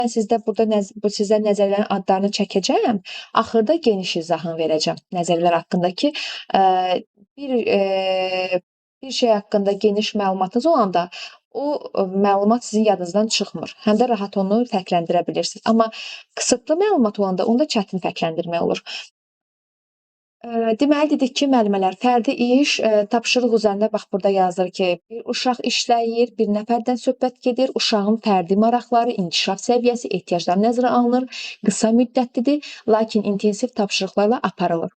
Mən sizə nəzəriyyələrin adlarını çəkəcəm. Axırda geniş izahını verəcəm nəzəriyyələr haqqında ki, bir bir şey haqqında geniş məlumatınız olanda o məlumat sizin yadınızdan çıxmır. Həm də rahat onu fərqləndirə bilirsiniz. Amma qısıtlı məlumat olanda onda çətin fərqləndirmək olur. Deməli dedik ki, müəllimələr, fərdi iş, tapşırıq üzərində bax burada yazır ki, bir uşaq işləyir, bir nəfərdən söhbət gedir, uşağın fərdi maraqları, inkişaf səviyyəsi, ehtiyacları nəzərə alınır, qısa müddətlidir, lakin intensiv tapşırıqlarla aparılır.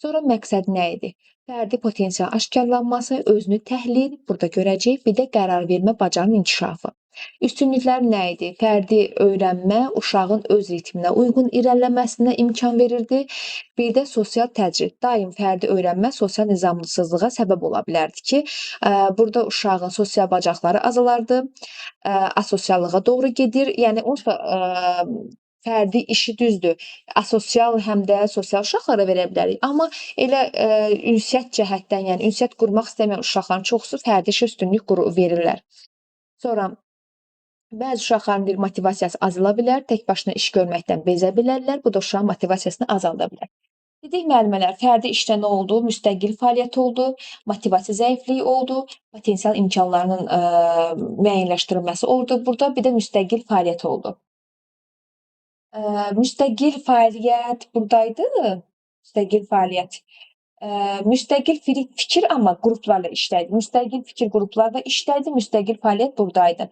Sonra məqsəd nə idi? Fərdi potensial aşkarlanması, özünü təhlil, burada görəcəyik, bir də qərar vermə bacarığının inkişafı. Üstünlüklər nə idi? Fərdi öyrənmə uşağın öz ritminə uyğun irəliləməsinə imkan verirdi. Bir də sosial təcrid. Daim fərdi öyrənmə sosial nizamsızlığa səbəb ola bilərdi ki, burada uşağın sosial bacarıqları azalardı, asosiallığa doğru gedir. Yəni onsuz da fərdi işi düzdür, asosial həm də sosial uşaqlara verə bilərik. Amma elə ünsiyyət cəhətdən, yəni ünsiyyət qurmaq istəməyən uşaqların çoxusu fərdi işə üstünlük verirlər. Sonra bəzi uşaqların bir motivasiyası azala bilər, tək başına iş görməkdən bezə bilərlər. Bu da uşağın motivasiyasını azalda bilər. Dedik müəllimələr, fərdi işdə nə oldu? Müstəqil fəaliyyət oldu, motivasiya zəifliyi oldu, potensial imkanlarının müəyyənləşdirilməsi oldu. Burada bir də müstəqil fəaliyyət oldu. Müstəqil fəaliyyət buradaydı. Müstəqil fəaliyyət. Müstəqil fikir amma qruplarla işləydi. Müstəqil fikir qruplarla işləydi, müstəqil fəaliyyət buradaydı.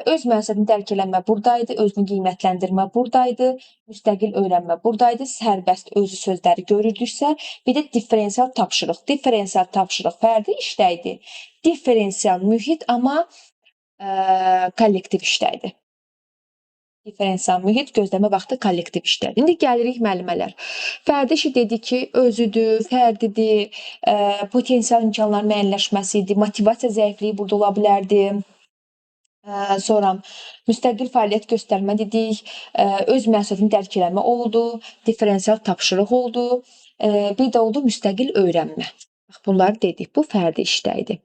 Öz məqsədini dərk eləmə buradaydı, özünü qiymətləndirmə buradaydı, müstəqil öyrənmə buradaydı, sərbəst özü sözləri görürdüksə, bir də differensial tapşırıq. Differensial tapşırıq fərdi işləydi. Differensial mühit amma kollektiv işləydi. Differensial mühit gözləmə vaxtı kollektiv işlər. İndi gəlirik müəllimələr. Fərdi işi dedik ki, özüdür, fərdidir, potensial imkanların müəyyənləşməsidir, motivasiya zəifliyi burada ola bilərdi. Sonra müstəqil fəaliyyət göstərmə dedik, öz məsuliyyətini dərk eləmə oldu, differensial tapşırıq oldu, bir də oldu müstəqil öyrənmə. Bax, bunları dedik, bu fərdi işdə idi.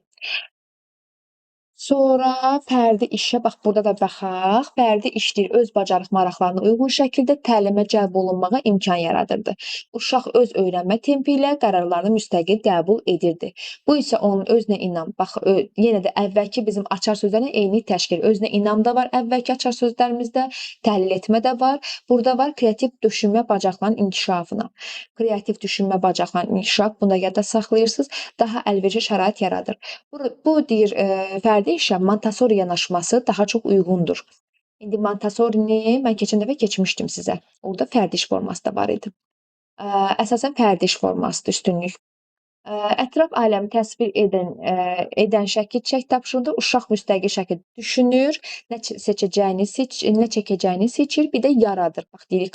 Sonra fərdi işə, bax burada da baxaq. Fərdi işdir, öz bacarıq maraqlarına uyğun şəkildə təlimə cəlb olunmağa imkan yaradırdı. Uşaq öz öyrənmə tempi ilə qərarlarını müstəqil qəbul edirdi. Bu isə onun özünə inam. Bax, yenə də əvvəlki bizim açar sözlərlə eyni təşkil. Özünə inam da var əvvəlki açar sözlərimizdə, təhlil etmə də var. Burada var kreativ düşünmə bacarıqlarının inkişafına. Kreativ düşünmə bacarıqlarının inkişaf, bunu da yadda saxlayırsınız. Daha əlverişli şərait yaradır. Bu deyir, fərdi işə Montessori yanaşması daha çox uyğundur. İndi Montessorini mən keçən dəfə keçmişdim sizə. Orada fərdi iş forması da var idi. Əsasən fərdi iş formasıdır üstünlük. Ətraf aləmi təsvir edən şəkil çək tapşırığında uşaq müstəqil şəkildə düşünür, nə çəkəcəyini seçir, bir də yaradır. Bax, deyirik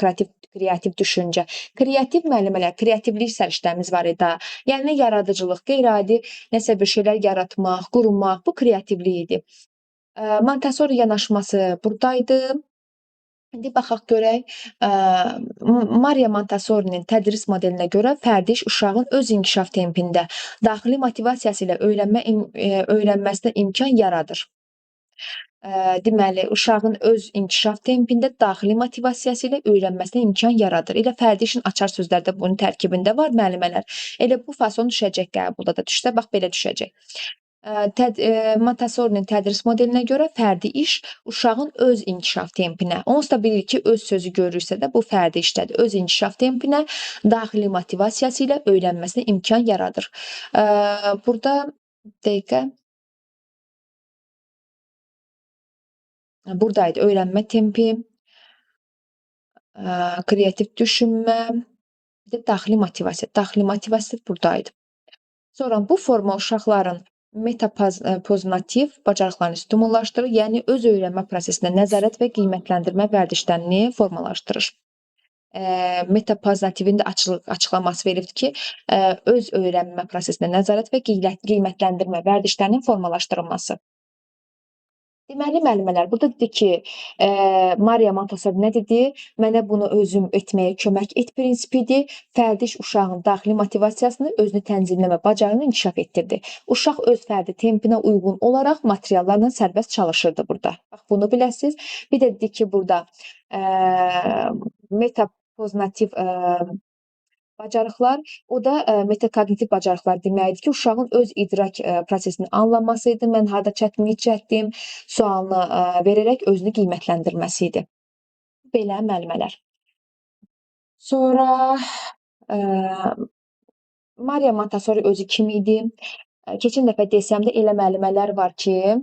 kreativ düşüncə. Kreativ müəllimələr, kreativlik səriştəmiz var idi. Yəni yaradıcılıq, qeyri-adi nəsə bir şeylər yaratmaq, qurmaq, bu kreativlik idi. Montessori yanaşması buradaydı. İndi baxaq görək, Maria Montessorinin tədris modelinə görə fərdi iş uşağın öz inkişaf tempində, daxili motivasiyası ilə öyrənməsinə imkan yaradır. Deməli, uşağın öz inkişaf tempində, daxili motivasiyası ilə öyrənməsinə imkan yaradır. Elə fərdi işin açar sözlərdə bunun tərkibində var müəllimələr. Elə bu fason düşəcək qəbulda da düşsə, bax belə düşəcək. Montessorinin tədris modelinə görə fərdi iş uşağın öz inkişaf tempinə, onsuz da bilirik ki, öz sözü görürsə də bu fərdi işdədir. Öz inkişaf tempinə, daxili motivasiyası ilə öyrənməsinə imkan yaradır. Burada dəqiqə buradaydı öyrənmə tempi, kreativ düşünmə, bir də daxili motivasiya. Daxili motivasiya buradaydı. Sonra bu forma uşaqların metapoznativ bacarıqlarını stimullaşdırır, yəni öz öyrənmə prosesinə nəzarət və qiymətləndirmə vərdişlərini formalaşdırır. Metapoznativin də açıqlaması verilibdir ki, öz öyrənmə prosesinə nəzarət və qiymətləndirmə vərdişlərinin formalaşdırılması. Deməli, müəllimələr, burada dedi ki, Maria Montessori nə dedi? Mənə bunu özüm etməyə kömək et prinsipidir. Fərdi iş uşağın daxili motivasiyasını, özünü tənzimləmə bacarığını inkişaf etdirdi. Uşaq öz fərdi tempinə uyğun olaraq materiallarla sərbəst çalışırdı burada. Bax, bunu biləsiniz. Bir də dedi ki, burada metapoznativ bacarıqlar, o da metakognitiv bacarıqlar deməkdir ki, uşağın öz idrak prosesini anlaması idi. Mən harda çətinlik çəkdim, sualını verərək özünü qiymətləndirməsi idi. Belə müəllimələr. Sonra Maria Montessori özü kim idi? Keçən dəfə desəm də elə müəllimələr var ki,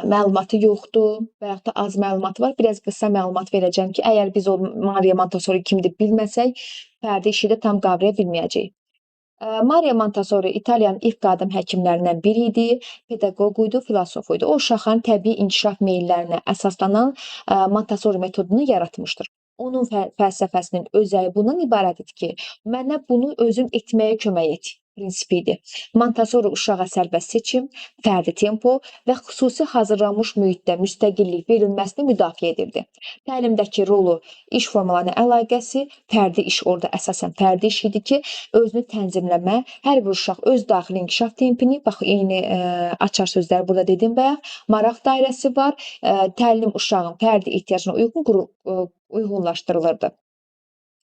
məlumatı yoxdur və yaxud da az məlumat var. Biraz qısa məlumat verəcəm ki, əgər biz o Maria Montessori kimdir bilməsək, fərdi işi də tam qavraya bilməyəcəyik. Maria Montessori İtaliyanın ilk qadın həkimlərindən biri idi, pedaqoq idi, filosof idi. O uşaqların təbii inkişaf meyillərinə əsaslanan Montessori metodunu yaratmışdır. Onun fəlsəfəsinin özəyi bundan ibarətdir ki, mənə bunu özüm etməyə kömək et prinsipi idi. Montessori uşağa sərbəst seçim, fərdi tempo və xüsusi hazırlanmış mühitdə müstəqillik verilməsini müdafiə edirdi. Təlimdəki rolu iş formalarına əlaqəsi, fərdi iş orada əsasən fərdi iş idi ki, özünü tənzimləmə, hər bir uşaq öz daxili inkişaf tempini, bax eyni açar sözləri burada dedim bayaq, maraq dairəsi var, təlim uşağın fərdi ehtiyacına uyğunlaşdırılırdı.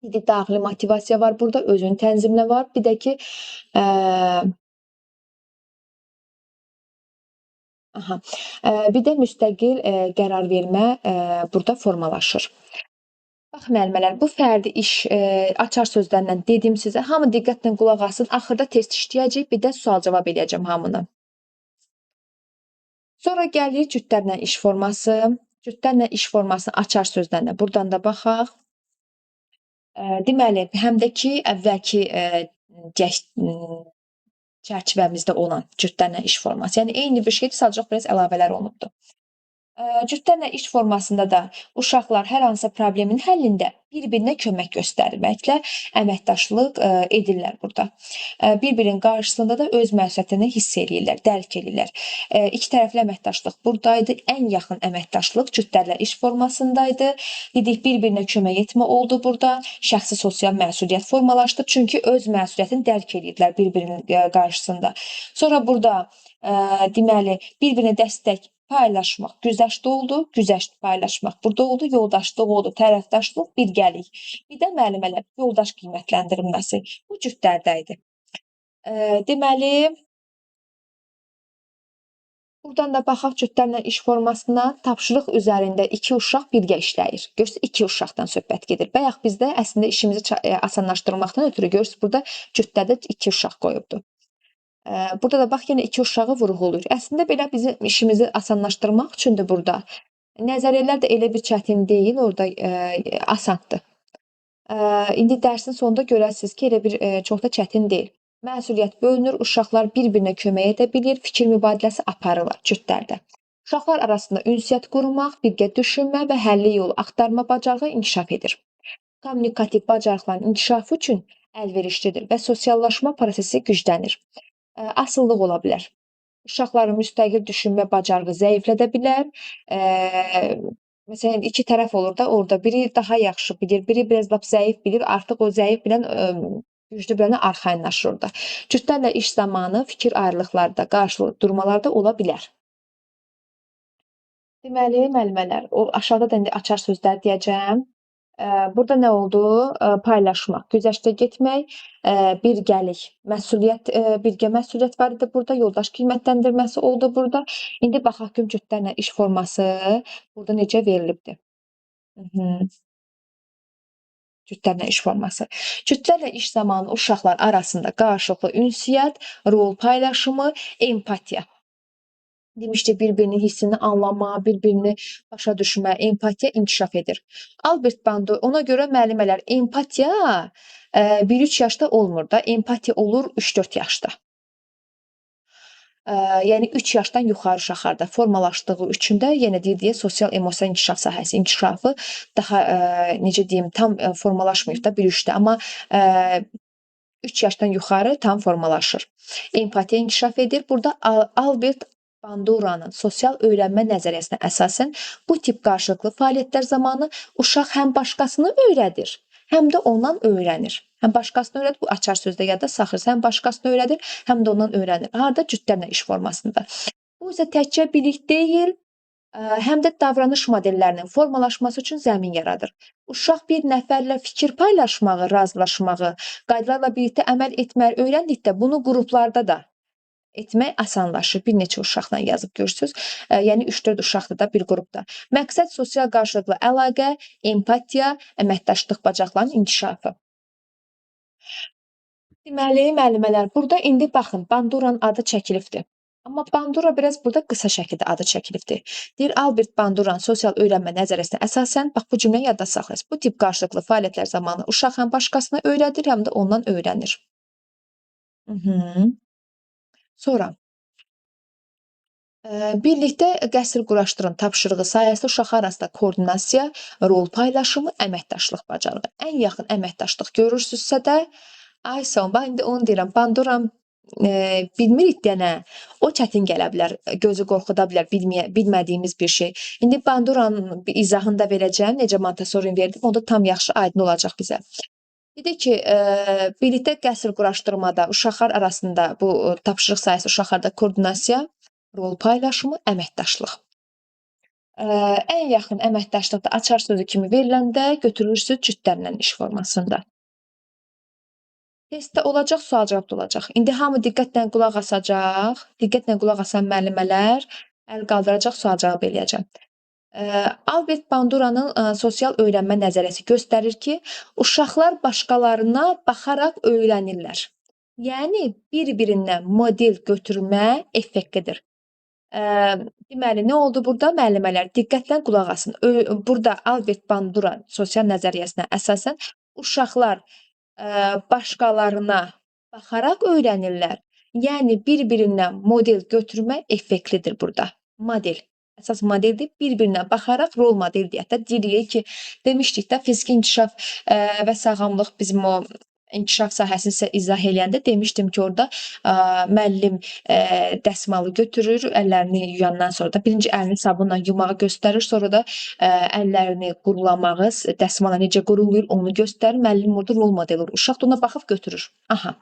Bir də daxili motivasiya var burada, özünü tənzimlə var. Bir də ki, bir də müstəqil qərar vermə burada formalaşır. Bax müəllimələr, bu fərdi iş açar sözlərindən dedim sizə. Hamı diqqətlə qulaq asın. Axırda test işləyəcək, bir də sual-cavab eləyəcəm hamını. Sonra gəlirik cütlərlə iş forması. Cütlərlə iş formasının açar sözlərinə burdan da baxaq. Deməli, həm də ki, əvvəlki çərçivəmizdə olan cütlərlə iş forması. Yəni eyni bir şeydir, sadəcə biraz əlavələr olunubdur. Cütlərlə iş formasında da uşaqlar hər hansısa problemin həllində bir-birinə kömək göstərməklə əməkdaşlıq edirlər burada. Bir-birinin qarşısında da öz məsuliyyətini hiss eləyirlər, dərk eləyirlər. İki tərəfli əməkdaşlıq buradaydı. Ən yaxın əməkdaşlıq cütlərlə iş formasındaydı. Dedik, bir-birinə kömək etmə oldu burada. Şəxsi sosial məsuliyyət formalaşdı. Çünki öz məsuliyyətini dərk edirdilər bir-birinin qarşısında. Sonra burada deməli, bir-birinə dəstək paylaşmaq güzəştdə oldu, güzəşt paylaşmaq burada oldu, yoldaşlıq oldu, tərəfdaşlıq, birgəlik. Bir də müəllimələr, yoldaş qiymətləndirilməsi bu cütlərdə idi. Deməli, buradan da baxaq cütlərlə iş formasına. Tapşırıq üzərində iki uşaq birgə işləyir. Görürsünüz, iki uşaqdan söhbət gedir. Bayaq bizdə əslində işimizi asanlaşdırmaqdan ötürü görürsünüz, burada cütlərdə iki uşaq qoyubdur. Burada da bax, yenə iki uşağı vurğulayır. Əslində belə bizim işimizi asanlaşdırmaq üçündür burada. Nəzəriyyələr də elə bir çətin deyil, orada asandır. İndi dərsin sonunda görəsiniz ki, elə bir çox da çətin deyil. Məsuliyyət bölünür, uşaqlar bir-birinə kömək edə bilir, fikir mübadiləsi aparırlar cütlərdə. Uşaqlar arasında ünsiyyət qurmaq, birgə düşünmə və həlli yolu axtarma bacarığı inkişaf edir. Kommunikativ bacarıqların inkişafı üçün əlverişlidir və sosiallaşma prosesi güclənir. Asıllıq ola bilər. Uşaqların müstəqil düşünmə bacarığı zəiflədə bilər. Məsələn, iki tərəf olur da orada. Biri daha yaxşı bilir, biri biraz lap zəif bilir. Artıq o zəif bilən güclü bilənə arxayınlaşır orada. Cütlərlə iş zamanı fikir ayrılıqları da, qarşılıqlı durmalar da ola bilər. Deməli, müəllimələr, o aşağıda da indi açar sözlər deyəcəm. Burada nə oldu? Paylaşmaq, güzəştə getmək, birgəlik, məsuliyyət, birgə məsuliyyət var idi burada, yoldaş qiymətləndirməsi oldu burada. İndi baxaq görüm cütlərlə iş forması burada necə verilibdir. Cütlərlə iş forması. Cütlərlə iş zamanı uşaqlar arasında qarşılıqlı ünsiyyət, rol paylaşımı, empatiya. Demişdik, bir-birinin hissini anlama, bir-birini başa düşmə, empatiya inkişaf edir. Albert Bandura ona görə müəllimələr, empatiya 1-3 yaşda olmur da, empatiya olur 3-4 yaşda. Yəni 3 yaşdan yuxarı uşaqlarda formalaşdığı üçün də yenə deyə sosial emosiya inkişaf sahəsi inkişafı daha necə deyim, tam formalaşmayıb da 1-3-də, amma 3 yaşdan yuxarı tam formalaşır. Empatiya inkişaf edir. Burada Albert Banduranın sosial öyrənmə nəzəriyyəsinə əsasən bu tip qarşılıqlı fəaliyyətlər zamanı uşaq həm başqasını öyrədir, həm də ondan öyrənir. Həm başqasını öyrədir, bu açar sözdə yadda saxlayırsan, həm başqasını öyrədir, həm də ondan öyrənir. Harda? Cütlərlə iş formasında. Bu isə təkcə bilik deyil, həm də davranış modellərinin formalaşması üçün zəmin yaradır. Uşaq bir nəfərlə fikir paylaşmağı, razılaşmağı, qaydalarla birlikdə əməl etməyi öyrəndikdə bunu qruplarda da etmək asanlaşır. Bir neçə uşaqla yazıb görürsüz. Yəni 3-4 uşaqdır da bir qrupda. Məqsəd sosial qarşılıqlı əlaqə, empatiya, əməkdaşlıq bacarıqlarının inkişafı. Deməli, müəllimələr, burada indi baxın, Banduranın adı çəkilibdir. Amma Bandura biraz burada qısa şəkildə adı çəkilibdir. Deyir, Albert Banduranın sosial öyrənmə nəzəriyyəsinə əsasən, bax bu cümləni yadda saxlayın. Bu tip qarşılıqlı fəaliyyətlər zamanı uşaq həm başqasını öyrədir, həm də ondan öyrənir. Sonra birlikdə qəsr quraşdırın tapşırığı sayəsində uşaqlar arasında koordinasiya, rol paylaşımı, əməkdaşlıq bacarığı. Ən yaxın əməkdaşlıq görürsünüzsə də, ay sağ olun, bax indi onu deyirəm, Banduran bilmirik deyənə, o çətin gələ bilər, gözü qorxuda bilər, bilmədiyimiz bir şey. İndi Banduranın bir izahını da verəcəm, necə Montessori verdim, onda tam yaxşı aydın olacaq bizə. Dedi ki, birlikdə qəsr quraşdırmada uşaqlar arasında bu tapşırıq sayəsində uşaqlarda koordinasiya, rol paylaşımı, əməkdaşlıq. Ən yaxın əməkdaşlıqda açar sözü kimi veriləndə götürürsüz cütlərlə iş formasında. Testdə olacaq, sual cavabda olacaq. İndi hamı diqqətlə qulaq asacaq. Diqqətlə qulaq asan müəllimələr əl qaldıracaq, sual cavab eləyəcəm. Albert Banduranın sosial öyrənmə nəzəriyyəsi göstərir ki, uşaqlar başqalarına baxaraq öyrənirlər. Yəni bir-birindən model götürmə effektidir. Deməli, nə oldu burada? Müəllimələr, diqqətlə qulaq asın. Burada Albert Bandura sosial nəzəriyyəsinə əsasən uşaqlar başqalarına baxaraq öyrənirlər. Yəni bir-birindən model götürmə effektlidir burada. Model. Əsas modeldir. Bir-birinə baxaraq rol model deyək də. Deyirik ki, demişdik də fiziki inkişaf və sağlamlıq bizim o inkişaf sahəsini sizə izah eləyəndə demişdim ki, orada müəllim dəsmalı götürür, əllərini yuyandan sonra da birinci əlini sabunla yumağı göstərir, sonra da əllərini qurulamağı, dəsmala necə qurulur onu göstərir. Müəllim orada rol model olur. Uşaq da ona baxıb götürür. Aha.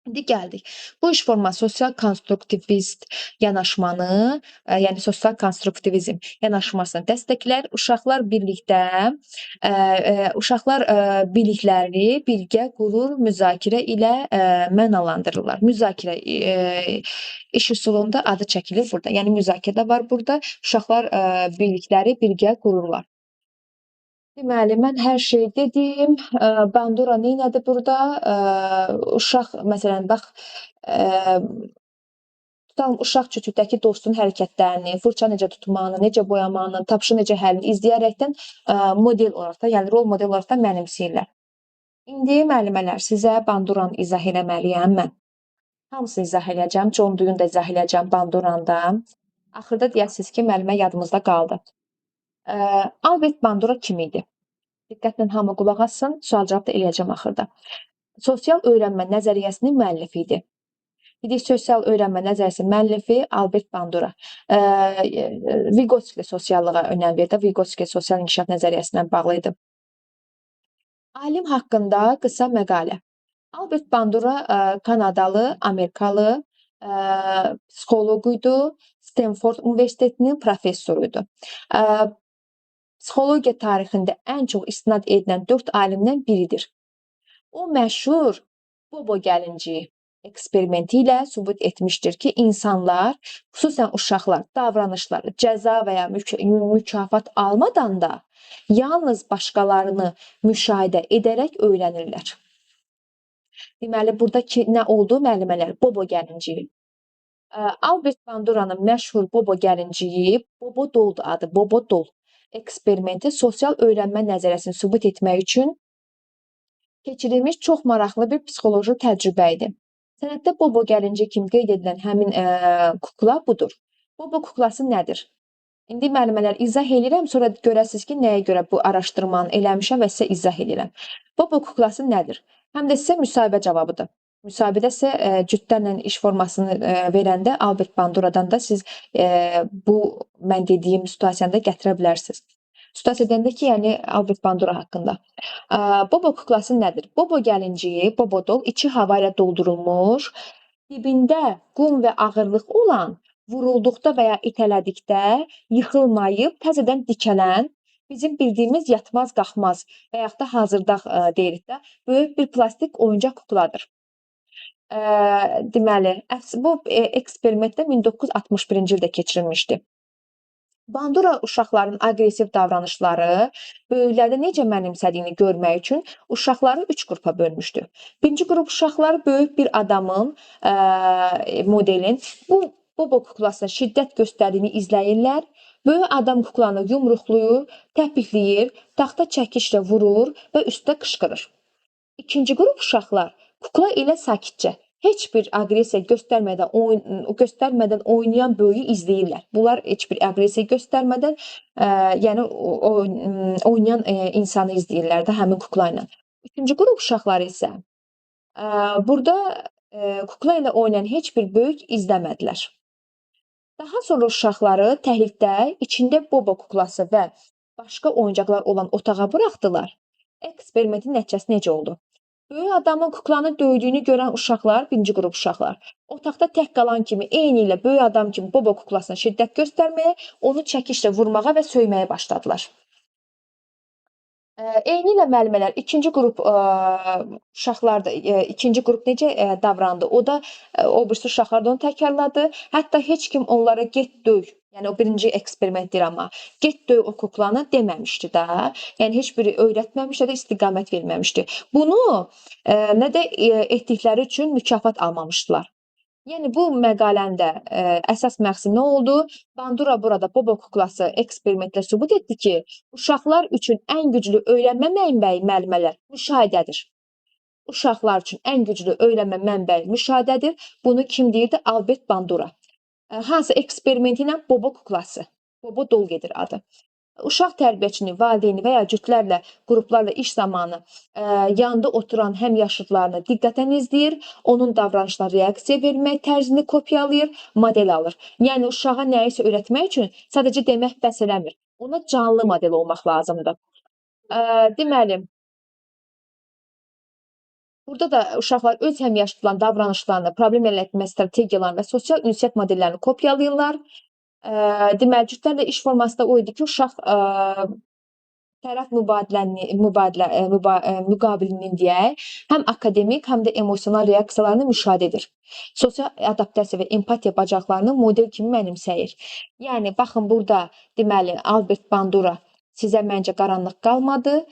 İndi gəldik. Bu iş forması sosial konstruktivist yanaşmanı, yəni sosial konstruktivizm yanaşmasını dəstəklər. Uşaqlar birlikdə bilikləri birgə qurur, müzakirə ilə mənalandırırlar. Müzakirə iş üsulunda adı çəkilir burada. Yəni müzakirə də var burada. Uşaqlar bilikləri birgə qururlar. Deməli, mən hər şeyi dedim. Bandura neynədi burada? Uşaq, məsələn, bax, tutalım, uşaq küçükdəki dostun hərəkətlərini, fırça necə tutmağını, necə boyamağını, tapşı necə həllini izləyərəkdən model olaraq da, yəni rol model olaraq da mənimsəyirlər. İndi müəllimələr, sizə Banduranı izah eləməliyəm mən. Hamısını izah eləyəcəm, John Dewey-ni də izah eləyəcəm Banduranda. Axırda deyəsiniz ki, müəllimə yadımızda qaldı. Albert Bandura kim idi? Diqqətlə hamı qulaq assın, sual-cavab da eləyəcəm axırda. Sosial öyrənmə nəzəriyyəsinin müəllifi idi. Dedik, sosial öyrənmə nəzəriyyəsinin müəllifi Albert Bandura. Vygotsky sosiallığa önəm verdi. Vygotsky sosial inkişaf nəzəriyyəsindən bağlı idi. Alim haqqında qısa məqalə. Albert Bandura Kanadalı, Amerikalı psixoloq idi. Stanford Universitetinin professoruydu. Psixologiya tarixində ən çox istinad edilən 4 alimdən biridir. O məşhur Bobo gəlinciyi eksperimenti ilə sübut etmişdir ki, insanlar, xüsusən uşaqlar, davranışları cəza və ya mükafat almadan da yalnız başqalarını müşahidə edərək öyrənirlər. Deməli, buradakı nə oldu müəllimələr? Bobo gəlinciyi. Albert Banduranın məşhur Bobo gəlinciyi, Bobo Doldu adı, Bobo Dol eksperimenti sosial öyrənmə nəzəriyyəsini sübut etmək üçün keçirilmiş çox maraqlı bir psixoloji təcrübə idi. Sənətdə Bobo gəlinci kimi qeyd edilən həmin kukla budur. Bobo kuklası nədir? İndi müəllimələr izah edirəm, sonra görəsiniz ki, nəyə görə bu araşdırmanı eləmişəm və sizə izah edirəm. Bobo kuklası nədir? Həm də sizə müsahibə cavabıdır. Müsabiqədə isə cütlərlə iş formasını verəndə Albert Banduradan da siz bu mən dediyim situasiyanı da gətirə bilərsiniz. Situasiya deyəndə ki, yəni Albert Bandura haqqında. Bobo kuklası nədir? Bobo gəlinciyi, Bobo doll içi hava ilə doldurulmuş, dibində qum və ağırlıq olan, vurulduqda və ya itələdikdə yıxılmayıb təzədən dikələn, bizim bildiyimiz yatmaz qalxmaz və yaxud da hazırda deyirik də, böyük bir plastik oyuncaq kukladır. Deməli, bu eksperiment də 1961-ci ildə keçirilmişdi. Bandura uşaqların aqressiv davranışları böyüklərdə necə mənimsədiyini görmək üçün uşaqları 3 qrupa bölmüşdü. Birinci qrup uşaqlar böyük bir adamın, modelin bu Bobo kuklasına şiddət göstərdiyini izləyirlər. Böyük adam kuklanı yumruqlayır, təpikləyir, taxta çəkişlə vurur və üstə qışqırır. İkinci qrup uşaqlar kukla ilə sakitcə, heç bir aqressiya göstərmədən oynayan böyüyü izləyirlər. Bunlar heç bir aqressiya göstərmədən, yəni oynayan insanı izləyirlər də həmin kukla ilə. Üçüncü qrup uşaqları isə burada kukla ilə oynayan heç bir böyük izləmədilər. Daha sonra uşaqları təhlükdə içində Bobo kuklası və başqa oyuncaqlar olan otağa buraxdılar. Eksperimentin nəticəsi necə oldu? Böyük adamın kuklanı döydüyünü görən uşaqlar, birinci qrup uşaqlar, otaqda tək qalan kimi eynilə böyük adam kimi Bobo kuklasına şiddət göstərməyə, onu çəkişlə vurmağa və söyməyə başladılar. Eynilə müəllimələr ikinci qrup uşaqlar da ikinci qrup necə davrandı? O da o birisi uşaqlar da onu təkrarladı. Hətta heç kim onlara get döy, yəni o birinci eksperiment deyir amma, get döy o kuklanı deməmişdi də. Yəni heç biri öyrətməmişdi də istiqamət verməmişdi. Bunu nə də etdikləri üçün mükafat almamışdılar. Yəni bu məqalənin də əsas məqsədi nə oldu? Bandura burada Bobo kuklası eksperimentlə sübut etdi ki, uşaqlar üçün ən güclü öyrənmə mənbəyi müəllimələr müşahidədir. Uşaqlar üçün ən güclü öyrənmə mənbəyi müşahidədir. Bunu kim deyirdi? Albert Bandura. Hansı eksperimenti ilə? Bobo kuklası. Bobo dol gedir adı. Uşaq tərbiyəçinin valideyni və ya cütlərlə, qruplarla iş zamanı yanında oturan həmyaşıdlarını diqqətən izləyir, onun davranışlarına reaksiya vermək tərzini kopyalayır, model alır. Yəni uşağa nəyisə öyrətmək üçün sadəcə demək bəs eləmir. Ona canlı model olmaq lazımdır. Deməli, burada da uşaqlar öz həmyaşıdlarının davranışlarını, problem həlletmə strategiyalarını və sosial ünsiyyət modellərini kopyalayırlar. Deməli, cütlərlə iş forması da o idi ki, uşaq tərəf müqabilinin deyək, həm akademik, həm də emosional reaksiyalarını müşahidə edir. Sosial adaptasiya və empatiya bacarıqlarını model kimi mənimsəyir. Yəni baxın burada deməli Albert Bandura sizə məncə qaranlıq qalmadı.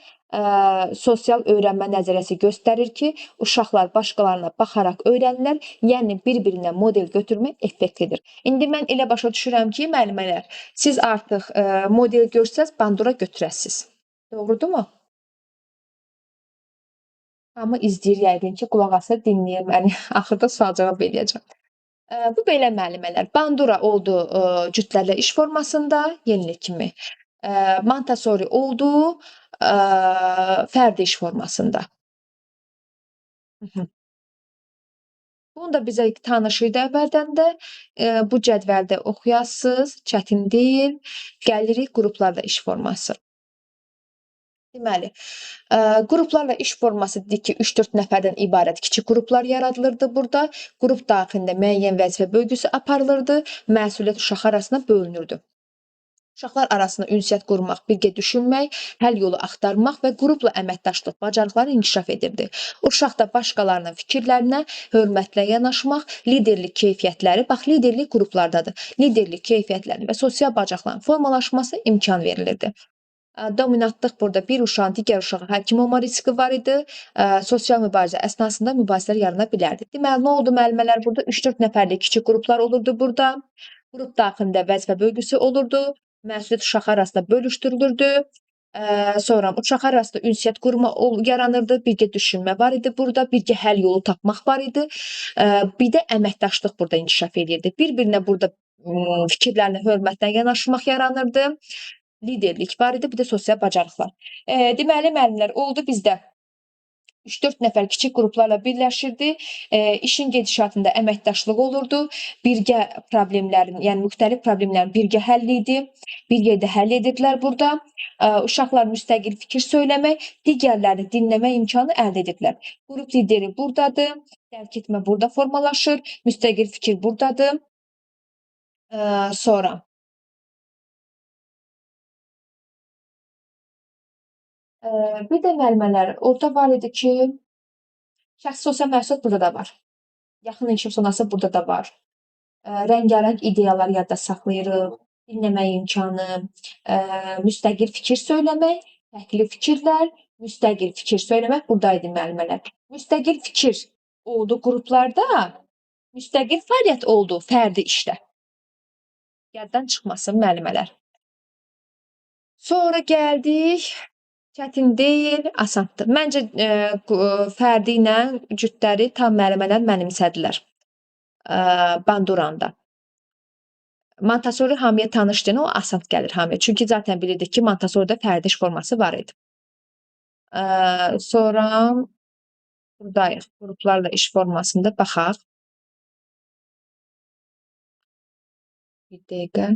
Sosial öyrənmə nəzəriyyəsi göstərir ki, uşaqlar başqalarına baxaraq öyrənirlər, yəni bir-birinə model götürmək effektivdir. İndi mən elə başa düşürəm ki, müəllimələr, siz artıq model görsəz, Bandura götürəsiz. Doğrudurmu? Hamı izləyir yəqin ki, qulaq asır, dinləyir məni. Axırda sual-cavab eləyəcəm. Bu belə müəllimələr. Bandura oldu cütlərlə iş formasında, yenilik kimi. Montessori oldu fərdi iş formasında. Bunu da bizə tanış idi əvvəldən də. Bu cədvəldə oxuyasınız, çətin deyil. Gəlirik qruplarla iş forması. Deməli, qruplarla iş forması dedik ki, 3-4 nəfərdən ibarət kiçik qruplar yaradılırdı burada. Qrup daxilində müəyyən vəzifə bölgüsü aparılırdı, məsuliyyət uşaq arasında bölünürdü. Uşaqlar arasında ünsiyyət qurmaq, birgə düşünmək, həll yolu axtarmaq və qrupla əməkdaşlıq bacarıqları inkişaf edirdi. Uşaq da başqalarının fikirlərinə hörmətlə yanaşmaq, liderlik keyfiyyətləri, bax liderlik qruplardadır. Liderlik keyfiyyətləri və sosial bacarıqların formalaşması imkan verilirdi. Dominantlıq burada bir uşağın digər uşağa həkim olma riski var idi. Sosial mübarizə əsnasında mübahisələr yarana bilərdi. Deməli, nə oldu müəllimələr? Burada 3-4 nəfərlik kiçik qruplar olurdu burada. Qrup daxilində vəzifə bölgüsü olurdu. Məsuliyyət uşaq arasında bölüşdürülürdü. Sonra uşaq arasında ünsiyyət qurma yaranırdı. Birgə düşünmə var idi burada. Birgə həll yolu tapmaq var idi. Bir də əməkdaşlıq burada inkişaf edirdi. Bir-birinə burada fikirlərinə hörmətlə yanaşmaq yaranırdı. Liderlik var idi, bir də sosial bacarıqlar. Deməli müəllimlər oldu bizdə 3-4 nəfər kiçik qruplarla birləşirdi. İşin gedişatında əməkdaşlıq olurdu. Birgə problemlərin, yəni müxtəlif problemlərin birgə həlli idi. Bir yerdə həll edirdilər burada. Uşaqlar müstəqil fikir söyləmək, digərlərini dinləmək imkanı əldə edirdilər. Qrup lideri burdadır. Dərk etmə burada formalaşır. Müstəqil fikir burdadır. Sonra bir də müəllimələr orada var idi ki, şəxsi sosial məsuliyyət burada da var. Yaxın inkişaf zonası burada da var. Rəngarəng ideyalar yadda saxlayırıq, dinləmək imkanı, müstəqil fikir söyləmək, fərqli fikirlər, müstəqil fikir söyləmək buradaydı müəllimələr. Müstəqil fikir oldu qruplarda, müstəqil fəaliyyət oldu fərdi işdə. Yaddan çıxmasın müəllimələr. Sonra gəldik, çətin deyil, asandır. Məncə fərdi ilə cütləri tam müəllimələr mənimsədilər Banduranda. Montessori hamıya tanışdır, o asan gəlir hamıya. Çünki zaten bilirdik ki, Montessori'da fərdi iş forması var idi. Sonra buradayıq. Qruplarla iş formasında baxaq. Bir dəqiqə.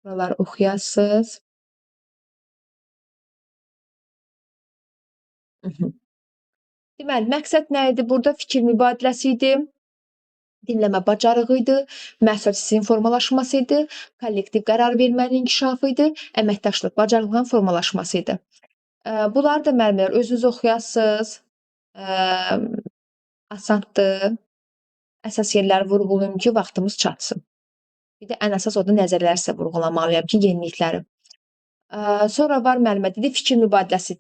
Buraları oxuyasınız. Deməli, məqsəd nə idi? Burada fikir mübadiləsi idi, dinləmə bacarığı idi, məsuliyyətsizliyin formalaşması idi, kollektiv qərar vermənin inkişafı idi, əməkdaşlıq bacarıqlarının formalaşması idi. Bunları da müəllimlər özünüz oxuyasınız. Asandır. Əsas yerləri vurğulayım ki, vaxtımız çatsın. Bir də ən əsas orada nəzərləri sizə vurğulamalıyam ki, yenilikləri. Sonra var müəllimə dedi, fikir mübadiləsi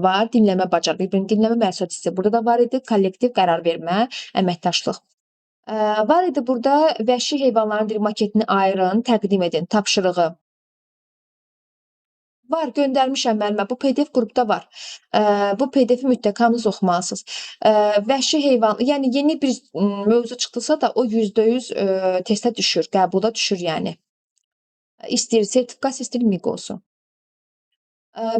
var, dinləmə bacarığı, bir-birini dinləmə məsuliyyətsizliyi burada da var idi, kollektiv qərar vermə, əməkdaşlıq. Var idi burada vəhşi heyvanların dil maketini ayırın, təqdim edin tapşırığı. Var, göndərmişəm müəllimə. Bu PDF qrupda var. Bu PDF-i mütləq hamınız oxumalısınız. Vəhşi heyvan, yəni yeni bir mövzu çıxdısa da o %100 testə düşür, qəbulda düşür yəni. İstəyir sertifikasiya, istəyir miq olsun.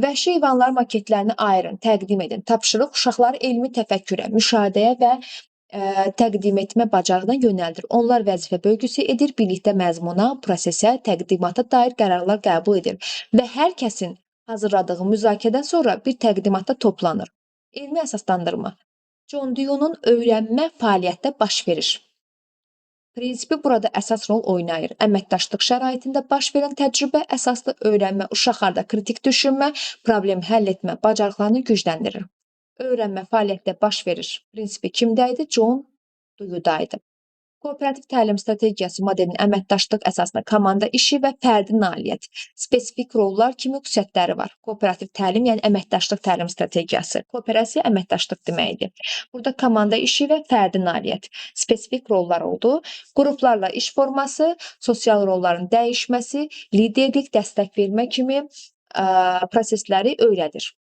Vəhşi heyvanlar maketlərini ayırın, təqdim edin. Tapşırıq uşaqları elmi təfəkkürə, müşahidəyə və təqdim etmə bacarığına yönəldir. Onlar vəzifə bölgüsü edir, birlikdə məzmuna, prosesə, təqdimata dair qərarlar qəbul edir və hər kəsin hazırladığı müzakirədən sonra bir təqdimatda toplanır. Elmi əsaslandırma. John Dewey'nin öyrənmə fəaliyyətdə baş verir. Prinsipi burada əsas rol oynayır. Əməkdaşlıq şəraitində baş verən təcrübə əsaslı öyrənmə uşaqlarda kritik düşünmə, problem həll etmə bacarıqlarını gücləndirir. Öyrənmə fəaliyyətdə baş verir. Prinsipi kimdə idi? John Dewey'da idi. Kooperativ təlim strategiyası modelinin əməkdaşlıq əsasında komanda işi və fərdi nailiyyət, spesifik rollar kimi xüsusiyyətləri var. Kooperativ təlim, yəni əməkdaşlıq təlim strategiyası. Kooperasiya əməkdaşlıq deməkdir. Burada komanda işi və fərdi nailiyyət, spesifik rollar oldu. Qruplarla iş forması, sosial rolların dəyişməsi, liderlik, dəstək vermə kimi prosesləri öyrədir.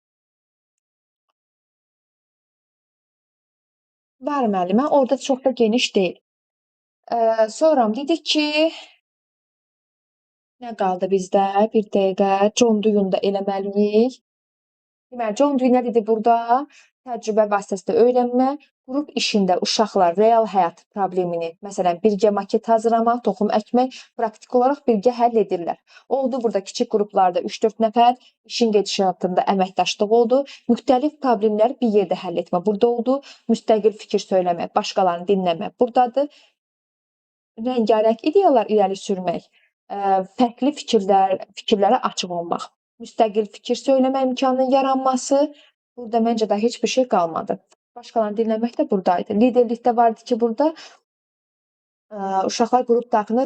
Var müəllimə, orada çox da geniş deyil. Sonra dedik ki, nə qaldı bizdə? Bir dəqiqə. John Dewey-ni də eləməliyik. Deməli, John Dewey nə dedi burada? Təcrübə vasitəsilə öyrənmə, qrup işində uşaqlar real həyat problemini, məsələn, birgə maket hazırlamaq, toxum əkmək, praktik olaraq birgə həll edirlər. Oldu burada kiçik qruplarda 3-4 nəfər, işin gedişatında əməkdaşlıq oldu, müxtəlif problemləri bir yerdə həll etmə burada oldu, müstəqil fikir söyləmək, başqalarını dinləmək burdadır. Rəngarəng ideyalar irəli sürmək, fərqli fikirlərə açıq olmaq, müstəqil fikir söyləmə imkanının yaranması, burada məncə də heç bir şey qalmadı. Başqalarını dinləmək də buradaydı. Liderlikdə vardı ki, burada uşaqlar qrup daxilində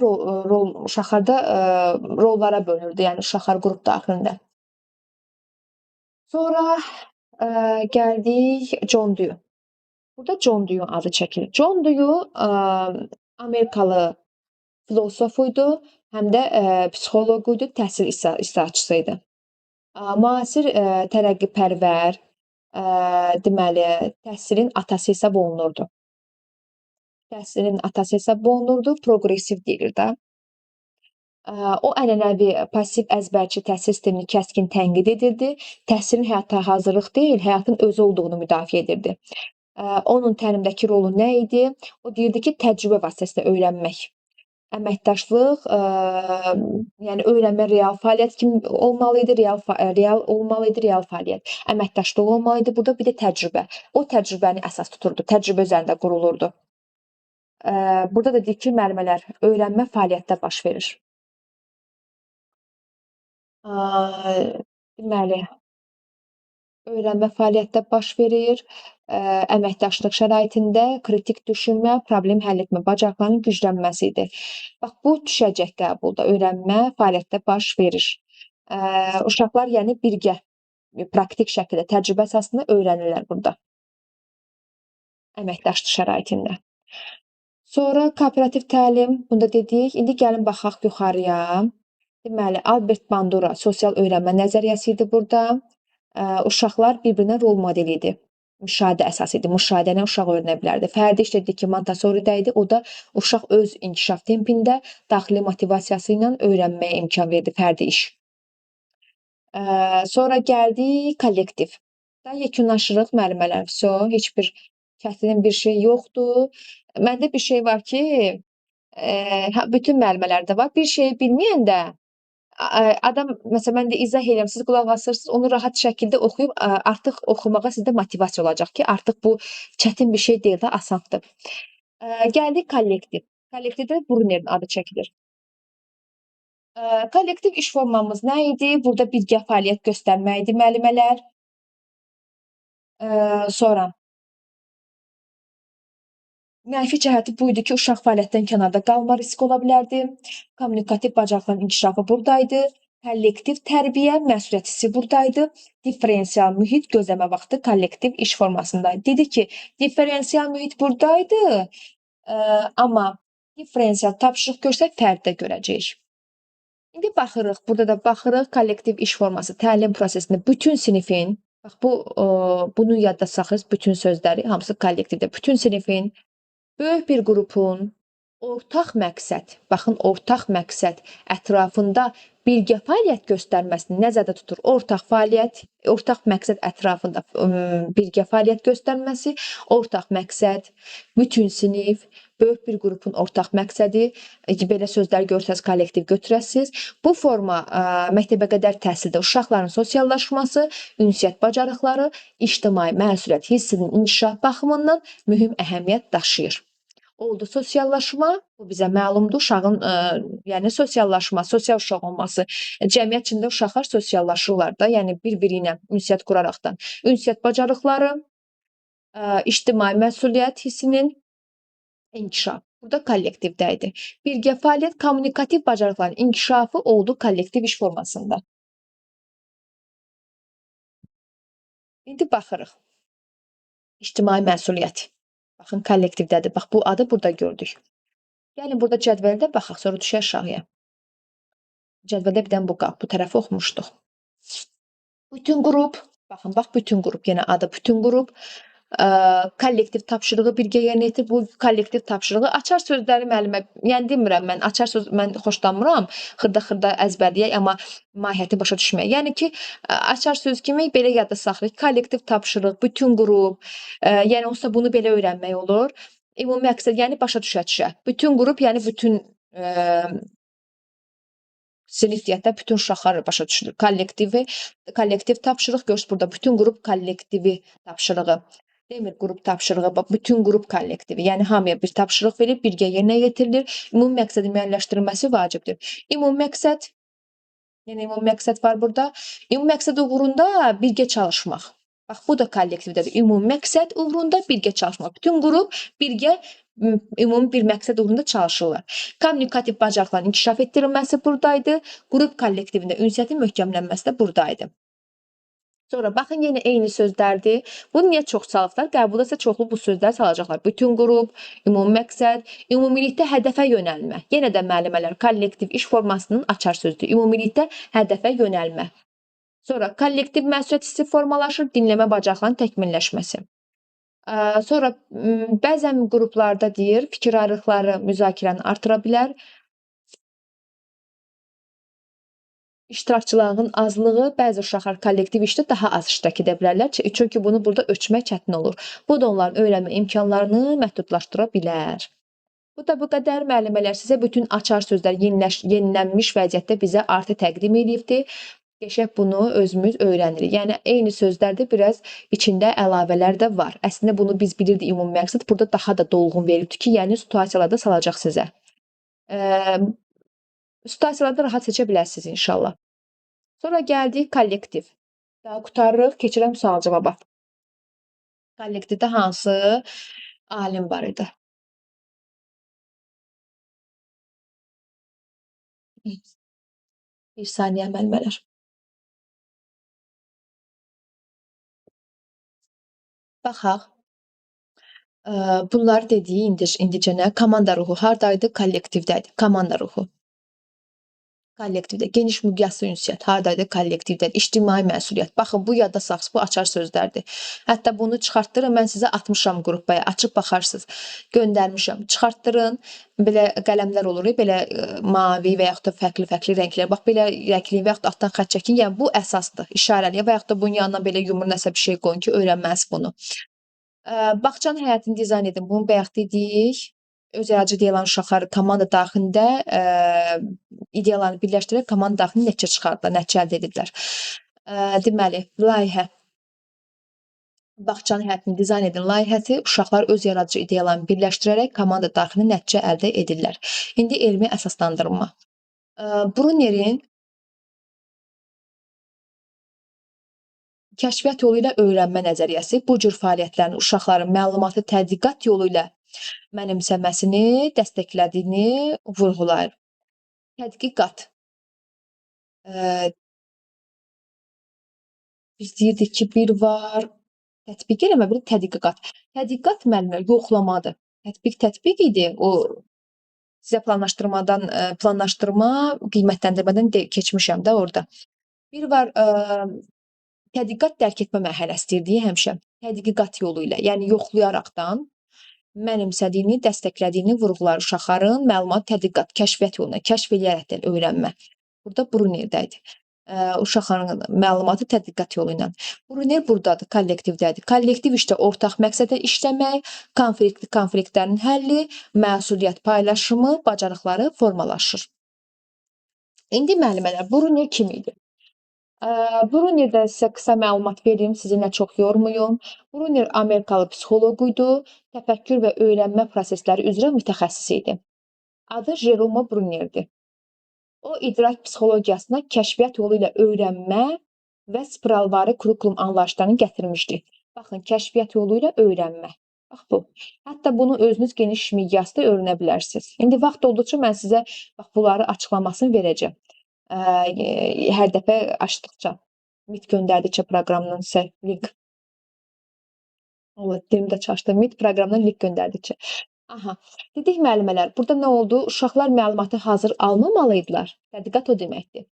uşaqlarda rollara bölünürdü, yəni uşaqlar qrup daxilində. Sonra gəldik John Dewey. Burada John Dewey adı çəkilir. John Dewey Amerikalı filosof idi, həm də psixoloq idi, təhsil islahatçısı idi. Müasir tərəqqipərvər, deməli, təhsilin atası hesab olunurdu. Təhsilin atası hesab olunurdu, progressiv deyilir də. O ənənəvi pasiv əzbərçi təhsil sistemini kəskin tənqid edirdi. Təhsilin həyata hazırlıq deyil, həyatın özü olduğunu müdafiə edirdi. Onun təlimdəki rolu nə idi? O deyirdi ki, təcrübə vasitəsilə öyrənmək. Əməkdaşlıq, yəni öyrənmə real fəaliyyət kimi olmalı idi, real olmalı idi, real fəaliyyət. Əməkdaşlıq olmalı idi burada, bir də təcrübə. O təcrübəni əsas tuturdu, təcrübə üzərində qurulurdu. Burada da deyir ki, müəllimələr, öyrənmə fəaliyyətdə baş verir. Deməli, öyrənmə fəaliyyətdə baş verir, əməkdaşlıq şəraitində kritik düşünmə, problem həll etmə bacarıqlarının güclənməsi idi. Bax, bu düşəcək qəbulda, öyrənmə fəaliyyətdə baş verir. Uşaqlar, yəni birgə, praktik şəkildə, təcrübə əsasında öyrənirlər burada, əməkdaşlıq şəraitində. Sonra kooperativ təlim, bunda dedik. İndi gəlin baxaq yuxarıya. Deməli, Albert Bandura sosial öyrənmə nəzəriyyəsi idi burada. Uşaqlar bir-birinə rol model idi. Müşahidə əsas idi. Müşahidəni uşaq öyrənə bilərdi. Fərdi iş dedik ki, Montessori'də idi. O da uşaq öz inkişaf tempində daxili motivasiyası ilə öyrənməyə imkan verdi, fərdi iş. Sonra gəldik kollektiv. Da yekunlaşırıq müəllimələr. Heç bir çətin bir şey yoxdur. Məndə bir şey var ki, bütün müəllimələrdə var. Bir şeyi bilməyəndə adam, məsələn, mən də izah edirəm, siz qulaq asırsınız, onu rahat şəkildə oxuyub, artıq oxumağa sizdə motivasiya olacaq ki, artıq bu çətin bir şey deyil də, asandır. Gəldik kollektiv. Kollektivdə Brunerin adı çəkilir. Kollektiv iş formamız nə idi? Burada birgə fəaliyyət göstərmək idi müəllimələr. Sonra mənfi cəhəti bu idi ki, uşaq fəaliyyətdən kənarda qalma riski ola bilərdi. Kommunikativ bacarıqların inkişafı buradaydı. Kollektiv tərbiyə, məsuliyyət hissi buradaydı. Differensial mühit gözləmə vaxtı kollektiv iş formasındaydı. Dedi ki, differensial mühit buradaydı, amma differensial tapşırıq görsək fərqdə görəcəyik. İndi baxırıq, burada da baxırıq, kollektiv iş forması təlim prosesində bütün sinifin, bax bunu yadda saxlayırız, bütün sözləri, hamısı kollektivdə, bütün sinifin, böyük bir qrupun ortaq məqsəd, baxın, ortaq məqsəd ətrafında birgə fəaliyyət göstərməsini nəzərdə tutur. Ortaq fəaliyyət, ortaq məqsəd ətrafında birgə fəaliyyət göstərməsi, ortaq məqsəd, bütün sinif, böyük bir qrupun ortaq məqsədi, belə sözlər görsəz kollektiv götürəsiz. Bu forma məktəbə qədər təhsildə uşaqların sosiallaşması, ünsiyyət bacarıqları, ictimai məsuliyyət hissinin inkişaf baxımından mühüm əhəmiyyət daşıyır. Oldu sosiallaşma, bu bizə məlumdur. Uşağın, yəni sosiallaşma, sosial uşaq olması, cəmiyyət içində uşaqlar sosiallaşırlar da, yəni bir-biri ilə ünsiyyət quraraqdan. Ünsiyyət bacarıqları, ictimai məsuliyyət hissinin inkişaf. Burada kollektivdə idi. Birgə fəaliyyət, kommunikativ bacarıqların inkişafı oldu kollektiv iş formasında. İndi baxırıq. İctimai məsuliyyət. Baxın, kollektivdədir. Bax, bu adı burada gördük. Gəlin, burada cədvəldə baxaq, sonra düşək aşağıya. Cədvəldə bir dənə bu tərəfi oxumuşduq. Bütün qrup, baxın, bax, bütün qrup, yenə adı bütün qrup. Kollektiv tapşırığı birgə yerinə yetir. Bu kollektiv tapşırığı açar sözləri müəllimə, yəni demirəm mən, açar söz mən xoşlanmıram, xırda-xırda əzbərləyək, amma mahiyyəti başa düşməyək. Yəni ki, açar söz kimi belə yadda saxlayaq. Kollektiv tapşırıq, bütün qrup, yəni onsuz da bunu belə öyrənmək olur. Ümumi məqsəd, yəni başa düşə-düşə. Bütün qrup, yəni bütün sinif deyək də, bütün uşaqlar başa düşülür. Kollektiv tapşırıq, görürsünüz burada bütün qrup kollektivi tapşırığı. Demir qrup tapşırığı, bütün qrup kollektivi. Yəni hamıya bir tapşırıq verib birgə yerinə yetirilir. Ümumi məqsədin müəyyənləşdirilməsi vacibdir. Ümumi məqsəd, yəni ümumi məqsəd var burada. Ümumi məqsəd uğrunda birgə çalışmaq. Bax, bu da kollektivdədir. Ümumi məqsəd uğrunda birgə çalışmaq. Bütün qrup birgə ümumi bir məqsəd uğrunda çalışırlar. Kommunikativ bacarıqların inkişaf etdirilməsi buradaydı. Qrup kollektivində ünsiyyətin möhkəmlənməsi də buradaydı. Sonra baxın, yenə eyni sözlərdir. Bunu niyə çox salıblar? Qəbulda isə çoxlu bu sözləri salacaqlar. Bütün qrup, ümumi məqsəd, ümumilikdə hədəfə yönəlmə. Yenə də müəllimələr, kollektiv iş formasının açar sözdür. Ümumilikdə hədəfə yönəlmə. Sonra kollektiv məsuliyyət hissi formalaşır, dinləmə bacarıqlarının təkmilləşməsi. Sonra bəzən qruplarda deyir, fikir ayrılıqları müzakirəni artıra bilər. İştirakçılığın azlığı bəzi uşaqlar kollektiv işdə daha az iştirak edə bilərlər. Çünki bunu burada ölçmək çətin olur. Bu da onların öyrənmə imkanlarını məhdudlaşdıra bilər. Bu da bu qədər. Müəllimələr sizə bütün açar sözlər yenilənmiş vəziyyətdə bizə artı təqdim edibdir. Qəşəng bunu özümüz öyrənirik. Yəni eyni sözlərdə biraz içində əlavələr də var. Əslində bunu biz bilirdik ümumi məqsəd. Burada daha da dolğun verilibdir ki, yəni situasiyalarda salacaq sizə. Situasiyalarda rahat seçə bilərsiniz inşallah. Sonra gəldik kollektiv. Daha qutarırıq, keçirəm sual-cavaba. Kollektivdə hansı alim var idi? Bir saniyə müəllimələr. Baxaq. Bunlar dediyi indicənə komanda ruhu hardaydı? Kollektivdədir. Komanda ruhu. Kollektivdə. Geniş miqyaslı ünsiyyət hardaydı? Kollektivdədir. İctimai məsuliyyət. Baxın, bu yadda saxsı, bu açar sözlərdir. Hətta bunu çıxartdırın, mən sizə atmışam qrupaya, açıb baxarsınız. Göndərmişəm. Çıxartdırın, belə qələmlər olur, belə mavi və yaxud da fərqli-fərqli rənglər. Bax, belə rəngli və yaxud da altdan xətt çəkin. Yəni, bu əsasdır, işarəli və yaxud da bunun yanına belə yumur nəsə bir şey qoyun ki, öyrənməz bunu. Bağçanın həyətini dizayn edin. Bunu bayaq dedik. Öz yaradıcı ideyalan uşaqlar komanda daxilində ideyalarını birləşdirərək komanda daxilində nəticə çıxardılar, nəticə əldə edirlər. Deməli, layihə. Bağçanın həyətini dizayn edin layihəsi uşaqlar öz yaradıcı ideyalarını birləşdirərək komanda daxilində nəticə əldə edirlər. İndi elmi əsaslandırma. Brunerin kəşfiyyat yolu ilə öyrənmə nəzəriyyəsi bu cür fəaliyyətlərin uşaqların məlumatı tədqiqat yolu ilə mənimsəməsini, dəstəklədiyini vurğulayır. Tədqiqat. Biz deyirdik ki, bir var, tətbiq eləmə, bir tədqiqat. Tədqiqat müəllimlər yoxlamadır. Tətbiq idi. O sizə planlaşdırma, qiymətləndirmədən keçmişəm də orada. Bir var, tədqiqat dərk etmə mərhələsidir deyə həmişə. Tədqiqat yolu ilə, yəni yoxlayaraqdan mənimsədiyini, dəstəklədiyini vurğular uşaqların məlumat tədqiqat, kəşfiyyat yoluna, kəşf eləyərəkdən öyrənmə. Burada Brunerdədir. Uşaqların məlumatı tədqiqat yolu ilə. Bruner buradadır, kollektivdədir. Kollektiv işdə ortaq məqsədə işləmək, konfliktlərin həlli, məsuliyyət paylaşımı, bacarıqları formalaşır. İndi müəllimələr, Bruner kim idi? Brunerdən sizə qısa məlumat verim, sizi nə çox yormayım. Bruner Amerikalı psixoloq idi, təfəkkür və öyrənmə prosesləri üzrə mütəxəssis idi. Adı Jerome Brunerdir. O, idrak psixologiyasına kəşfiyyat yolu ilə öyrənmə və spiralvari kurikulum anlayışlarını gətirmişdir. Baxın, kəşfiyyat yolu ilə öyrənmə. Bax bu. Hətta bunu özünüz geniş miqyasda öyrənə bilərsiniz. İndi vaxt olduqca mən sizə bunları açıqlamasını verəcəm. Hər dəfə açdıqca, MIT göndərdikcə proqramının sizə link. Dilimdə çaşdı. MIT proqramından link göndərdikcə. Aha. Dedik müəllimələr, burada nə oldu? Uşaqlar məlumatı hazır almamalıydılar. Tədqiqat o deməkdir.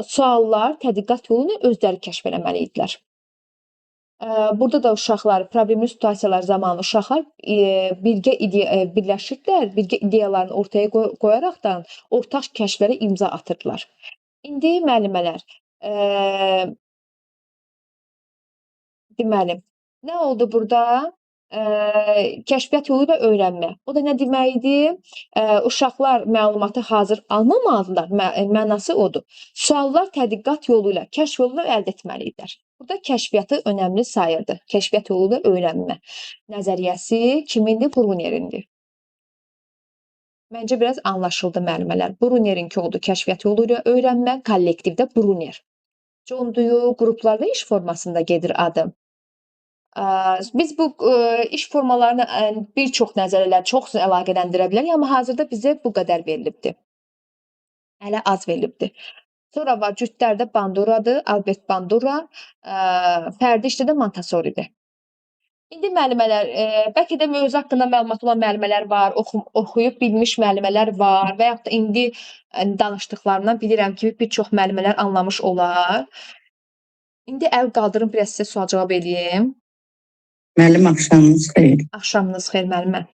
Suallar tədqiqat yolu ilə özləri kəşf eləməli idilər. Burada da uşaqlar, problemli situasiyalar zamanı uşaqlar birləşirdilər, birgə ideyalarını ortaya qoyaraqdan ortaq kəşflərə imza atırdılar. İndi müəllimələr, deməli, nə oldu burada? Kəşfiyyat yolu ilə öyrənmə. O da nə deməkdir? Uşaqlar məlumatı hazır almamalıdırlar. Mənası odur. Suallar tədqiqat yolu ilə, kəşf yolu ilə əldə etməlidirlər. Burada kəşfiyyatı önəmli sayırdı. Kəşfiyyat yolu ilə öyrənmə nəzəriyyəsi kimindir? Brunerindir. Məncə biraz anlaşıldı müəllimələr. Brunerinki oldu kəşfiyyat yolu ilə öyrənmə, kollektivdə Bruner. John Dewey qruplarda iş formasında gedir adı. Biz bu iş formalarını bir çox nəzərələr, çox əlaqələndirə bilərik, amma hazırda bizə bu qədər verilibdir. Hələ az verilibdir. Sonra var cütlərdə Banduradır, Albert Bandura, fərdi işdə də Montessoridir. İndi müəllimələr, bəlkə də mövzu haqqında məlumat olan müəllimələr var, oxuyub bilmiş müəllimələr var və yaxud da indi danışdıqlarımdan bilirəm ki, bir çox müəllimələr anlamış olar. İndi əl qaldırın, biraz sizə sual-cavab eləyim. Müəllim, axşamınız xeyir. Axşamınız xeyir müəllimə.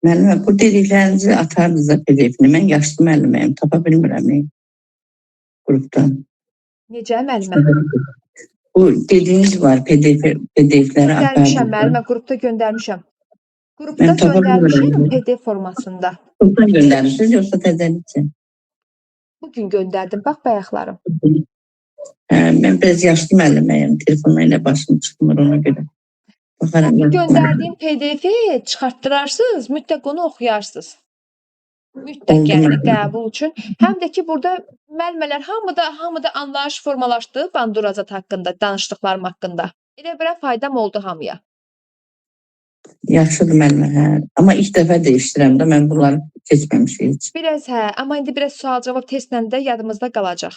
Müəllimə, bu dediklərinizi atardınız da PDF-ni. Mən yaşlı müəlliməyim, tapa bilmirəm. gruptan. Necə müəllimə? Bu dediğiniz var PDF'leri Göndərmişəm aktardım. müəllimə, qrupda göndərmişəm. Qrupda Ben tapa göndərmişəm bilmiyorum. PDF formasında. Gruptan göndermişsiniz yoksa tezen için? Bugün göndərdim, bax bayaqlarım. Ben biraz yaşlı müəlliməyim. Telefonla başım çıxmır ona görə. Baxaram. Bu göndərdiyim PDF-i çıxartdırarsınız, mütləq onu oxuyarsınız. Mütləq Oldu yəni müəllim. qəbul üçün. Həm də ki burada müəllimələr hamıda anlayış formalaşdı Bandur Azad haqqında, danışdıqlarım haqqında. Elə belə faydam oldu hamıya. Yaxşıdır müəllimə, hə. Amma ilk dəfə dəyişdirəm də mən bunları keçməmişik heç. Biraz amma indi biraz sual-cavab testlə də yadımızda qalacaq.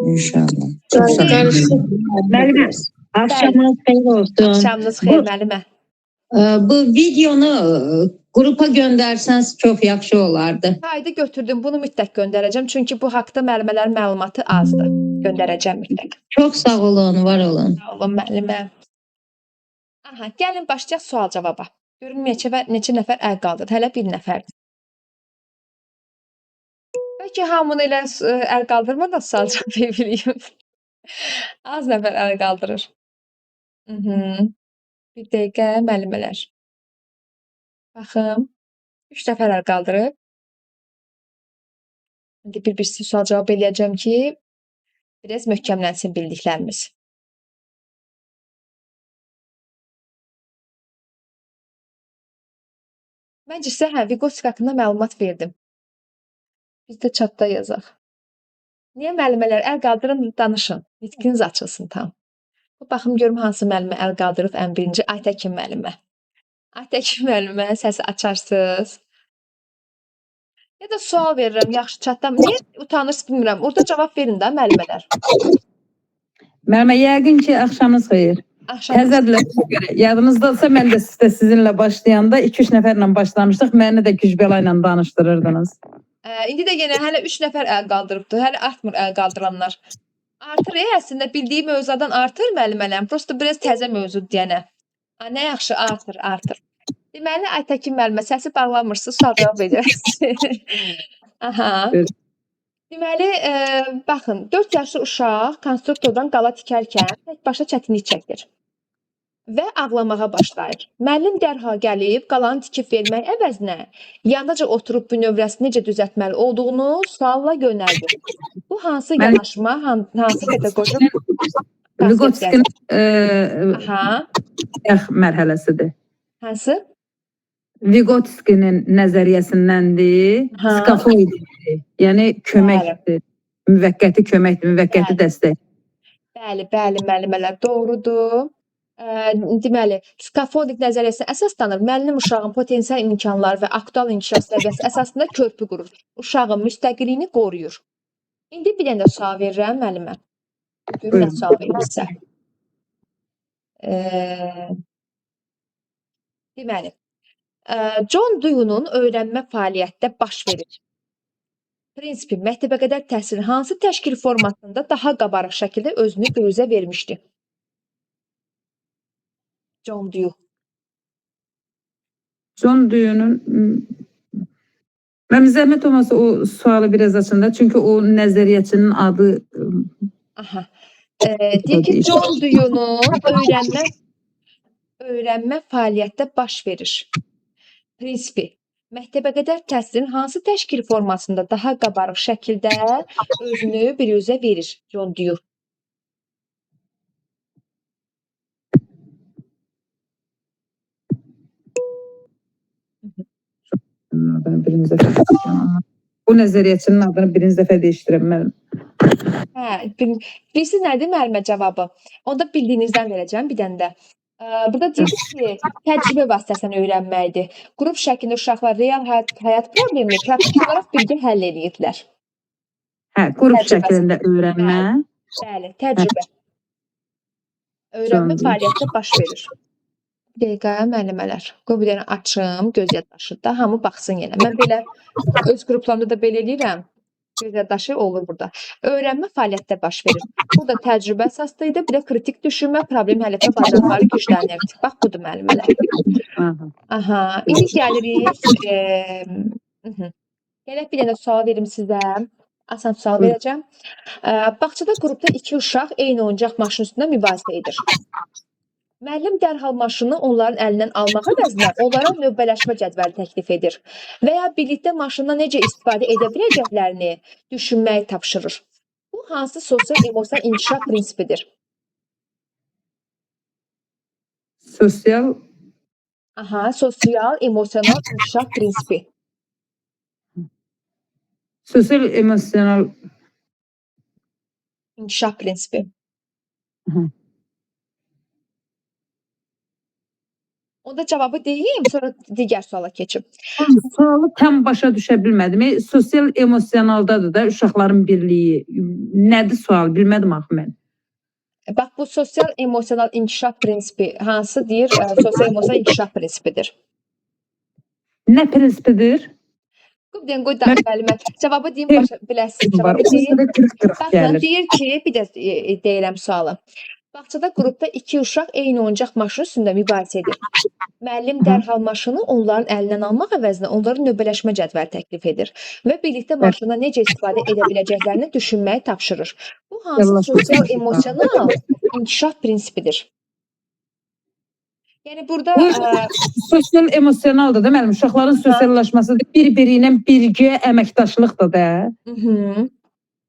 İnşallah. Çox sağ olun. Müəllimə, axşamınız xeyir olsun. Axşamınız xeyir müəllimə. Bu videonu qrupa göndərsəniz çox yaxşı olardı. Haydi götürdüm. Bunu mütləq göndərəcəm. Çünki bu haqqda müəllimələrin məlumatı azdır. Göndərəcəm mütləq. Çox sağ olun, var olun. Sağ olun müəllimə. Aha, gəlin başlayaq sual-cavaba. Görün neçə nəfər əl qaldırdı. Hələ bir nəfərdir. Bəlkə hamını elə əl qaldırmır da sual-cavab eləyim. Az nəfər əl qaldırır. Bir dəqiqə müəllimələr. Baxım. 3 nəfər əl qaldırıb. İndi bir-birisi sual-cavab eləyəcəm ki, biraz möhkəmlənsin bildiklərimiz. Məncə sizə Vygotsky haqqında məlumat verdim. Biz də chatda yazaq. Niyə müəllimələr əl qaldırın, danışın. Nitqiniz açılsın tam. Baxım görüm hansı müəllimə əl qaldırıb ən birinci Aytəkin müəllimə. Aytəkin müəllimə səsi açarsınız. Ya da sual verirəm, yaxşı chatdan. Niyə utanırsınız bilmirəm. Orada cavab verin də müəllimələr. Müəllimə, yəqin ki, axşamınız xeyir. Təzədirlərə görə. Yadınızdadsa, mən də sizinlə başlayanda 2-3 nəfərlə başlamışdıq. Məni də gücbəla ilə danışdırırdınız. İndi də yenə hələ 3 nəfər əl qaldırıbdı. Hələ artmır əl qaldıranlar. Artır, əslində bildiyi mövzudan artır müəllimələm. Prosta biraz təzə mövzudur deyənə. Nə yaxşı, artır. Deməli, Aytəkin müəllimə səsi bağlamırsınız, sual cavab edirərsiniz. Aha. Deməli, baxın, 4 yaşlı uşaq konstruktordan qala tikərkən təkbaşa çətinlik çəkir və ağlamağa başlayır. Müəllim dərhal gəlib qalanı tikib vermək əvəzinə yandaca oturub bünövrəsini necə düzəltməli olduğunu sualla yönəldir. Bu hansı yanaşma, hansı pedaqoji Vygotsky'nin mərhələsidir. Hansı? Vygotsky'nin nəzəriyyəsindəndir, skafoiddir. Yəni köməkdir. Müvəqqəti köməkdir, müvəqqəti dəstək. Bəli, müəllimələr doğrudur. Deməli, skafoidik nəzəriyyəsinə əsaslanır. Müəllim uşağın potensial imkanları və aktual inkişaf səviyyəsi əsasında körpü qurur. Uşağın müstəqilliyini qoruyur. İndi bir dənə sual verirəm müəllimə. Görün nə sual verirsə. Deməli, John Dewey'nin öyrənmə fəaliyyətdə baş verir. Prinsipi məktəbə qədər təhsilin hansı təşkil formasında daha qabarıq şəkildə özünü büruzə vermişdi? John Dewey. John Dewey'nin mən zəhmət olmasa o sualı biraz açın da, çünki o nəzəriyyəçinin adı deyir ki, John Dewey'nin öyrənmə fəaliyyətdə baş verir. Prinsipi məktəbə qədər təhsilin hansı təşkil formasında daha qabarıq şəkildə özünü büruzə verir? John Dewey. Bu nəzəriyyəçinin adını birinci dəfə deyişdirəm mən. Bilirsiniz nədir müəllimə cavabı? Onda bildiyinizdən verəcəm bir dənə də. Burada deyir ki, təcrübə vasitəsilə öyrənməkdir. Qrup şəklində uşaqlar real həyat problemini praktik olaraq birgə həll edirdilər. Qrup şəklində öyrənmə. Bəli, təcrübə. Öyrənmə fəaliyyətdə baş verir. Bir dəqiqə müəllimələr. Qoy bir dənə açım, göz yaddaşı da hamı baxsın yenə. Mən belə öz qruplarımda da belə eləyirəm. Göz yaddaşı olur burada. Öyrənmə fəaliyyətdə baş verir. Burada təcrübə əsaslı idi, bir də kritik düşünmə, problem həll etmə bacarıqları güclənirdi. Bax budur müəllimələr. İndi gəlirik. Gələk bir dənə sual verim sizə. Asan sual verəcəm. Bağçada qrupda 2 uşaq eyni oyuncaq maşını üstündə mübahisə edir. Müəllim dərhal maşını onların əlindən almaq əvəzinə onlara növbələşmə cədvəli təklif edir və ya birlikdə maşından necə istifadə edə biləcəklərini düşünməyi tapşırır. Bu hansı sosial emosional inkişaf prinsipidir? Sosial Sosial emosional inkişaf prinsipi. sosial emosional İnkişaf prinsipi. Hı. Onda cavabı deyim, sonra digər suala keçim. sualı tam başa düşə bilmədim. Sosial emosionaldadır da uşaqların birliyi. Nədir sual? Bilmədim axı mən. Bax, bu sosial emosional inkişaf prinsipi hansı deyir? Sosial emosional inkişaf prinsipidir. Nə prinsipidir? Qoy da müəllimə. Cavabı deyim, başa biləsiniz. Var. Cavabı deyim. Baxın, Gəlir. deyir ki, bir də deyirəm sualı. Bağçada qrupda 2 uşaq eyni oyuncaq maşını üstündə mübahisə edir. Müəllim dərhal maşını onların əlindən almaq əvəzinə onlara növbələşmə cədvəli təklif edir və birlikdə maşından necə istifadə edə biləcəklərini düşünməyi tapşırır. Bu hansı sosial emosional inkişaf prinsipidir? Yəni burada Sosial emosionaldır da müəllim. Uşaqların sosiallaşması bir-biri ilə birgə əməkdaşlıqdır da.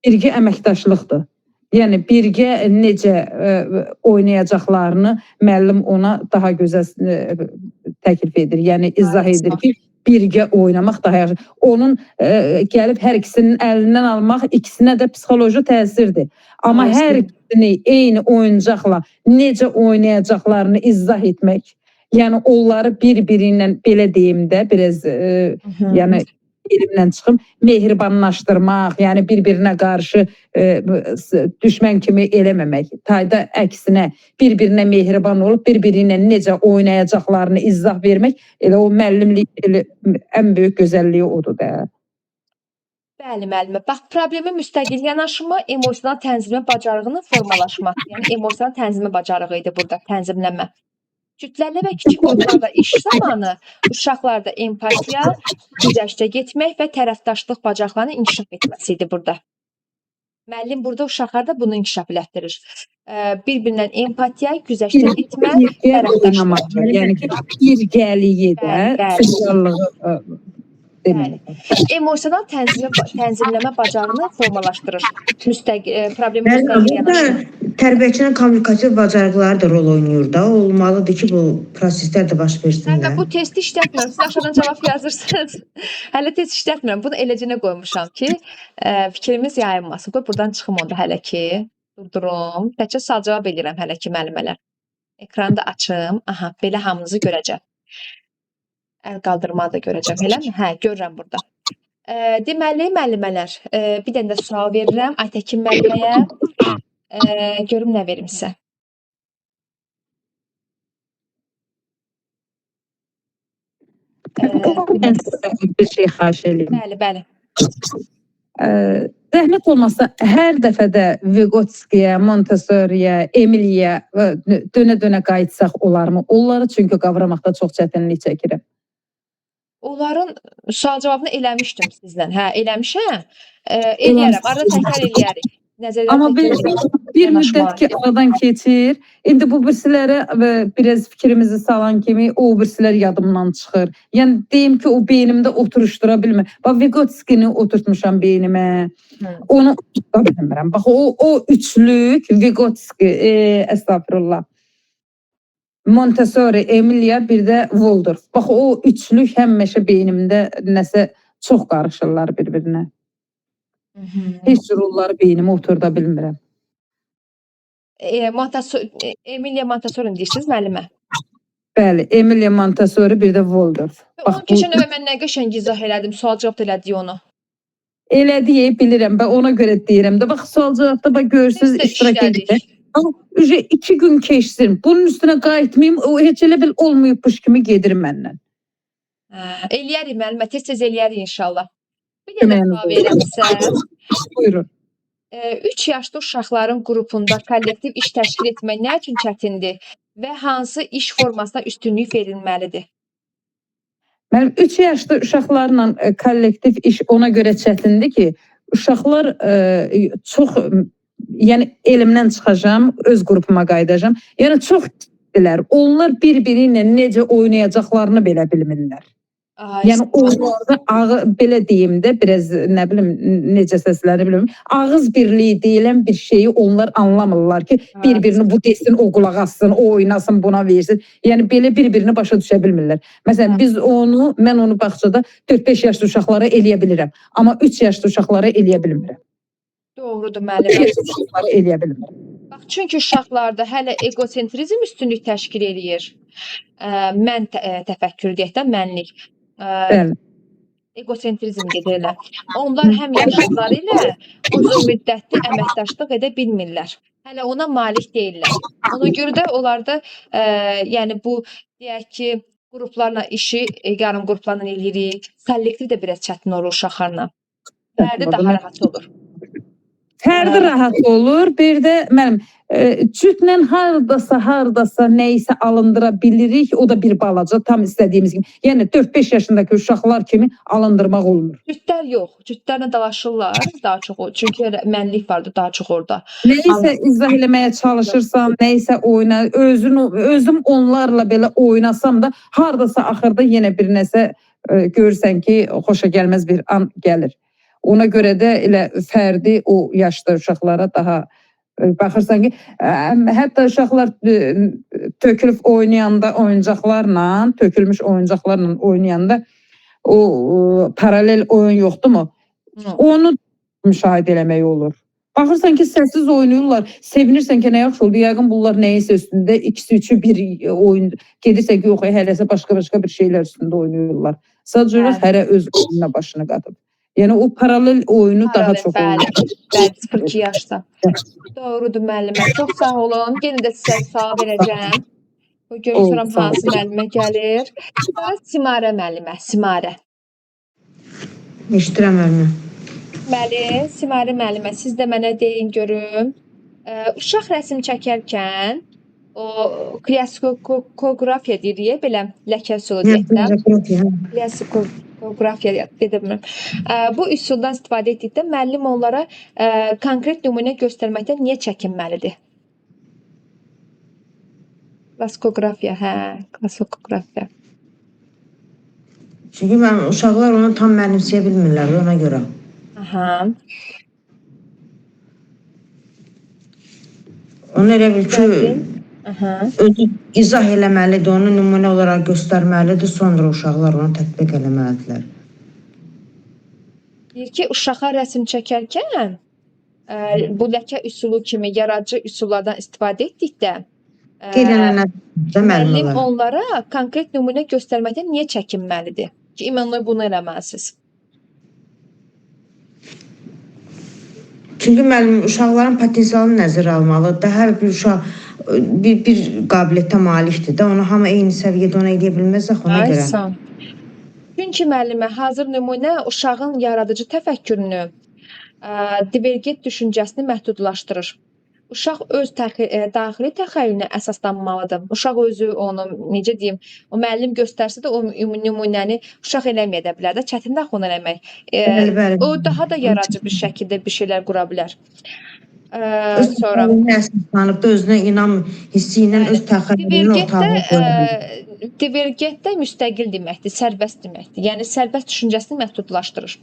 Birgə əməkdaşlıqdır. Yəni birgə necə oynayacaqlarını müəllim ona daha gözəl təklif edir. Yəni izah edir ki, birgə oynamaq daha yaxşı. Onun gəlib hər ikisinin əlindən almaq ikisinə də psixoloji təsirdir. Amma hər ikisini eyni oyuncaqla necə oynayacaqlarını izah etmək, yəni onları bir-biri ilə belə deyim də biraz yəni elimdən çıxım, mehribanlaşdırmaq, yəni bir-birinə qarşı düşmən kimi eləməmək. Tayda əksinə bir-birinə mehriban olub, bir-biri ilə necə oynayacaqlarını izah vermək, elə o müəllimlik ən böyük gözəlliyi odur da. Bəli, müəllimə. Bax, problemin müstəqil yanaşımı emosional tənzimə bacarığının formalaşması, yəni emosional tənzimə bacarığı idi burada, tənzimləmə. Kütləli və kiçik qruplarda iş zamanı uşaqlarda empatiya, güzəştə getmək və tərəfdaşlıq bacarıqlarının inkişaf etməsi idi burada. Müəllim burada uşaqlarda bunu inkişaf elətdirir. Bir-birindən empatiya, güzəştə getmə, tərəfdaşlıq. Yəni ki, birgəliyi də, sosiallığı Bəli. Emosional tənzimləmə bacarığını formalaşdırır. Problemin müstəqil yanaşımı. Tərbiyəçinin kommunikativ bacarıqları da rol oynayır da. Olmalıdır ki, bu proseslər də baş versin də. Mən bu testi işlətmirəm. Siz aşağıdan cavab yazırsınız. Hələ test işlətmirəm. Bunu eləcənə qoymuşam ki, fikrimiz yayılmasın. Qoy buradan çıxım onda hələ ki. Durdurum. Təkcə sual cavab edirəm hələ ki, müəllimələr. Ekranı da açım. Aha, belə hamınızı görəcəm. Əl qaldırmağı da görəcəm, eləmi? Hə, görürəm burada. Deməli, müəllimələr, bir dənə də sual verirəm Aytəkin müəlliməyə. Görüm nə verim sizə. bir şey xahiş edeyim. Bəli, bəli. Zəhmət olmasa hər dəfədə Vygotsky'yə, Montessori'yə, Emiliyə dönə-dönə qayıtsaq olarmı? Onları çünki qavramaqda çox çətinlik çəkirəm. Onların sual cavabını eləmişdim sizlə. Hə, eləmişəm. Eləyərəm. Arada təkrar eləyərik. Amma bir müddət ki, aradan keçir. İndi bu birisilərə biraz fikrimizi salan kimi o birisilər yadımdan çıxır. Yəni deyim ki, o beynimdə oturuşdura bilmir. Bax, Vygotsky'ni oturtmuşam beynimə. Onu oturta bilmirəm. Bax, o üçlük Vygotsky, estağfurullah. Montessori, Emilia, bir də Waldorf. Bax, o üçlük həmişə beynimdə nəsə çox qarışırlar bir-birinə. Heç rolları beynimə oturda bilmirəm. Emilia Montessori deyirsiniz müəllimə? Bəli, Emilia Montessori, bir də Waldorf. Onu keçən dəfə mən nə qəşəng izah elədim, sual cavab elədik onu. Elədiyi bilirəm, mən ona görə deyirəm də. Bax, sual cavabda bax görürsünüz, iştirak edir. Amma 2 gün keçsin. Bunun üstünə qayıtmayım, o heç elə bil olmayıbmış kimi gedir məndən. Eləyərik müəllimə, tez-tez eləyərik inşallah. Bir dənə sual verəm sizə. Buyurun. 3 yaşlı uşaqların qrupunda kollektiv iş təşkil etmək nə üçün çətindir və hansı iş formasına üstünlük verilməlidir? Mənim 3 yaşlı uşaqlarla kollektiv iş ona görə çətindir ki, uşaqlar çox, yəni elimdən çıxacağam, öz qrupuma qayıdacağam. Yəni çox istilər. Onlar bir-biri ilə necə oynayacaqlarını belə bilmirlər. Yəni onlarda belə deyim də, biraz nə bilim necə səslənir bilmirəm. Ağız birliyi deyilən bir şeyi onlar anlamırlar ki, bir-birini bu desin, o qulaq assın, o oynasın, buna versin. Yəni belə bir-birini başa düşə bilmirlər. Məsələn, mən onu bağçada 4-5 yaşlı uşaqlara eləyə bilirəm, amma 3 yaşlı uşaqlara eləyə bilmirəm. Doğrudur müəllimə. Uşaqlara eləyə bilmirəm. Bax, çünki uşaqlarda hələ egosentrizm üstünlük təşkil eləyir. Mən təfəkkür deyək də, mənlik. Bəli. Egosentrizm gedirlər. Onlar həm yaşlıları ilə uzun müddətli əməkdaşlıq edə bilmirlər. Hələ ona malik deyirlər. Ona görə də onlarda yəni bu deyək ki, qruplarla işi yarım qruplarla eləyirik. Kollektiv də biraz çətin olur uşaqlarla. Fərdi daha rahat olur. Fərdi rahat olur. Bir də mənim cütlə hardasa nəyisə alındıra bilirik. O da bir balaca, tam istədiyimiz kimi. Yəni 4-5 yaşındakı uşaqlar kimi alındırmaq olmur. Cütlər yox. Cütlərlə dalaşırlar daha çox. Çünki mənlik vardı daha çox orada. Nəyisə izah eləməyə çalışırsam, nəyisə özüm onlarla belə oynasam da hardasa axırda yenə bir nəsə görürsən ki, xoşa gəlməz bir an gəlir. Ona görə də elə fərdi o yaşda uşaqlara daha baxırsan ki, hətta uşaqlar tökülüb oynayanda oyuncaqlarla, tökülmüş oyuncaqlarla oynayanda o paralel oyun yoxdurmu? Onu müşahidə eləmək olur. Baxırsan ki, səssiz oynayırlar, sevinirsən ki, nə yaxşı oldu, yəqin bunlar nəyisə üstündə, ikisi üçü bir oyun, gedirsən ki, yox, hələsə başqa bir şeylər üstündə oynayırlar. Sadəcə hərə öz oyununa başını qatıb. Yəni o paralel oyunu daha çox olur. Bəli, 42 yaşda. Doğrudur müəllimə. Çox sağ olun. Yenə də sizə sual verəcəm. Görürəm hansı müəllimə gəlir. Simarə müəllimə, Simarə. Eşidirəm müəllimə. Bəli, Simarə müəllimə, siz də mənə deyin görüm. Uşaq rəsm çəkərkən o klasikografiya deyirik, belə ləkə üsulu deyək də. Klasikografiya dedim. Bu üsuldan istifadə etdikdə müəllim onlara konkret nümunə göstərməkdən niyə çəkinməlidir? Klasikografiya, klasikografiya. Çünki uşaqlar onu tam mənimsəyə bilmirlər ona görə. Onu elə bil ki, özü izah eləməlidir, onu nümunə olaraq göstərməlidir, sonra uşaqlar onu tətbiq eləməlidirlər. Deyir ki, uşaqlar rəsm çəkərkən bu ləkə üsulu kimi yaradıcı üsullardan istifadə etdikdə müəllim onlara konkret nümunə göstərməkdən niyə çəkinməlidir? Ki, imanlı bunu eləməlisiniz. Çünki müəllim uşaqların potensialını nəzərə almalıdır. Hər bir uşaq bir qabiliyyətə malikdir də, onu hamı eyni səviyyədə ona edə bilməz axı ona görə. Çünki müəllimə hazır nümunə uşağın yaradıcı təfəkkürünü, divergent düşüncəsini məhdudlaşdırır. Uşaq öz daxili təxəyyülünə əsaslanmalıdır. Uşaq özü onu, necə deyim, o müəllim göstərsə də o nümunəni uşaq eləməyə də bilər də, çətindir axı onu eləmək. O daha da yaradıcı bir şəkildə bir şeylər qura bilər. Sonra əsaslanıb da özünə inam hissi ilə öz təxəyyülünü ortağa qoyur. Divergent də müstəqil deməkdir, sərbəst deməkdir. Yəni sərbəst düşüncəsini məhdudlaşdırır.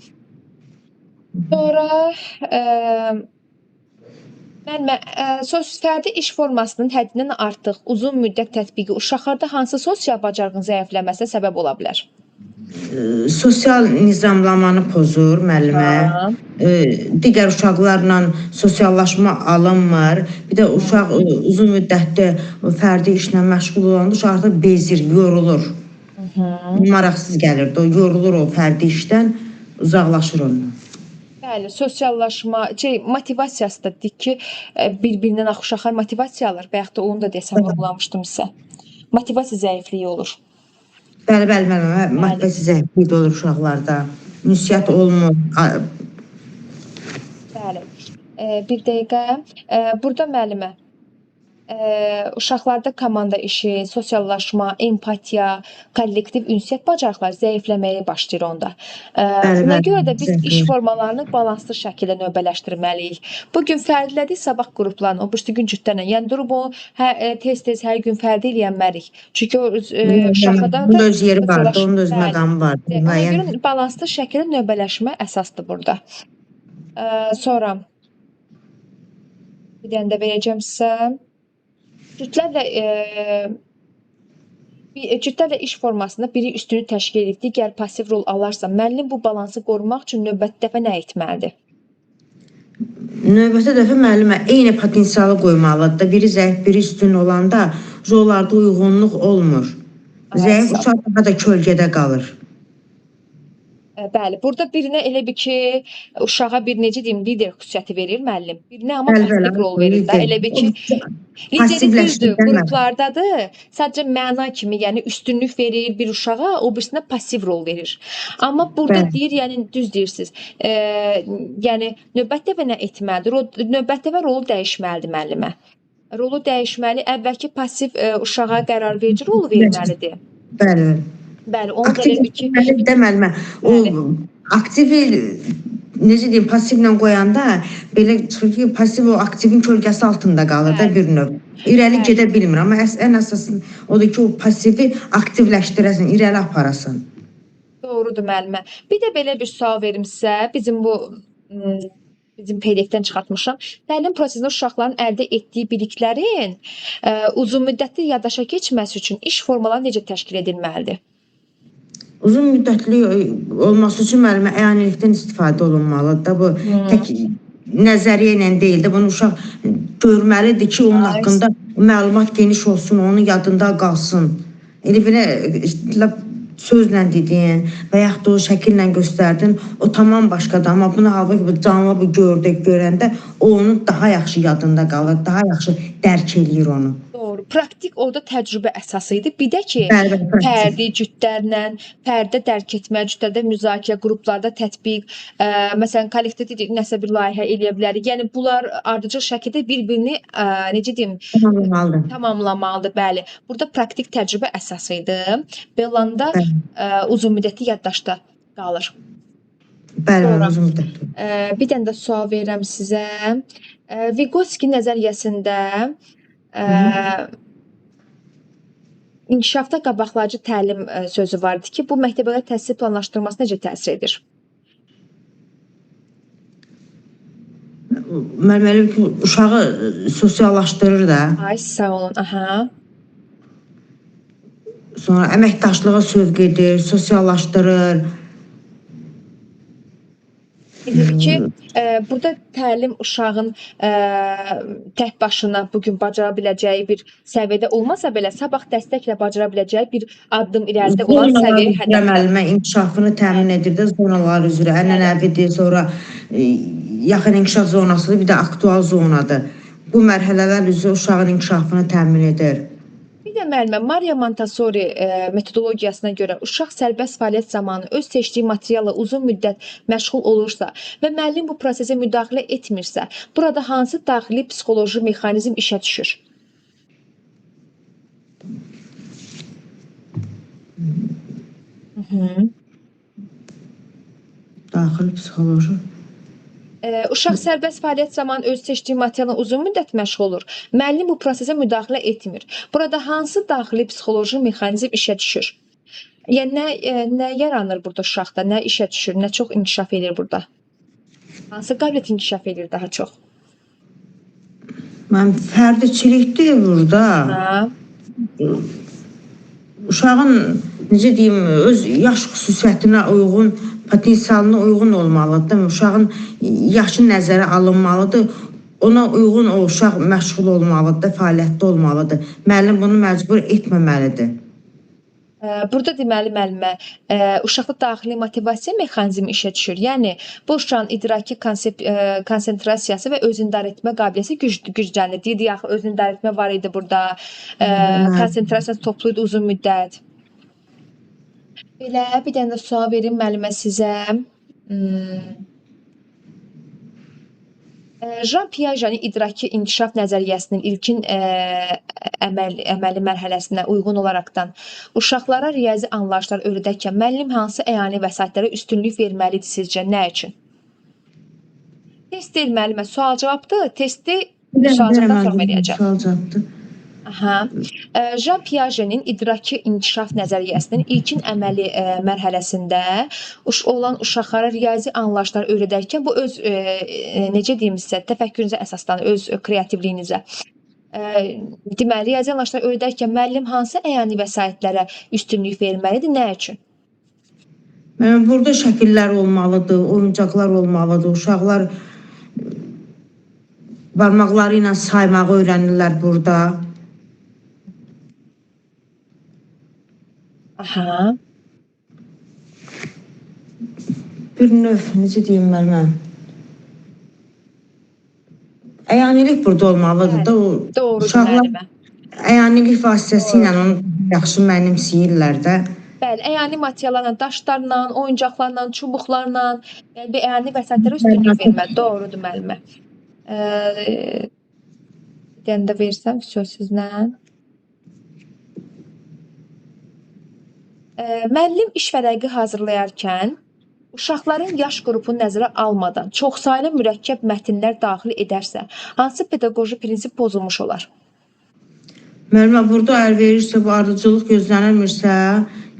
Sonra fərdi iş formasının həddindən artıq uzun müddət tətbiqi uşaqlarda hansı sosial bacarığın zəifləməsinə səbəb ola bilər? Sosial nizamlamanı pozur müəllimə. Digər uşaqlarla sosiallaşma alınmır. Bir də uşaq uzun müddətdə fərdi işlə məşğul olanda uşaq artıq bezir, yorulur. Maraqsız gəlir də, yorulur o fərdi işdən, uzaqlaşır ondan. Bəli, sosiallaşma, motivasiyası da deyik ki, bir-birindən axı uşaqlar motivasiya alır. Bayaq da onu da desəm, vurgulamışdım sizə. Motivasiya zəifliyi olur. Bəli, motivasiya zəifliyi olur uşaqlarda. Ünsiyyət olmur. Bəli. Bir dəqiqə. Burada müəllimə, Uşaqlarda komanda işi, sosiallaşma, empatiya, kollektiv ünsiyyət bacarıqları zəifləməyə başlayır onda. Bəli, Buna bəli, görə də biz iş zəifləyir. formalarını balanslı şəkildə növbələşdirməliyik. Bu gün fərdilədik, sabah qruplarla, o birisi gün cütlərlə. Yəni durub o tez-tez hər gün fərdi eləyənmərik. Çünki o uşaqlarda Bunun öz yeri vardı, sosialaş- onun öz Bəli. məqamı vardı. Ona Müəyyən görə balanslı şəkildə növbələşmə əsasdır burada. Sonra bir dənə də verəcəm sizə. Cütlərlə iş formasında biri üstünlük təşkil edib, digər pasiv rol alarsa, müəllim bu balansı qorumaq üçün növbəti dəfə nə etməlidir? növbəti dəfə müəllimə eyni potensialı qoymalıdır da. Biri zəif, biri üstün olanda rollarda uyğunluq olmur. Zəif Sağ ol. uşaq daha da kölgədə qalır. Bəli, burada birinə elə bir ki, uşağa bir necə deyim, lider xüsusiyyəti verir müəllim. Birinə amma Bəli, pasiv rol verir də. Elə bir ki, lideri düzdür, qruplardadır. Sadəcə məna kimi, yəni üstünlük verir bir uşağa, o birisinə pasiv rol verir. Amma burada Bəli. deyir, yəni düz deyirsiniz. Yəni növbəti dəfə nə etməlidir? O növbəti dəfə rolu dəyişməlidir müəllimə. Rolu dəyişməli, əvvəlki pasiv uşağa qərarverici rolu verməlidir. Bəli. Bəli, onu da elə bir ki, Deməli, o Bəli. aktivi necə deyim, passivlə qoyanda belə çıxır ki, pasiv o aktivin kölgəsi altında qalır da Bəli. bir növ. İrəli Bəli. gedə bilmir, amma ən əsası odur ki, o pasivi aktivləşdirəsən, irəli aparasan. Doğrudur müəllimə. Bir də belə bir sual verim sizə. Bizim PDF-dən çıxartmışam. Təlim prosesində uşaqların əldə etdiyi biliklərin uzunmüddətli yaddaşa keçməsi üçün iş formaları necə təşkil edilməlidir? Uzun müddətli olması üçün müəllimə əyanilikdən istifadə olunmalıdır da. Bu tək nəzəriyyə ilə deyil də, bunu uşaq görməlidir ki, onun haqqında məlumat geniş olsun, onun yadında qalsın. Elə belə sözlə dediyin və yaxud da o şəkillə göstərdin, o tamam başqadır. Amma bunu halbuki canlı bu görəndə o onun daha yaxşı yadında qalır, daha yaxşı dərk eləyir onu. Doğru. Praktik orada təcrübə əsası idi. Bir də ki, Bəli, praktik. fərdi cütlərlə, fərdə dərk etmə, cütlərdə müzakirə, qruplarda tətbiq, məsələn, kollektivdə nəsə bir layihə eləyə bilərik. Yəni bunlar ardıcıl şəkildə bir-birini necə deyim, Tamamlamalıdır. tamamlamalıdır. Bəli. Burada praktik təcrübə əsası idi. Belanda uzunmüddətli yaddaşda qalır. Bəli, Sonra. uzun müddətli. Bir dənə də sual verirəm sizə. Vygotsky nəzəriyyəsində inkişafda qabaqlayıcı təlim sözü var idi ki, bu məktəbəqədər təhsil planlaşdırılmasına necə təsir edir? Müəllim ki, uşağı sosiallaşdırır da. Ay, sağ olun. Aha. Sonra əməkdaşlığa sövq edir, sosiallaşdırır. Dedik ki, burada təlim uşağın tək başına bugün bacara biləcəyi bir səviyyədə olmasa belə, sabah dəstəklə bacara biləcəyi bir addım irəlidə olan səviyyə hədəfdir. Müəllimə inkişafını təmin edir də zonalar üzrə. Ənənəvidir, sonra yaxın inkişaf zonasıdır, bir də aktual zonadır. Bu mərhələlər üzrə uşağın inkişafını təmin edir. Bir də müəllimə, Maria Montessori metodologiyasına görə uşaq sərbəst fəaliyyət zamanı öz seçdiyi materialla uzun müddət məşğul olursa və müəllim bu prosesə müdaxilə etmirsə, burada hansı daxili psixoloji mexanizm işə düşür? Daxili psixoloji. Uşaq sərbəst fəaliyyət zamanı öz seçdiyi materialla uzun müddət məşğul olur. Müəllim bu prosesə müdaxilə etmir. Burada hansı daxili psixoloji mexanizm işə düşür? Yəni nə yaranır burada uşaqda, nə işə düşür, nə çox inkişaf edir burada? Hansı qabiliyyət inkişaf edir daha çox? Mən fərdiçilikdir burada. Uşağın necə deyim, öz yaş xüsusiyyətinə uyğun, potensialına uyğun olmalıdır. Uşağın yaşı nəzərə alınmalıdır. Ona uyğun o uşaq məşğul olmalıdır, fəaliyyətdə olmalıdır. Müəllim bunu məcbur etməməlidir. Burada deməli müəllimə, uşaqda daxili motivasiya mexanizmi işə düşür. Yəni bu uşağın idraki konsentrasiyası və özünü idarə etmə qabiliyyəti güclənir. Dedik axı özünü idarə etmə var idi burada. Konsentrasiyası toplu idi uzun müddət. Belə bir dənə də sual verim müəllimə sizə. Jean Piaget'in idraki inkişaf nəzəriyyəsinin ilkin əməli mərhələsinə uyğun olaraqdan uşaqlara riyazi anlayışlar öyrədərkən müəllim hansı əyani vəsaitlərə üstünlük verməlidir sizcə? Nə üçün? Test deyil müəllimə, sual-cavabdır. Testi sual-cavabdan sonra eləyəcəm. Sual-cavabdır. Aha. Jean Piaget'in idraki inkişaf nəzəriyyəsinin ilkin əməli mərhələsində olan uşaqlara riyazi anlayışlar öyrədərkən bu öz necə deyim sizə, təfəkkürünüzə əsaslanır, öz kreativliyinizə. Deməli, riyazi anlayışlar öyrədərkən müəllim hansı əyani vəsaitlərə üstünlük verməlidir, nə üçün? Burada şəkillər olmalıdır, oyuncaqlar olmalıdır. Uşaqlar barmaqları ilə saymağı öyrənirlər burada. Aha. Bir növ, necə deyim mən? Əyanilik burada olmalıdır da. Doğrudur Uşaqlar müəllimə. əyanilik vasitəsilə onu yaxşı mənimsəyirlər də. Bəli, əyani materiallarla, daşlarla, oyuncaqlarla, çubuqlarla, yəni bir əyani vəsaitlərə üstünlük verməli. Doğrudur müəllimə. Bir dənə də versəm söz sizlə. Müəllim iş vərəqi hazırlayarkən uşaqların yaş qrupunu nəzərə almadan çoxsaylı mürəkkəb mətnlər daxil edərsə, hansı pedaqoji prinsip pozulmuş olar? Müəllimə, burada əgər verirsə, bu ardıcıllıq gözlənilmirsə,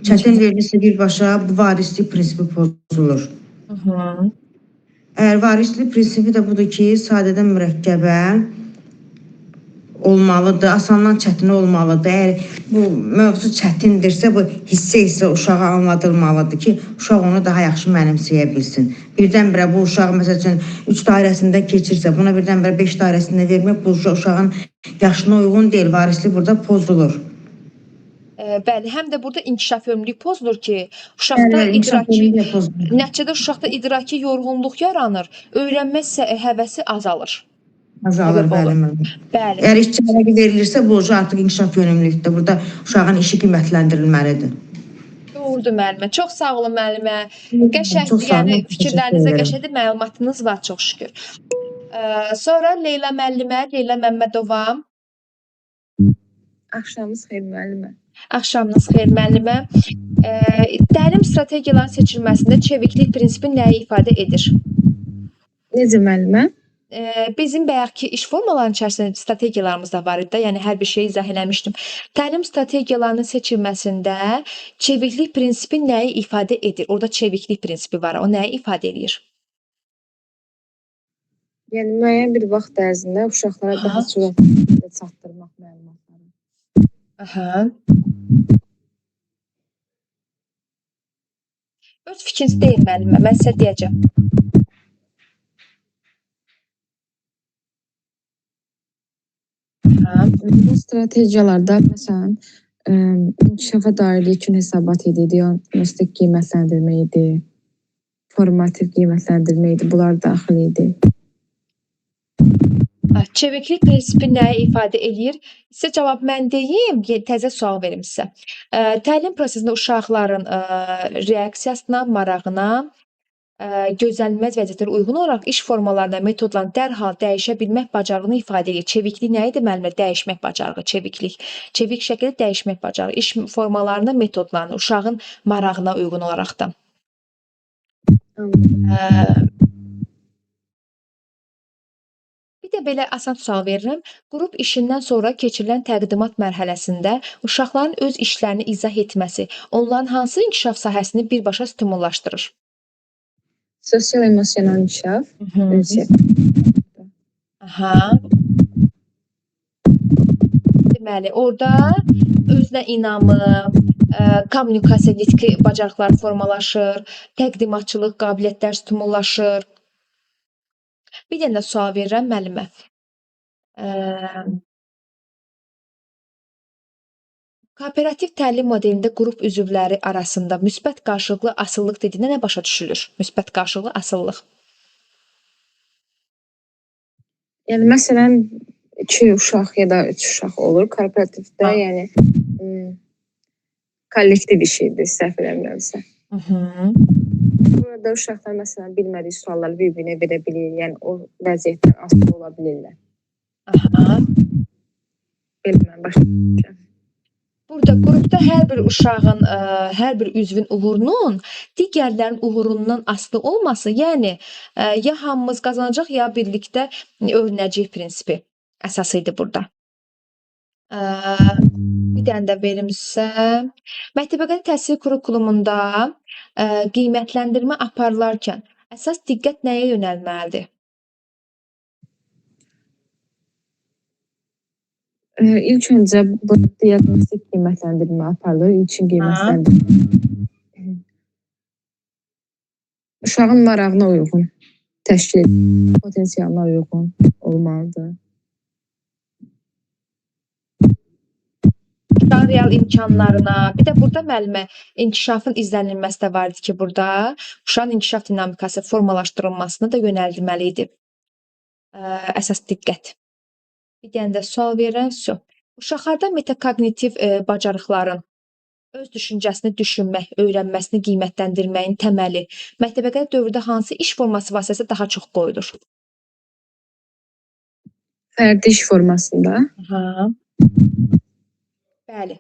çətin verilirsə birbaşa bu varislik prinsipi pozulur. Əgər varislik prinsipi də budur ki, sadədən mürəkkəbə olmalıdır, asandan çətinə olmalıdır. Əgər bu mövzu çətindirsə, bu hissə isə uşağa anladılmalıdır ki, uşaq onu daha yaxşı mənimsəyə bilsin. Birdən-birə bu uşaq, məsəl üçün, 3 dairəsində keçirsə, buna birdən-birə 5 dairəsində vermək bu uşağın yaşına uyğun deyil, varislik burada pozulur. Bəli, həm də burada inkişaf ömürlük pozulur ki, uşaqda nəticədə uşaqda idraki yorğunluq yaranır, öyrənmə həvəsi azalır. Azalır, bəli. Bəli. Əgər işçi vərəqi verilirsə, bu artıq inkişaf yönümlülükdür. Burada uşağın işi qiymətləndirilməlidir. Doğrudur müəllimə. Çox sağ olun müəllimə. Qəşəngdir, yəni fikirlərinizə qəşəngdir, məlumatınız var, çox şükür. Sonra Leyla müəllimə, Leyla Məmmədova. Axşamınız xeyir müəllimə. Axşamınız xeyir müəllimə. Təlim strategiyalarının seçilməsində çeviklik prinsipi nəyi ifadə edir? Necə müəllimə? Bizim bayaqki iş formalarının içərisində strategiyalarımız da var idi, yəni hər bir şeyi izah eləmişdim. Təlim strategiyalarının seçilməsində çeviklik prinsipi nəyi ifadə edir? Orada çeviklik prinsipi var, o nəyi ifadə edir? Yəni müəyyən bir vaxt ərzində uşaqlara daha sürətlə çatdırmaq məlumatları. Aha. Öz fikriniz deyil müəllimə, mən sizə deyəcəm. Bu strategiyalarda məsələn inkişafa dair yekun hesabat idi, diagnostik qiymətləndirmə idi, formativ qiymətləndirmə idi, bunlar daxil idi. Çeviklik prinsipi nəyi ifadə edir? Sizə cavab mən deyim, təzə sual verim sizə. Təlim prosesində uşaqların reaksiyasına, marağına, gözlənilməz vəziyyətlərə uyğun olaraq iş formalarına, metodlarına dərhal dəyişə bilmək bacarığını ifadə edir. Çeviklik nə idi müəllimə? Dəyişmək bacarığı, çeviklik. Çevik şəkildə dəyişmək bacarığı. İş formalarına, metodlarına, uşağın marağına uyğun olaraqdan. Bir də belə asan sual verirəm. Qrup işindən sonra keçirilən təqdimat mərhələsində uşaqların öz işlərini izah etməsi, onların hansı inkişaf sahəsini birbaşa stimullaşdırır? Sosial-emosional inkişaf. Aha. Deməli, orada özünə inamı, kommunikasiya nitqi bacarıqları formalaşır, təqdimatçılıq qabiliyyətlər stimullaşır. Bir dənə də sual verirəm müəllimə. Kooperativ təlim modelində qrup üzvləri arasında müsbət qarşılıqlı asıllıq dediyində nə başa düşülür? Müsbət qarşılıqlı asıllıq. Yəni məsələn 2 uşaq ya da 3 uşaq olur kooperativdə, yəni kollektiv iş idi, səhv eləmirəmsə. Burada uşaqlar məsələn bilmədiyi sualları bir-birinə verə bilir. Yəni o vəziyyətdən asılı ola bilirlər. Aha. Bilməm başa. Burada qrupda hər bir uşağın, hər bir üzvün uğurunun digərlərin uğurundan asılı olması, yəni ya hamımız qazanacaq, ya birlikdə öyünəcəyik prinsipi əsas idi burada. Bir dənə də verim sizə. Məktəbəqədər təhsil kurikulumunda qiymətləndirmə aparılarkən əsas diqqət nəyə yönəlməlidir? İlk öncə bu diaqnostik qiymətləndirmə aparılır. İlkin qiymətləndirmə. Uşağın marağına uyğun təşkil edilir, potensialına uyğun olmalıdır. Uşağın real imkanlarına, bir də burada müəllimə inkişafın izlənilməsi də var idi ki, burada uşağın inkişaf dinamikası formalaşdırılmasına da yönəldilməli idi. Əsas diqqət. Bir dənə də sual verirəm. Uşaqlarda metakognitiv bacarıqların öz düşüncəsini düşünmək, öyrənməsini qiymətləndirməyin təməli məktəbəqədər dövrdə hansı iş forması vasitəsilə daha çox qoyulur? Fərdi iş formasında. Aha. Bəli.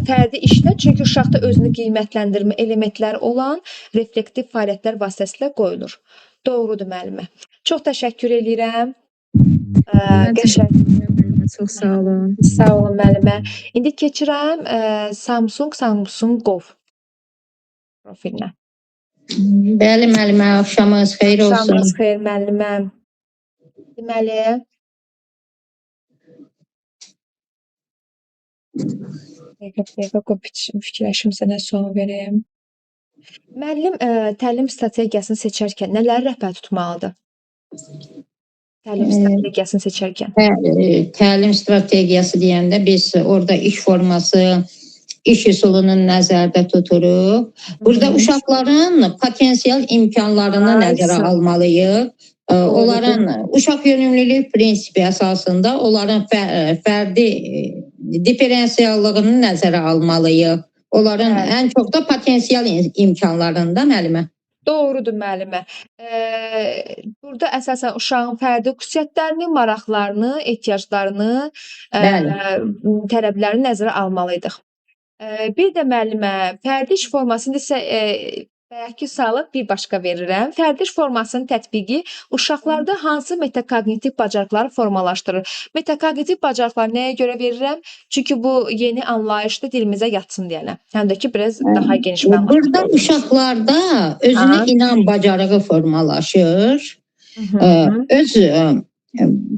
Fərdi işdə çünki uşaqda özünü qiymətləndirmə elementləri olan reflektiv fəaliyyətlər vasitəsilə qoyulur. Doğrudur müəllimə. Çox təşəkkür eləyirəm. Çox sağ olun. Sağ olun müəllimə. İndi keçirəm Samsung Go profilinə. Bəli müəllimə, axşamınız xeyir olsun. Axşamınız xeyir müəllimə. Deməli, dəqiqə fikirləşim sənə sual vereyim. Müəllim təlim strategiyasını seçərkən nələri rəhbər tutmalıdır? Təlim strategiyasını seçərkən. Təlim strategiyası deyəndə biz orada iş forması, iş üsulunu nəzərdə tuturuq. Burada uşaqların potensial imkanlarını nəzərə almalıyıq. Onların uşaq yönümlülük prinsipi əsasında onların fərdi diferensiyallığını nəzərə almalıyıq. Onların ən çox da potensial imkanlarında müəllimə. Doğrudur müəllimə. Burada əsasən uşağın fərdi xüsusiyyətlərini, maraqlarını, ehtiyaclarını, tələblərini nəzərə almalıydıq. Bir də müəllimə, fərdi iş formasını isə bayaqki sualı bir başqa verirəm. Fərdi iş formasının tətbiqi uşaqlarda hansı metakognitiv bacarıqları formalaşdırır? Metakognitiv bacarıqları nəyə görə verirəm? Çünki bu yeni anlayışda dilimizə yatsın deyənə. Həm də ki, biraz daha geniş məlumat. Burada uşaqlarda özünə inam bacarığı formalaşır. Öz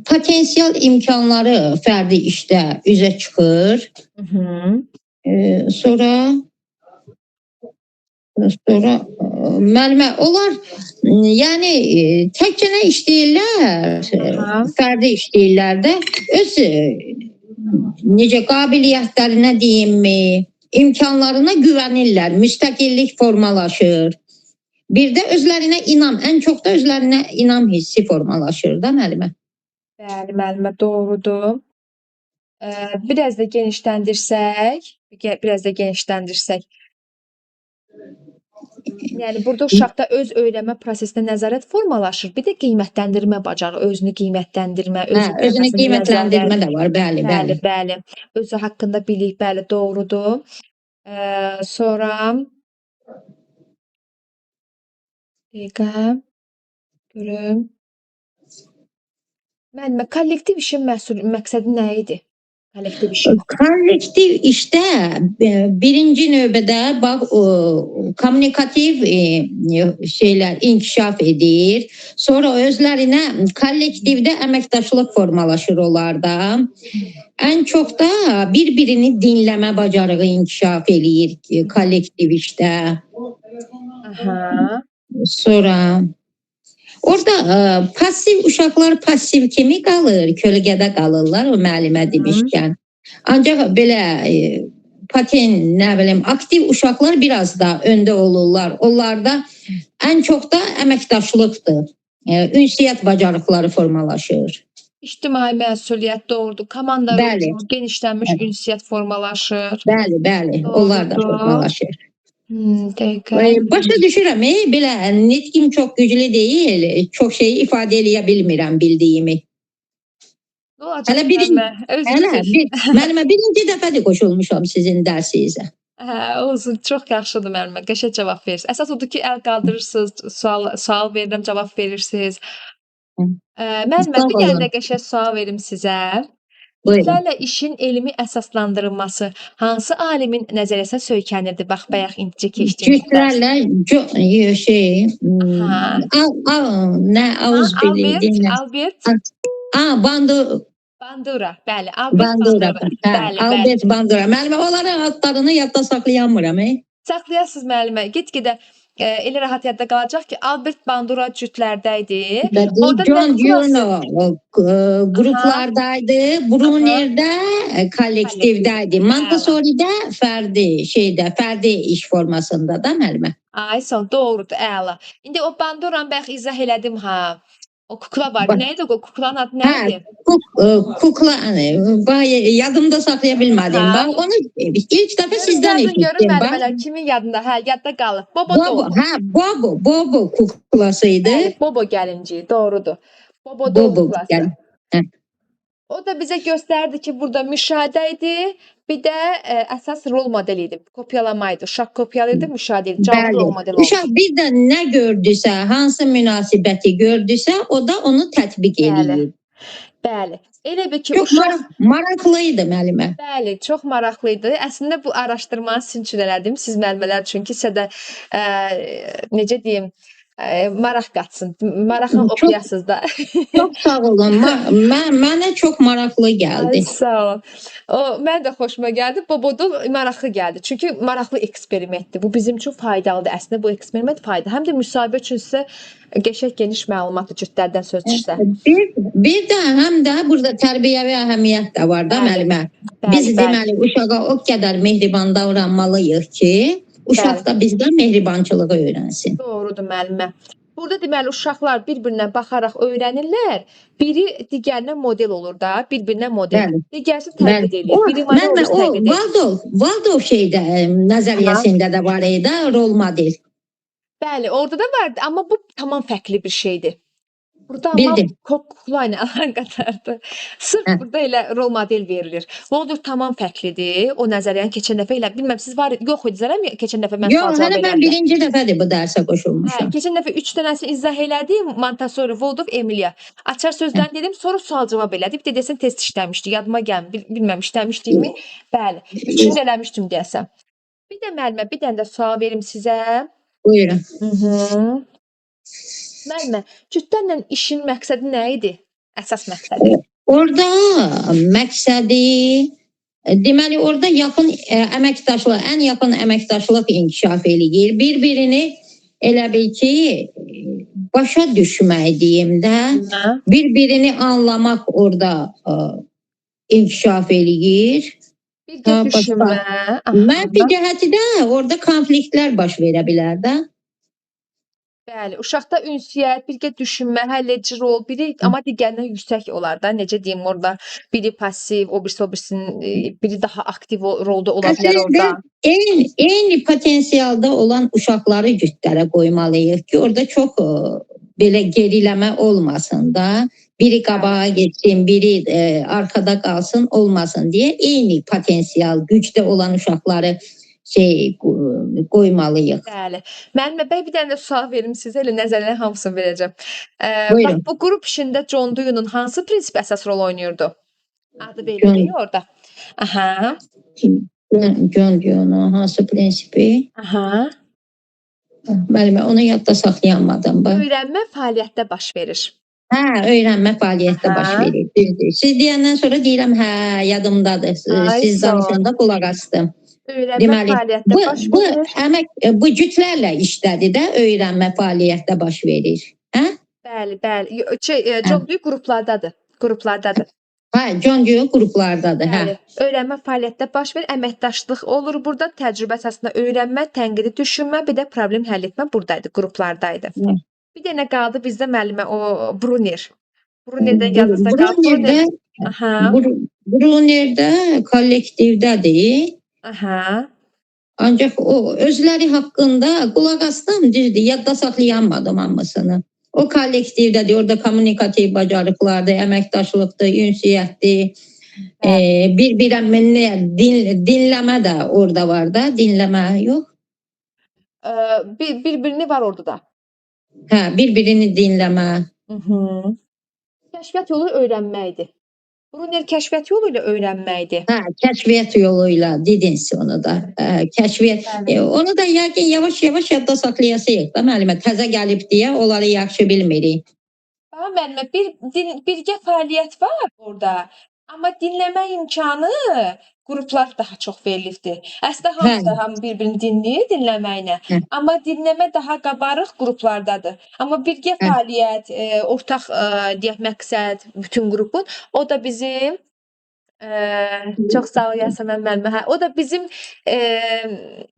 potensial imkanları fərdi işdə üzə çıxır. Sonra müəllimə, onlar yəni təkcə nə işləyirlər, fərdi işləyirlər də öz necə qabiliyyətlərinə deyimmi, imkanlarına güvənirlər, müstəqillik formalaşır. Bir də özlərinə inam, ən çox da özlərinə inam hissi formalaşır da müəllimə. Bəli, müəllimə, doğrudur. Biraz da genişləndirsək. Yəni burada uşaqda öz öyrənmə prosesinə nəzarət formalaşır. Bir də qiymətləndirmə bacarığı, özünü qiymətləndirmə, özünü qiymətləndirmə də var, bəli. Bəli. Özü haqqında bilik, bəli, doğrudur. Sonra dəqiqə görüm. Müəllimə, kollektiv işin məqsədi nə idi? Kollektiv işdə birinci növbədə kommunikativ şeylər inkişaf edir. Sonra özlərinə kollektivdə əməkdaşlıq formalaşır onlarda. Ən çox da bir-birini dinləmə bacarığı inkişaf eləyir kollektiv işdə. Sonra orada uşaqlar pasiv kimi qalır, kölgədə qalırlar o müəllimə demişkən. Ancaq belə aktiv uşaqlar biraz da öndə olurlar. Onlarda ən çox da əməkdaşlıqdır. Ünsiyyət bacarıqları formalaşır. İctimai məsuliyyət doğrudur. Komanda genişlənmiş ünsiyyət formalaşır. Bəli, onlar da formalaşır. Dəqiqə. Başa düşürəm, belə nitqim çox güclü deyil, çox şeyi ifadə eləyə bilmirəm bildiyimi. Nə olacaq Hələ birinci, müəllimə? Özünüz müəllimə birinci dəfədir qoşulmuşam sizin dərsinizə. Hə, olsun, çox yaxşıdır müəllimə. Qəşəng cavab verirsiniz. Əsas odur ki, əl qaldırırsınız, sual verirəm, cavab verirsiniz. Müəllimə, Sağ bir dənə olun. də qəşəng sual verim sizə. Buyurun. Cütlərlə işin elmi əsaslandırılması hansı alimin nəzəriyyəsinə söykənirdi? Bax, bayaq indicə keçdiyimiz dərs. Cütlərlə nə ağız birliyi, Albert Bandura. Bəli, Albert Bandura. Bandura. Bəli, bəli. Albert Bandura. Müəllimə, onların adlarını yadda saxlayamıram. Saxlayasınız müəllimə. Get-gedə elə rahat yadda qalacaq ki, Albert Bandura cütlərdə idi. Orada John nə xülasə? Duno qruplardaydı, Brunner'də kollektivdəydi, Montessori'də fərdi iş formasında da müəllimə. Ay, son doğrudur, əla. İndi o Banduranı bayaq izah elədim ha. O kukla var. Neydi o kuklanın adı neydi? Kukla, yadımda saxlaya bilmədim. Onu ilk dəfə sizdən Yazın görün eşitdim. müəllimələr kimin yadında? Hə, yadda qalıb. Bobo kuklasıydı. Bəli, Bobo gəlinci, doğrudur. Bobo kuklası. O da bizə göstərdi ki, burada müşahidə idi. Bir də əsas rol model idi. Kopyalama idi. Uşaq kopyalayırdı, müşahidə idi. Canlı rol model oldu. Uşaq bir də nə gördüsə, hansı münasibəti gördüsə, o da onu tətbiq eləyir. Bəli. Elə bir ki, çox maraqlı idi müəllimə. Bəli, çox maraqlı idi. Əslində bu araşdırmanı sizin üçün elədim. Siz müəllimələr üçün ki, sizə də necə deyim, maraq qatsın. Maraqla oxuyasınız da. Çox sağ olun. Mənə çox maraqlı gəldi. Ay, sağ olun. Mən də xoşuma gəldi. Boboda maraqlı gəldi. Çünki maraqlı eksperimentdir. Bu bizim üçün faydalıdır. Əslində bu eksperiment faydalı. Həm də müsahibə üçün sizə qəşəng geniş məlumatlı cütlərdən söz çıxsa. Bir də həm də burada tərbiyəvi əhəmiyyət də var da müəllimə. Biz deməli uşağa o qədər mehriban davranmalıyıq ki, uşaq da bizdən mehribançılığı öyrənsin. Doğrudur müəllimə. Burada deməli uşaqlar bir-birinə baxaraq öyrənirlər. Biri digərinə model olur da, bir-birinə model. Digərisi təqlid edir. Biri manevr təqlid edir. Waldorf şeydə nəzəriyyəsində də var idi, rol model. Bəli, orada da vardı, amma bu tamam fərqli bir şeydir. Burada amma kukla ilə əlaqədardır. Sırf burada elə rol model verilir. Waldorf tamam fərqlidir. O nəzəriyyəni keçən dəfə elə bilməm siz var yox idiniz keçən dəfə mən sual cavab elədim. Yox, mən birinci dəfədir bu dərsə qoşulmuşam. Keçən dəfə 3 dənəsini izah elədim. Montessori, Waldorf, Emilia. Açar sözdən dedim, sonra sual cavab elədim. Bir də desən test işləmişdi. Yadıma gəlmir. Bilməm işləmişdimi? Bəli. 3-cü eləmişdim deyəsən. Bir də müəllimə, bir dənə də sual verim sizə. Buyurun. Müəllimə, cütlərlə işin məqsədi nə idi? Əsas məqsədi. Orada məqsədi, deməli orada yaxın əməkdaşlıq, ən yaxın əməkdaşlıq inkişaf eləyir. Bir-birini elə bil ki, başa düşmək deyim də, bir-birini anlamaq orada inkişaf eləyir. Bir düşünmə. Mənfi cəhəti də orada konfliktlər baş verə bilər də. Bəli, uşaqda ünsiyyət, birgə düşünmə, həlledici rol, biri amma digərindən yüksək olar da. Necə deyim, orada biri passiv, biri daha aktiv rolda ola bilər orada. Eyni potensialda olan uşaqları cütlərə qoymalıyıq ki, orada çox belə geriləmə olmasın da. Biri qabağa geçsin, biri arkada qalsın, olmasın deyə eyni potensial, gücdə olan uşaqları qoymalıyıq. Bəli. Müəllimə, bir dənə də sual verim sizə, elə nəzərlərlə hamısını verəcəm. Bax, bu qrup işində John Dewey'nin hansı prinsip əsas rol oynayırdı? Adı verilir orada. Aha. John Dewey'nin hansı prinsipi? Aha. Müəllimə, onu yadda saxlayamadım. Öyrənmə fəaliyyətdə baş verir. Öyrənmə fəaliyyətdə baş verir. Siz deyəndən sonra deyirəm, yadımdadır. Siz danışanda qulaq asdım. Öyrənmə fəaliyyətdə baş verir. Bu cütlərlə işlədir də, öyrənmə fəaliyyətdə baş verir. Bəli. John Dewey qruplardadır. John Dewey qruplardadır. Öyrənmə fəaliyyətdə baş verir, əməkdaşlıq olur burada, təcrübə əsasında öyrənmə, tənqidi düşünmə, bir də problem həll etmə buradaydı, qruplardaydı. Bir dənə qaldı bizdə müəllimə o Brunner. Brunnerdən yadınızda qaldı. Brunnerdə kollektivdədir. Ancaq o özləri haqqında qulaq asdım, düzdür, yadda saxlayamadım hamısını. O kollektivdədir, orada kommunikativ bacarıqlardır, əməkdaşlıqdır, ünsiyyətdir. Bir-birə dinləmə də orada var da, dinləmə yox. Bir-birini var orada da. Hə, bir-birini dinləmə. Kəşfiyyat yolu öyrənməkdir. Brunner kəşfiyyat yolu ilə öyrənməkdir. Hə, kəşfiyyat yoluyla dediniz onu da. Kəşfiyyat. Onu da yəqin yavaş-yavaş yadda saxlayasıyıq da müəllimə. Təzə gəlib deyə onları yaxşı bilmirik. Müəllimə, birgə fəaliyyət var orada. Amma dinləmə imkanı qruplar daha çox verilibdir. Əslində hamısı da bir-birini dinləyir dinləməklə. Amma dinləmə daha qabarıq qruplardadır. Amma birgə fəaliyyət, ortaq deyək məqsəd bütün qrupun, o da bizim çox sağ ol Yasəmən müəllimə. O da bizim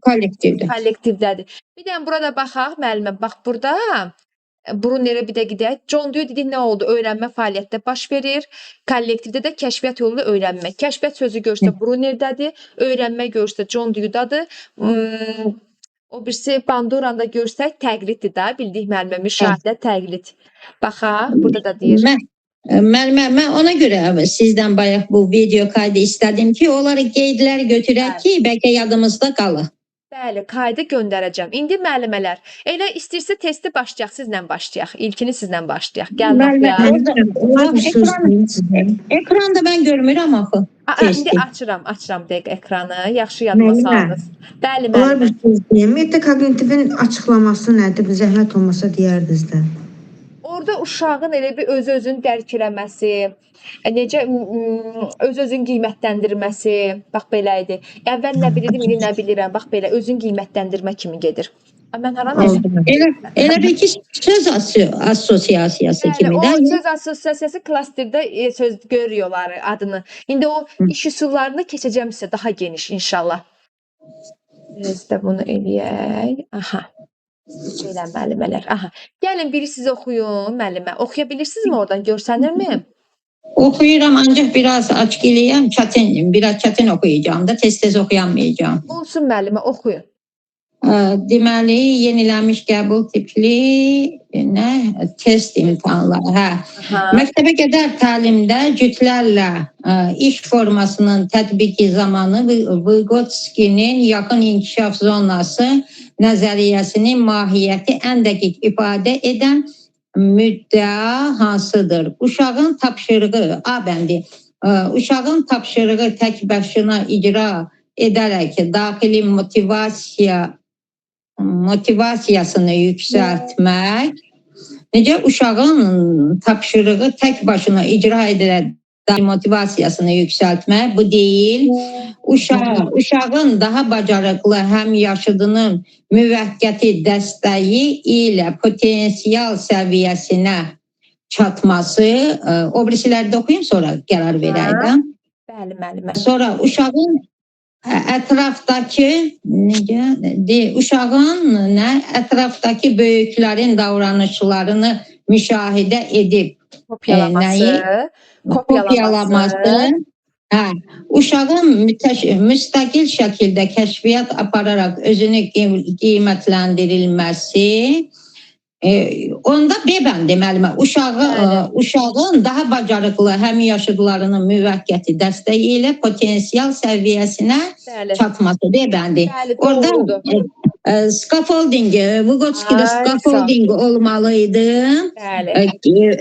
kollektivdədir. Bir də burada baxaq müəllimə. Bax burada Brunnerə bir də gedək. John Dewey dedi nə oldu? Öyrənmə fəaliyyətdə baş verir. Kollektivdə də kəşfiyyat yolu ilə öyrənmə. Kəşfiyyat sözü görsə Brunnerdədir, öyrənmə görsə John Deweydadır. O birisi Banduranda görsək təqliddir də, bildik müəllimə, müşahidə təqlid. Baxaq, burada da deyir. Müəllimə, mən ona görə sizdən bayaq bu video kaydı istədim ki, onları qeydlər götürək ki, bəlkə yadımızda qalır. Bəli, kaydı göndərəcəm. İndi müəllimələr, elə istəyirsə testi başlayaq, sizlə başlayaq. İlkini sizlə başlayaq. Gəlin oxuyaq. Ekranda mən görmürəm axı. İndi açıram bir dəqiqə ekranı. Yaxşı yadıma salınız. Bəli, müəllimə. Olar bir söz deyim. Metakoqnitivin açıqlaması nədir? Zəhmət olmasa deyərdiniz də. Orada uşağın elə bir öz-özünü dərk eləməsi, necə öz-özünü qiymətləndirməsi, bax belə idi. Əvvəl nə bilirdim, indi nə bilirəm, bax belə özünü qiymətləndirmə kimi gedir. Mən Elə bir ki, söz assosiasiyası kimi də. O söz assosiasiyası klasterdə söz görüyorlar adını. İndi o iş üsullarını keçəcəm sizə daha geniş inşallah. Biz də bunu eləyək. Aha. Belə müəllimələr. Aha. Gəlin biri siz oxuyun müəllimə. Oxuya bilirsinizmi oradan? Görsənirmi? Oxuyuram ancaq biraz açıq eləyəm. Biraz çətin oxuyacağım da, tez-tez oxuyamayacağım. Olsun müəllimə, oxuyun. Deməli, yenilənmiş qəbul tipli test imtahanları. Məktəbə qədər təlimdə cütlərlə iş formasının tətbiqi zamanı Vygotsky'nin yaxın inkişaf zonası nəzəriyyəsinin mahiyyəti ən dəqiq ifadə edən müddəa hansıdır? Uşağın tapşırığı, uşağın tapşırığı tək başına icra edərək daxili motivasiyasını yüksəltmək, necə uşağın tapşırığı tək başına icra edərək motivasiyasını yüksəltmək, bu deyil. Uşağın daha bacarıqlı həm yaşıdının müvəqqəti dəstəyi ilə potensial səviyyəsinə çatması, o birisiləri də oxuyum, sonra qərar verək. Bəli, müəllimə. Sonra uşağın ətrafdakı böyüklərin davranışlarını müşahidə edib kopyalaması, uşağın müstəqil şəkildə kəşfiyyat apararaq özünü qiymətləndirilməsi, onda B bəndi müəllimə, uşağın daha bacarıqlı həm yaşıdlarının müvəqqəti dəstəyi ilə potensial səviyyəsinə çatması B bəndi. Orada scaffolding, Vygotsky'də scaffolding olmalıydı.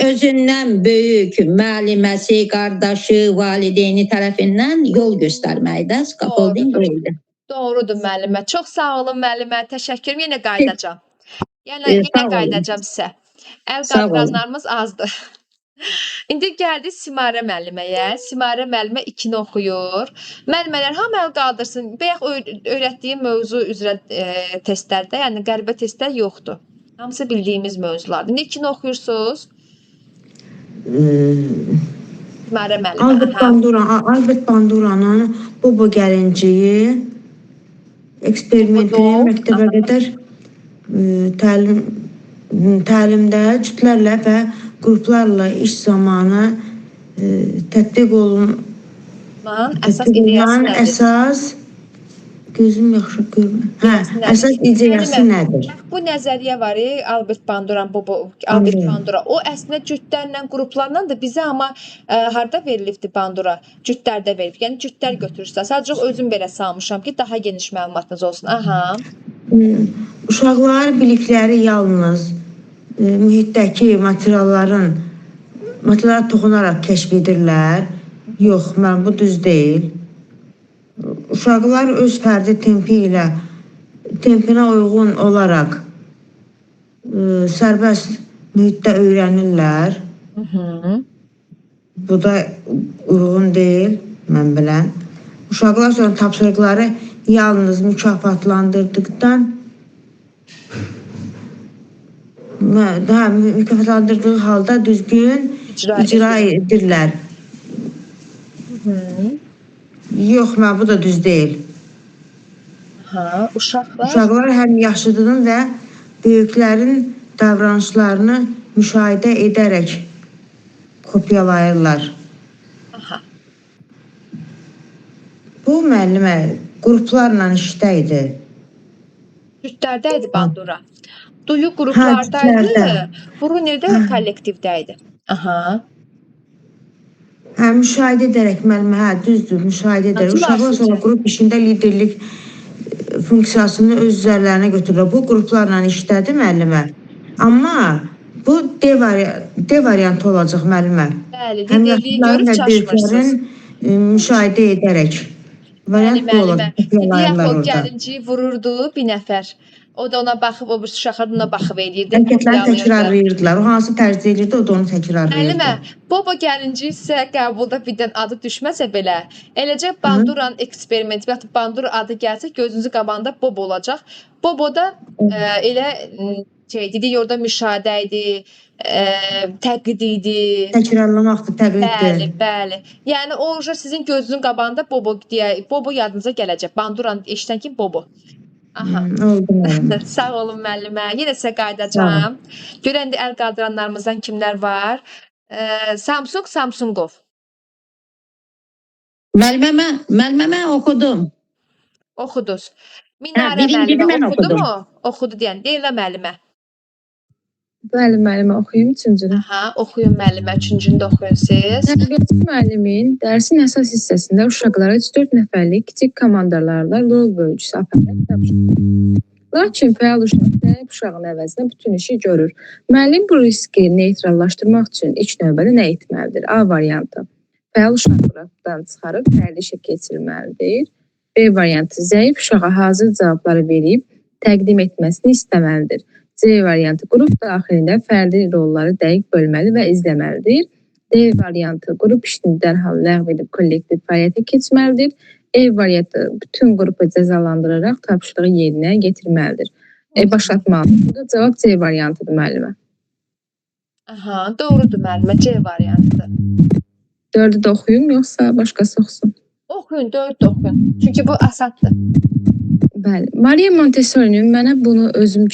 Özündən böyük müəlliməsi, qardaşı, valideyni tərəfindən yol göstərməkdə scaffolding oldu. Doğrudur müəllimə. Çox sağ olun müəllimə. Təşəkkürüm. Yenə qayıdacağam. Yenə qayıdacağım sizə. Əl qaldıranlarımız azdır. İndi gəldik Simarə müəlliməyə. Simarə müəllimə 2-ni oxuyur. Müəllimələr hamı əl qaldırsın. Bayaq öyrətdiyim mövzu üzrə testlərdə, yəni qəribə testlər yoxdur. Hamısı bildiyimiz mövzulardır. İndi 2-ni oxuyursunuz. Simarə müəllimə. Albert Banduranın Bobo gəlinciyi eksperimentini məktəbə qədər təlimdə cütlərlə və qruplarla iş zamanı tətbiq olunan əsas Gözüm yaxşı görmür. Hə, əsas ideyası nədir? Bu nəzəriyyə var, Albert Bandura, Albert Bandura. O əslində cütlərlə, qruplarla da bizə amma harda verilibdi Bandura? Cütlərdə verilib. Yəni cütlər götürürsə, sadəcə özüm belə salmışam ki, daha geniş məlumatınız olsun. Aha. Uşaqlar bilikləri yalnız mühitdəki materiallara toxunaraq kəşf edirlər. Yox, bu düz deyil. Uşaqlar öz fərdi tempinə uyğun olaraq sərbəst mühitdə öyrənirlər. Bu da uyğun deyil, mən bilən. Uşaqlar sonra tapşırıqları yalnız mükafatlandırdığı halda düzgün icra edirlər. Yox, bu da düz deyil. Uşaqlar həm yaşıdığın və böyüklərin davranışlarını müşahidə edərək kopyalayırlar. Bu müəllimə qruplarla işdə idi. Cütlərdə idi Bandura. Duyu qruplardaydı. Brunerdə kollektivdə idi. Aha. Hə, müşahidə edərək müəllimə, düzdür, müşahidə edərək. Uşaqlar sonra qrup işində liderlik funksiyasını öz üzərlərinə götürürlər. Bu qruplarla işlədi müəllimə. Amma bu D variantı olacaq müəllimə. Bəli, liderliyi görüb çaşmırsınız. Müşahidə edərək. Variant bu olacaq. Yaxud gəlinciyi vururdu bir nəfər. O da ona baxıb, o bir uşaqlar ona baxıb eləyirdi. Hərəkətləri təkrarlayırdılar. O hansı tərzdə eləyirdi, o da onu təkrarlayırdı. Müəllimə, Bobo gəlinci sizə qəbulda birdən adı düşməsə belə, eləcə Banduranın eksperimenti və ya Bandura adı gəlsə, gözünüzün qabağında Bobo olacaq. Bobo da elə dedik, orada müşahidə idi, təqlid idi. Təkrarlamaqdır, təqliddir. Bəli. Yəni o sizin gözünüzün qabağında Bobo yadınıza gələcək. Banduranı eşidən kim? Bobo. Aha. Sağ olun müəllimə. Yenə sizə qayıdacağam. Görən də əl qaldıranlarımızdan kimlər var? Samsungov. Müəllimə oxudum. Oxuduz. Minarə müəllimə oxudu mu? Oxudu deyən. Deyil müəllimə. Bəli, müəllimə oxuyum 3-cünü. Aha, oxuyun müəllimə. 3-cünü də oxuyun siz. Tərbiyəçi müəllimin dərsin əsas hissəsində uşaqlara 3-4 nəfərlik kiçik komandalarla rol bölgüsü aparmaq tapşırılır. Lakin fəal uşaq dəqiq uşağın əvəzinə bütün işi görür. Müəllim bu riski neytrallaşdırmaq üçün ilk növbədə nə etməlidir? A variantı. Fəal uşaq qrupdan çıxarıb fərdi işə keçirməlidir. B variantı. Zəif uşağa hazır cavabları verib təqdim etməsini istəməlidir. C variantı. Qrup daxilində fərdi rolları dəqiq bölməli və izləməlidir. D variantı. Qrup işini dərhal ləğv edib kollektiv fəaliyyətə keçməlidir. E variantı. Bütün qrupu cəzalandıraraq tapşırığı yerinə getirməlidir. Başlatmalıdır. Bu da cavab C variantıdır müəllimə. Aha, doğrudur müəllimə. C variantıdır. 4-ü də oxuyum, yoxsa başqası oxusun? Oxuyun, 4 də oxuyun. Çünki bu asaddır. Bəli. Maria Montessori'nin mənə bunu özüm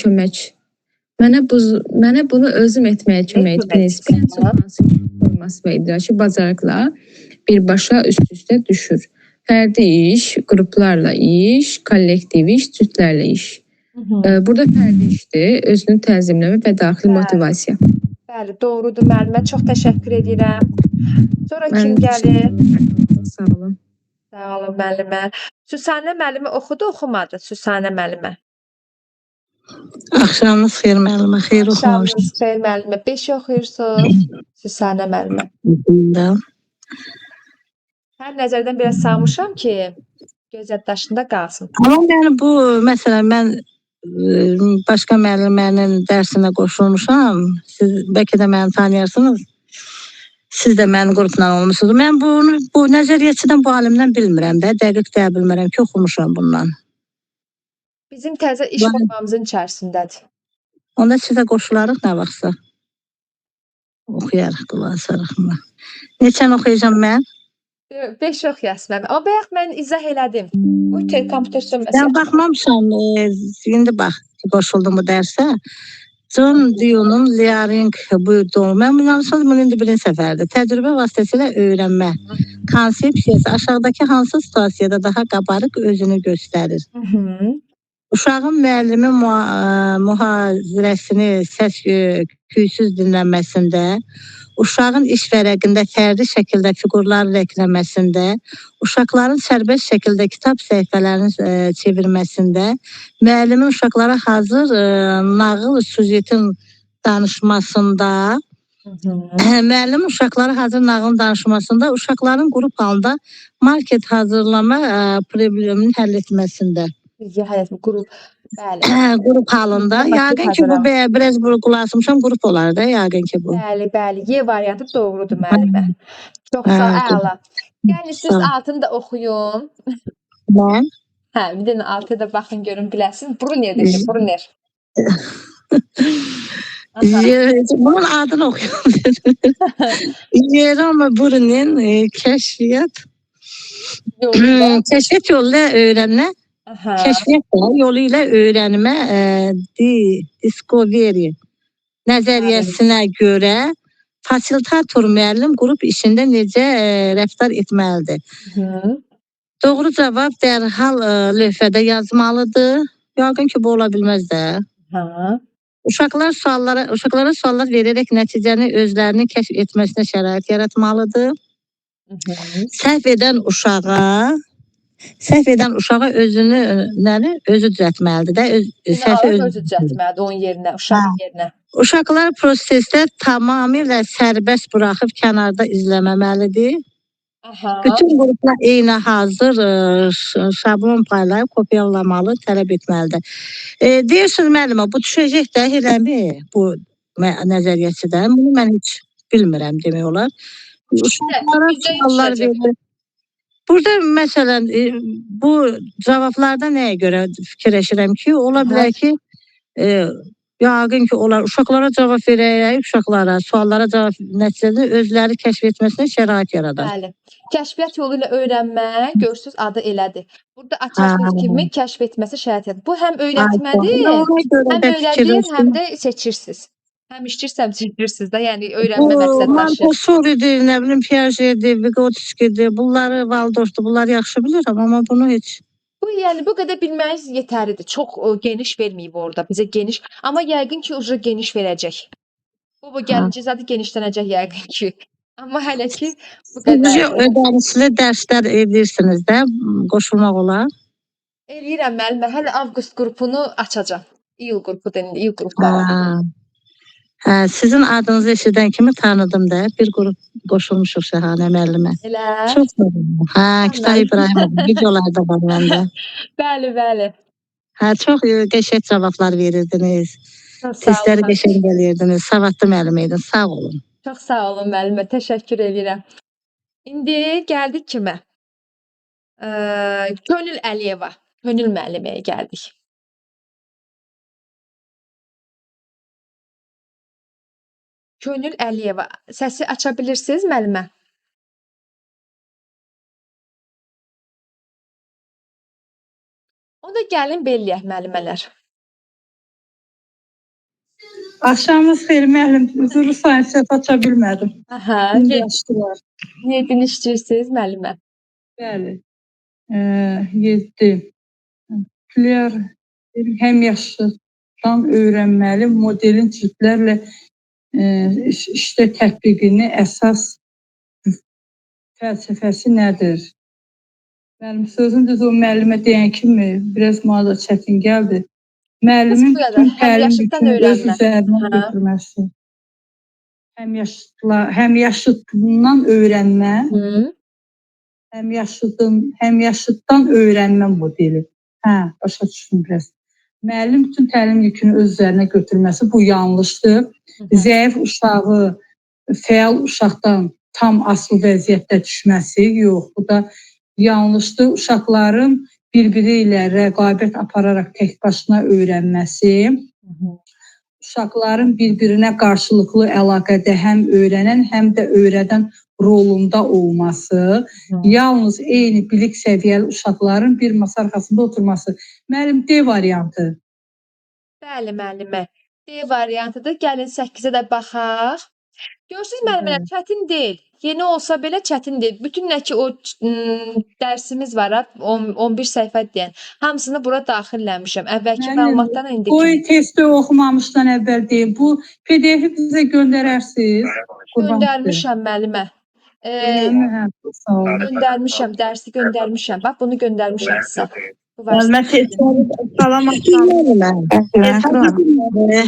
etməyə kömək etdi prinsipinin forması və idraki bacarıqla birbaşa üst-üstə düşür. Fərdi iş, qruplarla iş, kollektiv iş, cütlərlə iş. Burada fərdi işdir, özünü tənzimləmə və daxili motivasiya. Bəli, doğrudur müəllimə. Çox təşəkkür edirəm. Sonra kim gəlir? Sağ olun. Sağ olun müəllimə. Süsanə müəllimə oxudu, oxumadı? Süsanə müəllimə. Axşamınız xeyir müəllimə, xeyir oxumamışsınız. Axşamınız xeyir müəllimə. 5 oxuyursunuz, Süsanə müəllimə. Hər nəzərdən biraz salmışam ki, göz yaddaşında qalsın. Amma yəni bu, məsələn, mən başqa müəllimənin dərsinə qoşulmuşam. Siz bəlkə də məni tanıyarsınız. Siz də mənim qrupla olmuşsunuz. Mən bu nəzəriyyəçidən, bu alimdən bilmirəm də, dəqiq deyə bilmirəm ki, oxumuşam bundan. Bizim təzə iş formamızın içərisindədir. Onda sizə qoşularıq nə vaxtsa. Oxuyarıq, qulaq asarıq. Neçəni oxuyacam mən? 5 oxuyasın mən. Amma bayaq mən izah elədim. Bu kompüter sönməsi. Mən baxmamışam. İndi bax, qoşuldum bu dərsə. John Dew'nun Learning buyurduğu, mən bunu indi birinci səfərdir. Təcrübə vasitəsilə öyrənmə konsepsiyası aşağıdakı hansı situasiyada daha qabarıq özünü göstərir? Uşağın müəllimin mühazirəsini səs küysüz dinlənməsində, uşağın iş vərəqində fərdi şəkildə fiqurlar rəqləməsində, uşaqların sərbəst şəkildə kitab səhifələrini çevirməsində, müəllimin uşaqlara hazır nağıl süjetin danışmasında, müəllim uşaqlara hazır nağılın danışmasında, uşaqların qrup halında market hazırlama problemini həll etməsində. Qrup, bəli. Qrup halında. Yəqin ki, bu biraz qulaqsımışam, qrup olar da, yəqin ki bu. Bəli, bəli. Y variantı doğrudur müəllimə. Çox sağ ol, əla. Gəlin siz altını da oxuyun. Mən? Hə, bir dənə altıya da baxın görün biləsiniz. Brunner dedi, Brunner. Bunun adını oxuyun. Jerome Brunner'in kəşfiyyat yolu ilə öyrənmə, kəşfiyyat yolu ilə öyrənmə discovery nəzəriyyəsinə görə fasilitator müəllim qrup işində necə rəftar etməlidir? Doğru cavab dərhal lövhədə yazmalıdır. Yəqin ki, bu ola bilməz də. Uşaqlara suallar verərək nəticəni özlərini kəşf etməsinə şərait yaratmalıdır. Səhv edən uşağa özü düzəltməlidir də. Özü düzəltməlidir onun yerinə, uşağın yerinə. Uşaqlar prosesdə tamamilə sərbəst buraxıb kənarda izləməməlidir. Bütün qruplar eyni hazır şablon paylayıb kopyalamalı, tələb etməlidir. Deyirsiniz müəllimə, bu düşəcək də eləmi bu nəzəriyyəçidə? Bunu mən heç bilmirəm demək olar. Uşaqlara suallar verir. Burada məsələn bu cavablarda nəyə görə fikirləşirəm ki, ola bilər ki, yəqin ki, onlar uşaqlara cavab verərək, uşaqlara, suallara cavab nəticəsində özləri kəşf etməsinə şərait yaradar. Bəli. Kəşfiyyat yolu ilə öyrənmə, görürsüz adı elədir. Burada açarsınız kimi kəşf etməsi şərait yaradar. Bu həm öyrətmədir, həm öyrədir, həm də seçirsiniz. Həm işləyirsəm seçirsiniz də, yəni öyrənmə məqsəd daşıyır. Montessori'dir, nə bilim, Piaget'dir, Vygotsky'dir, bunları Waldorf'dur, bunları yaxşı bilirəm, amma bunu heç... Yəni bu qədər bilməyiz yetəridir. Çox geniş verməyib orada, bizə geniş. Amma yəqin ki, uca geniş verəcək. Bu gəlinci zadı genişlənəcək yəqin ki. Amma hələ ki bu qədər. Siz ödənişli dərslər edirsiniz də, qoşulmaq olar? Eləyirəm müəllimə. Hələ avqust qrupunu açacağam. İyul qrupu deyilir, iyul qrupları. Sizin adınızı eşidən kimi tanıdım da, bir qrup qoşulmuşuq Şəhanə müəllimə. Elə? Çox sevindim. Kütah İbrahimov, videolarda var məndə. Bəli, bəli. Çox qəşəng cavablar verirdiniz. Testləri qəşəng eləyirdiniz. Savadlı müəllimə idin. Sağ olun. Çox sağ olun müəllimə. Təşəkkür edirəm. İndi gəldik kimə? Könül Əliyeva. Könül müəlliməyə gəldik. Könül Əliyeva. Səsi aça bilirsiniz müəllimə? Onda gəlin beləyək müəllimələr. Axşamınız xeyir müəllim. Üzrlü sayəsində aça bilmədim. Yaşdılar. Yedin işləyirsiniz müəllimə? Bəli. 7. Nükleer həmyaşıddan öyrənməli modelin cildlərlə işdə tətbiqini əsas fəlsəfəsi nədir? Müəllim, sözün düzü o müəllimə deyən kimi biraz mənə da çətin gəldi. Müəllimin bütün təlim yükünü öz üzərinə götürməsi. Həmyaşıddan öyrənmə. Həmyaşıddan öyrənmə modeli. Başa düşdüm biraz. Müəllim bütün təlim yükünü öz üzərinə götürməsi bu yanlışdır. Zəif uşağı fəal uşaqdan tam asılı vəziyyətdə düşməsi yox. Bu da yanlışdır. Uşaqların bir-biri ilə rəqabət apararaq tək başına öyrənməsi, uşaqların bir-birinə qarşılıqlı əlaqədə həm öyrənən, həm də öyrədən rolunda olması, yalnız eyni bilik səviyyəli uşaqların bir masa arxasında oturması. Müəllim, D variantı. Bəli, müəllimə. B variantıdır. Gəlin 8-ə də baxaq. Görürsüz müəllimlər, çətin deyil. Yeni olsa belə çətin deyil. Bütün nə ki o dərsimiz var, 11 səhifə deyən, hamısını bura daxilləmişəm. Əvvəlki məlumatdan indiki. Qoy testi oxumamışdan əvvəl deyim. Bu PDF-i bizə göndərərsiniz. Göndərmişəm müəllimə. Sağ olun. Göndərmişəm, dərsi göndərmişəm. Bax, bunu göndərmişəm sizə. Bu var. Müəllimə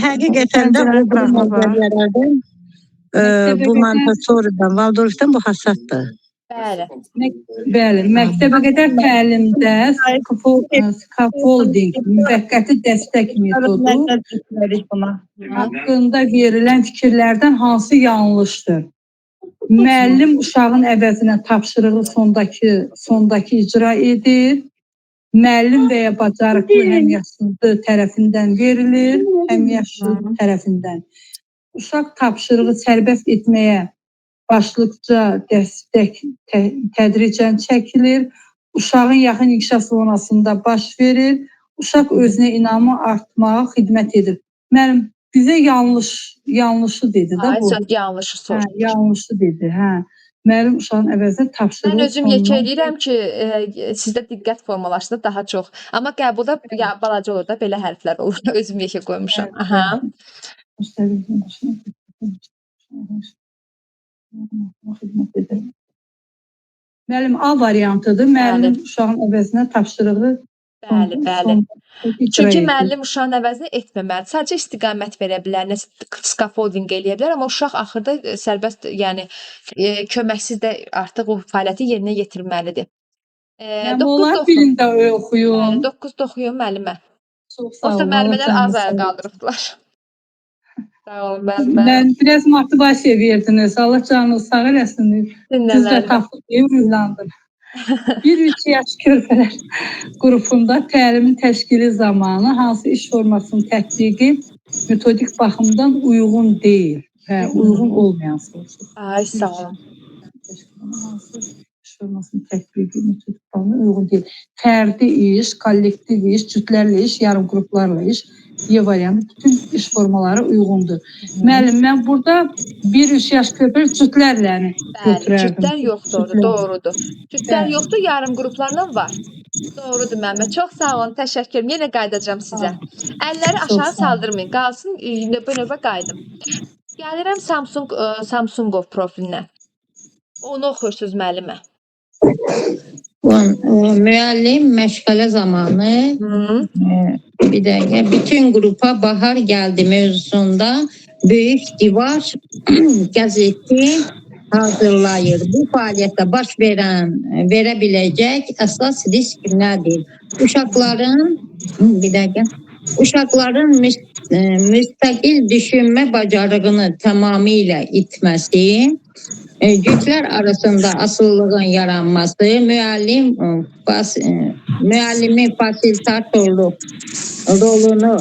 həqiqətən də bu məqsədlərdən bu Montessori'dən, Waldorf'dan bu hasaddır. Bəli. Bəli, məktəbə qədər təlimdə scaffolding, müvəqqəti dəstək metodu haqqında verilən fikirlərdən hansı yanlışdır? Müəllim uşağın əvəzinə tapşırığı sondakı icra edir. Müəllim və ya bacarıqlı həmyaşıdı tərəfindən verilir, həmyaşıdı tərəfindən. Uşaq tapşırığı sərbəst etməyə başlıqca dəstək tədricən çəkilir. Uşağın yaxın inkişaf zonasında baş verir. Uşaq özünə inamı artmağa xidmət edir. Müəllim, bizə yanlışı dedi də bu. Söz yanlışı soruşdu. Yanlışı dedi, hə. Müəllim uşağın əvəzinə tapşırığı Mən özüm yekə eləyirəm ki, sizdə diqqət formalaşdı daha çox. Amma qəbulda ya balaca olur da belə hərflər olur. Özüm yekə qoymuşam. Aha. Müəllim A variantıdır. Müəllim uşağın əvəzinə tapşırığı Bəli, bəli. Çünki müəllim uşağın əvəzinə etməməlidir. Sadəcə istiqamət verə bilər, nəsə scaffolding eləyə bilər, amma uşaq axırda sərbəst, yəni köməksiz də artıq o fəaliyyəti yerinə yetirməlidir. Onlar dilində oxuyun. 9-da oxuyun müəllimə. Çox sağ olun. Yoxsa müəllimlər az ayağa qaldırıbdılar. Sağ olun müəllimə. Mən biraz motivasiya verdiniz. Allah canınızı sağ eləsin. Siz də tapdıq, ünlandım. 1-3 yaş körpələr qrupunda təlimin təşkili zamanı hansı iş formasının tətbiqi metodik baxımdan uyğun deyil və uyğun olmayan soruşur. Ay, sağ olun. Hansı iş formasının tətbiqi metodik baxımdan uyğun deyil. Fərdi iş, kollektiv iş, cütlərlə iş, yarım qruplarla iş, Y variantı bütün iş formaları uyğundur. Müəllim, mən burada 1-3 yaş körpələr cütlərlə götürərdim. Cütlər yoxdur, doğrudur. Cütlər yoxdur, yarım qruplarla var. Doğrudur müəllimə. Çox sağ olun, təşəkkür edirəm. Yenə qayıdacağam sizə. Əlləri aşağı saldırmayın, qalsın növbə qayıdım. Gəlirəm Samsungov profilinə. Onu oxuyursunuz müəllimə. Müəllim məşğələ zamanı bir dəqiqə bütün qrupa bahar gəldi mövzusunda böyük divar qəzeti hazırlayır. Bu fəaliyyətdə baş verə biləcək əsas risk nədir? Uşaqların müstəqil düşünmə bacarığını tamamilə itməsi, güclər arasında asıllığın yaranması, müəllimin fasilitatorluq rolunu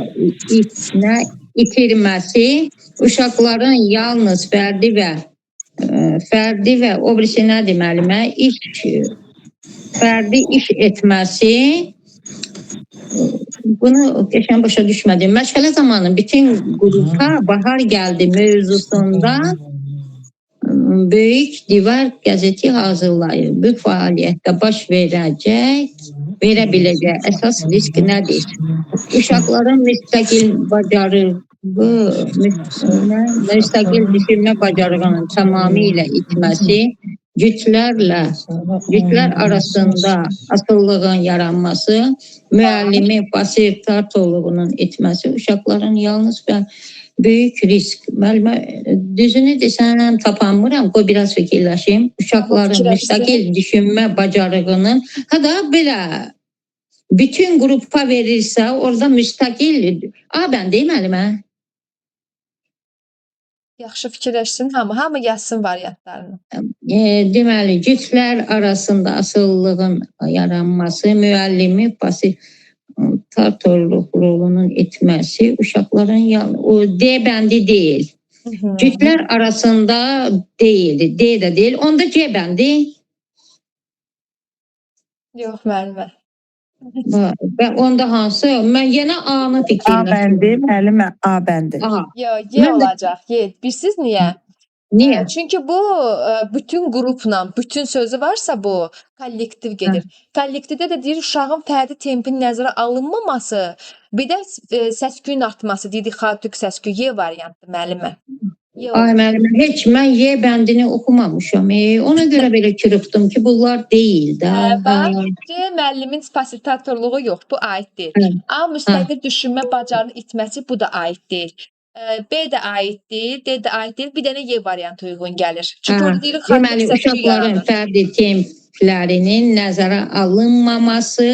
itirməsi, uşaqların yalnız fərdi və o birisi nədir müəllimə? Fərdi iş etməsi, bunu qəşəng başa düşmədim. Məşğələ zamanı bütün qrupa bahar gəldi mövzusunda böyük divar qəzeti hazırlayır. Bu fəaliyyətdə baş verə biləcək əsas risk nədir? Uşaqların müstəqil düşünmə bacarığının tamamilə itməsi, güclər arasında asıllığın yaranması, müəllimin fasilitatorluğunun etməsi, uşaqların yalnız böyük risk. Müəllimə, düzünü desəm tapanmıram, qoy biraz fikirləşim. Uşaqların müstəqil düşünmə bacarığının, belə bütün qrupa verirsə, orada müstəqil, mən deyim müəllimə. Yaxşı fikirləşsin, hamı yazsın variantlarını. Deməli, güclər arasında asıllığın yaranması, müəllimin fasilitatorluq rolunun etməsi, uşaqların o D bəndi deyil. Güclər arasında deyil, D də deyil. Onda C bəndi? Yox, müəllimə. Və onda hansı? Mən yenə A-nı A fikirləşirəm. bəndi, müəllimə A bəndi. Aha. Yo, Y Mən də olacaq. Y. Bilirsiniz niyə? niyə? Çünki bu bütün qrupla, bütün sözü varsa bu kollektiv gedir. Kollektivdə də deyir uşağın fərdi tempinin nəzərə alınmaması, bir də səs-küyün artması, dedik xaotik səs-küy Y variantı müəllimə. Y Ay olur. müəllimə, heç mən Y bəndini oxumamışam. Ona görə belə kırıqdım ki, bunlar deyil də. Bax, C müəllimin fasilitatorluğu yox, bu aid deyil. Hə. A müstəqil düşünmə bacarığını itməsi bu da aid deyil. B də aid deyil, D də aid deyil. Bir dənə Y variantı uyğun gəlir. Çünki orada deyirik xaotik Deməli, səs-küy uşaqların yaranır. fərdi templərinin nəzərə alınmaması,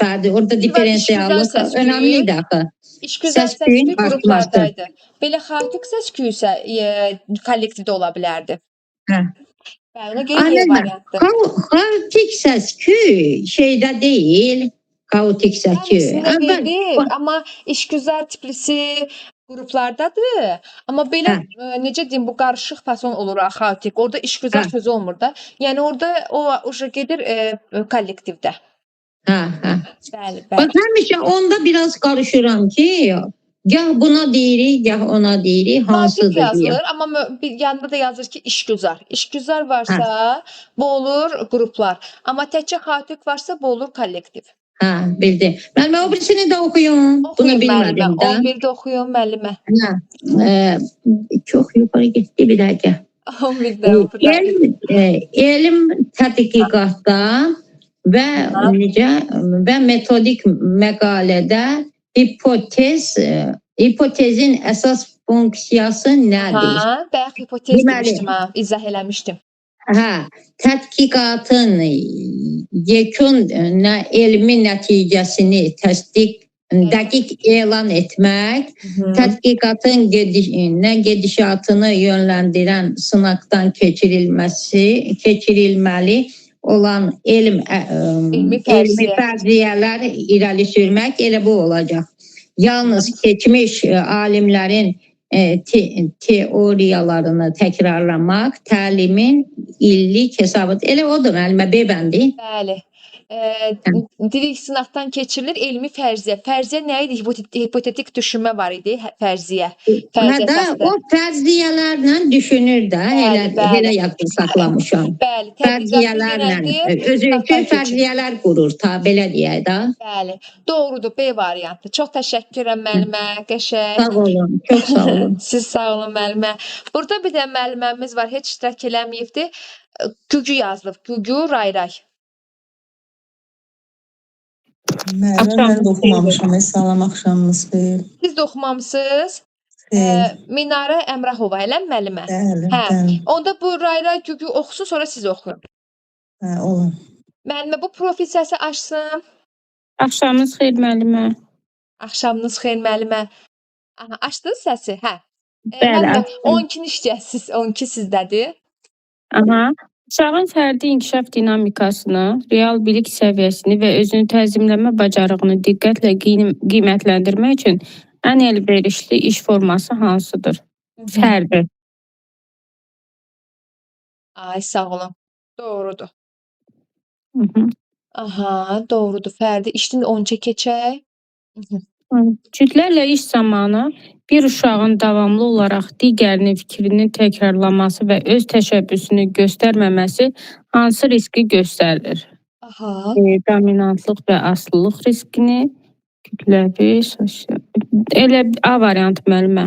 fərdi orada diferensiallıq səs-küyü, önəmlidir axı. İşgüzar Səs-küyün səs-küy artması. qruplardaydı. Belə xaotik səs-küy isə kollektivdə ola bilərdi. Hə. Bəli, ona görə Y variantı. Xaotik səs-küy şeydə deyil, xaotik səs-küy. Hamısını verib, amma işgüzar tiplisi qruplardadır. Amma belə necə deyim, bu qarışıq fason olur xaotik. Orada işgüzar sözü olmur da. Yəni orada o gedir kollektivdə. Bəli, bəli. Bax həmişə onda biraz qarışıram ki, gah buna deyirik, gah ona deyirik, Xaotik hansıdır deyə. yazılır, amma yanında da yazır ki işgüzar. İşgüzar varsa bu olur qruplar. Amma təkcə xaotik varsa bu olur kollektiv. Bildim. Müəllimə, o birisini də oxuyun. Bunu bilmədim də. 11-də oxuyun müəllimə. Çox yuxarı getdi bir dəqiqə. 11-də oxuyun. Elm tədqiqatda və metodik məqalədə hipotezin əsas funksiyası nədir? Bayaq hipotez demişdim, izah eləmişdim. Tədqiqatın yekun elmi nəticəsini dəqiq elan etmək, tədqiqatın gedişatını yönləndirən sınaqdan keçirilməli olan elmi fərziyyələr irəli sürmək elə bu olacaq. Yalnız keçmiş alimlərin teoriyalarını təkrarlamaq, təlimin illik hesabat. Elə odur müəllimə, B bəndi. Bəli. Direkt sınaqdan keçirilir elmi fərziyyə. Fərziyyə nə idi? Hipotetik düşünmə var idi, fərziyyə. O fərziyyələrlə düşünür də, elə yadda saxlamışam. Bəli, fərziyyələrlə, özü üçün fərziyyələr qurur, belə deyək də. Bəli, doğrudur, B variantı. Çox təşəkkürəm müəllimə, qəşəng. Sağ olun, çox sağ olun. Siz sağ olun müəllimə. Burada bir də müəlliməmiz var, heç iştirak eləməyibdi. Gügü yazılıb, Gügü Rayray. Müəllimə, mən də oxumamışam. Salam, axşamınız xeyir. Siz də oxumamısınız? Minarə Əmrahova, elə müəllimə? Bəli. Onda bu Rayray Gügü oxusun, sonra siz oxuyun. Olur. Müəllimə, bu profil səsi açsın. Axşamınız xeyir müəllimə. Axşamınız xeyir müəllimə. Açdınız səsi? Bəli. 12-ni işləyəsiniz, 12 sizdədir. Uşağın fərdi inkişaf dinamikasını, real bilik səviyyəsini və özünü tənzimləmə bacarığını diqqətlə qiymətləndirmək üçün ən əlverişli iş forması hansıdır? Fərdi. Ay, sağ olun. Doğrudur. Doğrudur. Fərdi işdən 10-a keçək. Cütlərlə iş zamanı bir uşağın davamlı olaraq digərinin fikrini təkrarlaması və öz təşəbbüsünü göstərməməsi hansı riski göstərir? Dominantlıq və asılılıq riskini, kütləvi, sosial... Elə A variantı müəllimə.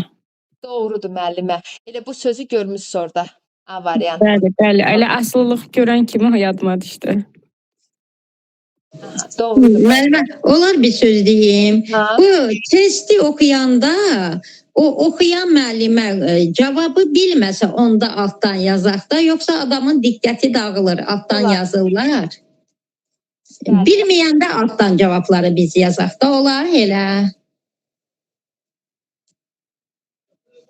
Doğrudur müəllimə. Elə bu sözü görmüşsünüz orada. A variantı. Bəli. Elə asılılıq görən kimi yadıma düşdü. Doğrudur. Müəllimə, olar bir söz deyim. Bu testi oxuyanda o oxuyan müəllimə cavabı bilməsə onda altdan yazaq da, yoxsa adamın diqqəti dağılır, altdan yazırlar. Bilməyəndə altdan cavabları biz yazaq da, olar elə.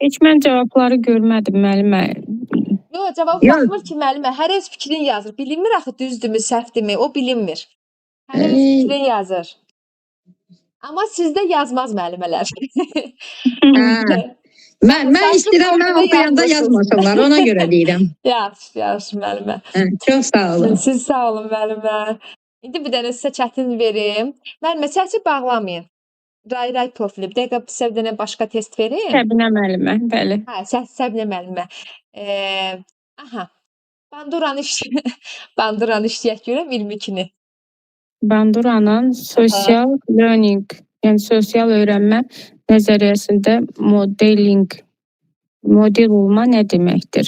Heç mən cavabları görmədim müəllimə. Yox, cavab baxmır ki müəllimə, hər öz fikrini yazır. Bilinmir axı düzdürmü, səhvdimi, o bilinmir. Hər öz fikrini yazır. Amma sizdə yazmaz müəllimələr. Mən istəyirəm, mən oxuyanda yazmasınlar, ona görə deyirəm. Yaxşı müəllimə. Çox sağ olun. Siz sağ olun müəllimə. İndi bir dənə sizə çətin verim. Müəllimə səsi bağlamayın. Ray profili. Bir dəqiqə sizə bir dənə başqa test verim. Səbinə müəllimə, bəli. Hə, Səbinə müəllimə. Aha. Banduranı işləyək görəm 22-ni. Banduranın sosial learning, yəni sosial öyrənmə nəzəriyyəsində model olma nə deməkdir?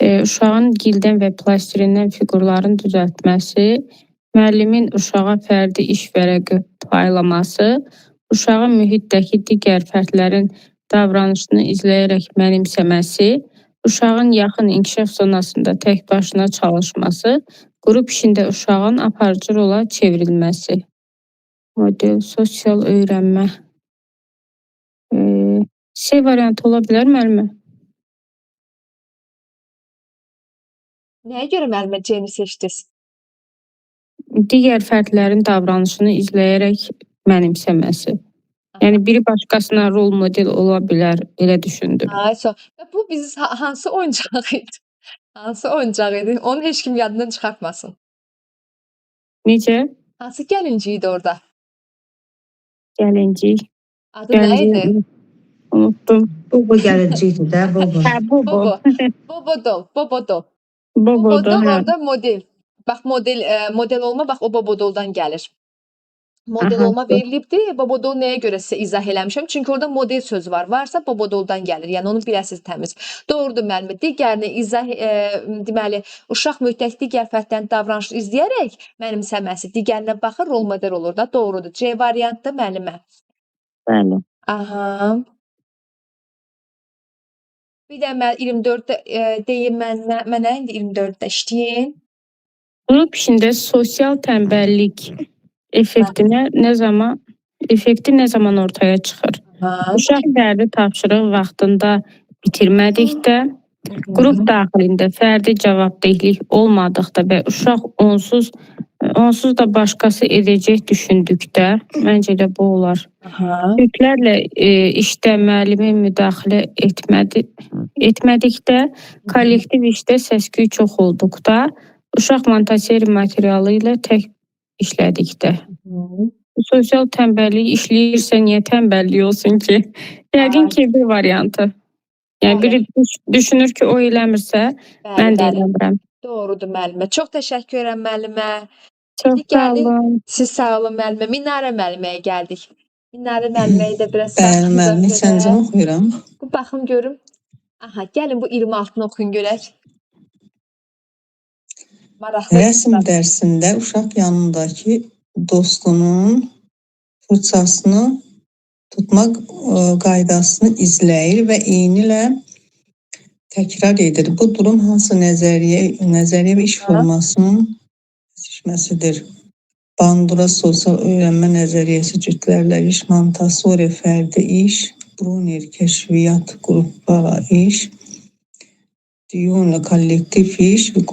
Uşağın gildən və plastirindən fiqurların düzəltməsi, müəllimin uşağa fərdi iş vərəqi paylaması, uşağın mühitdəki digər fərdlərin davranışını izləyərək mənimsəməsi, uşağın yaxın inkişaf zonasında tək başına çalışması, qrup işində uşağın aparıcı rola çevrilməsi. Model, sosial öyrənmə. C variantı ola bilər müəllimə? Nəyə görə müəllimə C-ni seçdiniz? Digər fərdlərin davranışını izləyərək mənimsəməsi. Yəni biri başqasına rol model ola bilər, elə düşündüm. Bu biz hansı oyuncaq idi? Hansı oyuncaq idi? Onu heç kim yadından çıxartmasın. Necə? Hansı gəlinci idi orada? Gəlincik. Adı nə idi? Unuttum. Bobo gəlincikdir də, Bobo. Hə, Bobo. Bobodol. Bobodo, Bobodol hə. orada model. Bax model olma bax o Bobodoldan gəlir. Model Aha, olma verilibdi. Bobodol nəyə görə sizə izah eləmişəm? Çünki orada model sözü var. Varsa Bobodoldan gəlir. Yəni onu biləsiniz təmiz. Doğrudur müəllimə. Digərini izah deməli uşaq mühitdəki digər fərdlərin davranışını izləyərək mənimsəməsi, digərinə baxır rol model olur da. Doğrudur. C variantı müəllimə. Bəli. Aha. Bir də mən 24-də deyim mənə indi 24-də işləyin. Qrup işində sosial tənbəllik effekti nə zaman ortaya çıxır? Uşaq fərdi tapşırıq vaxtında bitirmədikdə, qrup daxilində fərdi cavabdehlik olmadıqda və uşaq onsuz da başqası edəcək düşündükdə, məncə də bu olar. Türklərlə işdə müəllimin müdaxilə etmədikdə, kollektiv işdə səs-küy çox olduqda, uşaq montasiyeri materialı ilə tək işlədikdə. Sosial tənbəllik işləyirsə niyə tənbəllik olsun ki? Yəqin ki, bir variantı. Yəni biri düşünür ki, o eləmirsə, mən də eləmirəm. Doğrudur müəllimə. Çox təşəkkür edirəm müəllimə. Çox sağ olun. Siz sağ olun müəllimə. Minarə müəlliməyə gəldik. Minarə müəlliməyə də biraz Bəli, müəllimə səncə oxuyuram. Bu baxın görüm. Aha, gəlin bu 26-nı oxuyun görək. Maraqlı. Rəsm dərsində uşaq yanındakı dostunun fırçasını tutmaq qaydasını izləyir və eyni ilə təkrar edir. Bu durum hansı nəzəriyyə və iş formasının seçməsidir? Bandura sosial öyrənmə nəzəriyyəsi cütlərlə iş, Montessori fərdi iş, Brunner kəşfiyyat qruplara iş, Diyona kollektiv iş və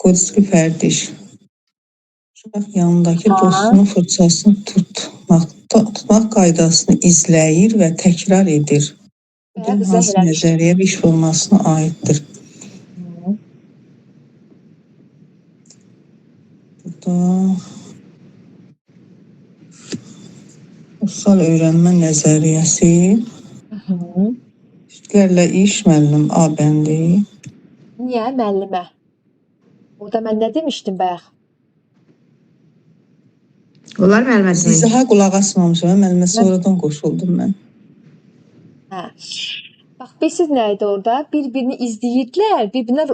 Kodski fərdi iş. Uşaq yanındakı dostunun fırçasını tutmaq qaydasını izləyir və təkrar edir. Bu hansı nəzəriyyə və iş formasına aiddir? Burada sosial öyrənmə nəzəriyyəsi cütlərlə iş müəllim A bəndi. Niyə müəllimə? Orada mən nə demişdim bayaq? Onlar müəllimə demək. İzaha qulaq asmamışam, müəllimə sonradan qoşuldum mən. Hə. Bax, bilirsiniz nə idi orada? Bir-birini izləyirdilər, bir-birinə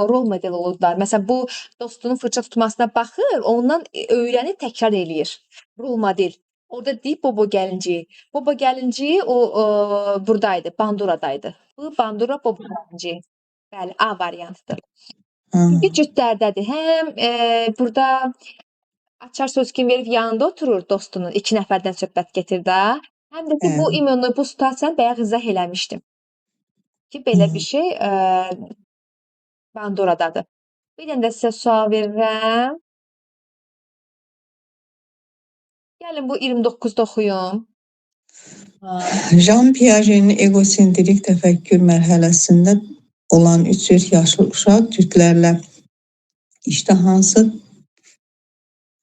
rol model olurdular. Məsələn, bu dostunun fırça tutmasına baxır, ondan öyrənib təkrar eləyir. Rol model. Orada deyib Bobo gəlinci. Bobo gəlinci o buradaydı, Banduradaydı. Bu Bandura Bobo gəlinci. Bəli, A variantıdır. Bir cütlərdədir. Həm burada açar sözkün verib yanında oturur dostunun, 2 nəfərdən söhbət getir də. Həm də ki, bu ümumi bu situasiyanı bayaq izah eləmişdim. Ki, belə bir şey Banduradadır. Bir dənə də sizə sual verirəm. Gəlin bu 29-da oxuyun. Jean Piaget'in egosentrik təfəkkür mərhələsində olan 3-4 yaşlı uşaq cütlərlə işdə hansı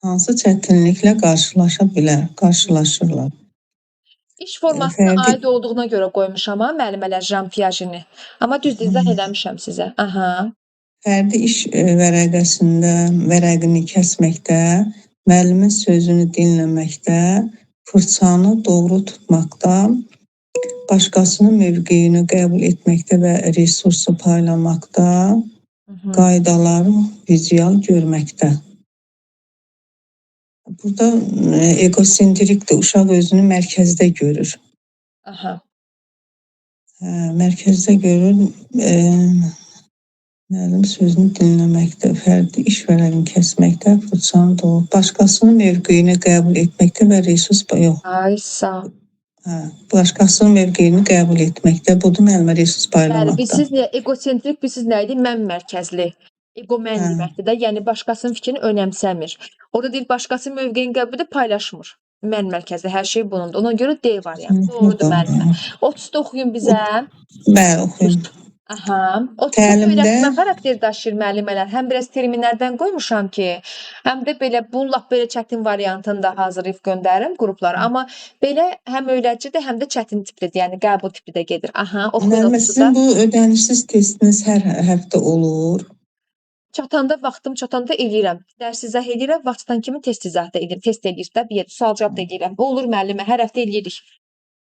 hansı çətinliklə qarşılaşırlar? İş formasına Fərdi aid olduğuna görə qoymuşam ha müəllimələr Jan Piaget-ni. Amma düz izah eləmişəm sizə. Aha. Fərdi iş vərəqəsində vərəqini kəsməkdə, müəllimin sözünü dinləməkdə, fırçanı doğru tutmaqda, başqasının mövqeyini qəbul etməkdə və resursu paylamaqda, qaydaları vizual görməkdə. Burada egosentrikdir, uşaq özünü mərkəzdə görür. Aha. Mərkəzdə görür, müəllim sözünü dinləməkdə, fərdi iş vərəqini kəsməkdə, fırçanı doğru, başqasının mövqeyini qəbul etməkdə və resurs yox. Ay sağ. Başqasının mövqeyini qəbul etməkdə, budur müəllimə resurs Bəli, paylamaqda. biz niyə egosentrik, biz nə idi? Mən mərkəzli. Ego mən Hə. deməkdir də, yəni başqasının fikrini önəmsəmir. Orada deyil başqasının mövqeyini qəbul edib paylaşmır. Mən mərkəzli, hər şey bunundur. Ona görə D variantı. Doğrudur müəllimə. 30-da oxuyun bizə. Bəli, oxuyun. Aha. 30 Təlimdə- öyrətmə xarakter daşıyır müəllimələr. Həm biraz terminlərdən qoymuşam ki, həm də belə bu lap belə çətin variantını da hazırlayıb göndərim qruplara. Amma belə həm öyrəcidir, həm də çətin tiplidir. Yəni qəbul tipli də gedir. Aha, oxuyun Müəllimə, 30-da. sizin bu ödənişsiz testiniz hər həftə olur. Çatanda vaxtım çatanda eləyirəm. Dərs izah eləyirəm, vaxtdan kimi test izah da edirəm. Test eləyir də, bir sual cavab da eləyirəm. Bu olur müəllimə, hər həftə eləyirik.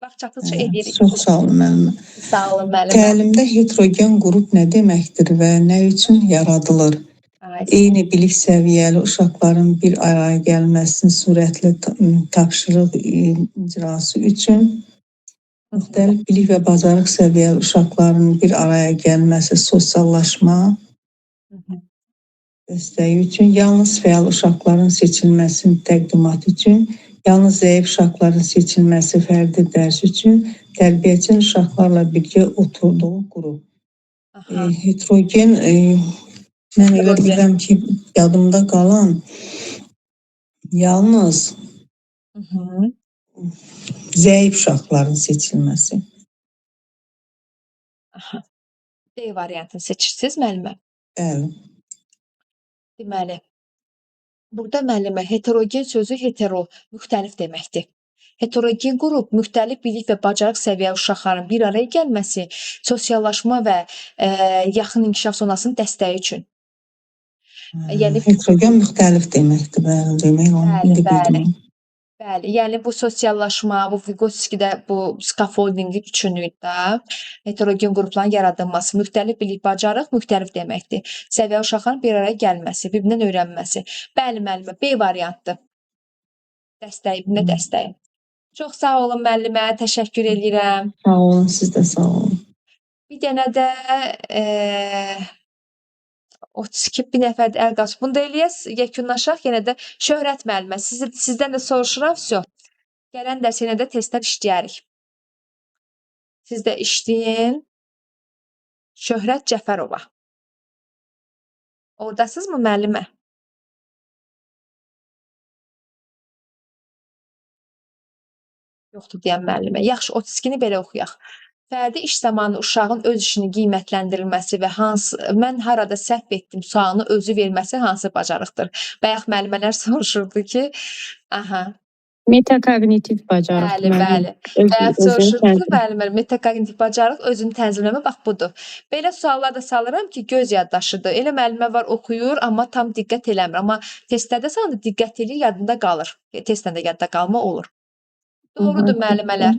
Vaxt çatdıqca eləyirik. Çox sağ olun müəllimə. Sağ olun müəllimə. Təlimdə heterogen qrup nə deməkdir və nə üçün yaradılır? Ay, Eyni bilik səviyyəli uşaqların bir araya gəlməsinin sürətli tapşırıq icrası üçün müxtəlif bilik və bacarıq səviyyəli uşaqların bir araya gəlməsi, sosiallaşma dəstəyi üçün, yalnız fəal uşaqların seçilməsinin təqdimatı üçün, yalnız zəif uşaqların seçilməsi fərdi dərs üçün, tərbiyəçinin uşaqlarla birgə oturduğu qrup. Heterogen, mən elə bilirəm ki, yadımda qalan yalnız zəif uşaqların seçilməsi. Aha. D variantını seçirsiniz müəllimə. Bəli. Deməli, burada müəllimə heterogen sözü hetero, müxtəlif deməkdir. Heterogen qrup müxtəlif bilik və bacarıq səviyyəli uşaqların bir araya gəlməsi, sosiallaşma və yaxın inkişaf zonasının dəstəyi üçün. Yəni Heterogen müxtəlif deməkdir, bəli, demək onu indi bildim. Bəli, yəni bu sosiallaşma, bu Vygotsky-də bu scaffoldingi düşünürük də, heterogen qrupların yaradılması, müxtəlif bilik, bacarıq müxtəlif deməkdir. Səviyyə uşaqların bir araya gəlməsi, bir-birindən öyrənməsi. Bəli, müəllimə, B variantdır. Dəstəyi, bir-birinə dəstəyi. Çox sağ olun müəllimə, təşəkkür edirəm. Sağ olun, siz də sağ olun. Bir dənə də 32 bir nəfər əl qalsın. Bunu da eləyək, yekunlaşaq. Yenə də Şöhrət müəllimə, sizdən də soruşuram, vəsə. Gələn dərs yenə də testlər işləyərik. Siz də işləyin. Şöhrət Cəfərova. Oradasınızmı müəllimə? Yoxdur deyən müəllimə. Yaxşı, 32-ni belə oxuyaq. Fərdi iş zamanı uşağın öz işini qiymətləndirilməsi və mən harada səhv etdim sualını özü verməsi hansı bacarıqdır? Bayaq müəllimələr soruşurdu ki, Metakognitiv bacarıq. Bəli. Bayaq soruşurdu müəllimlər, metakognitiv bacarıq özünü tənzimləmə, bax budur. Belə suallar da salıram ki, göz yaddaşıdır. Elə müəllimə var oxuyur, amma tam diqqət eləmir. Amma testlərdə salanda diqqət eləyir, yadında qalır. Testlə də yadda qalma olur. Doğrudur müəllimələr.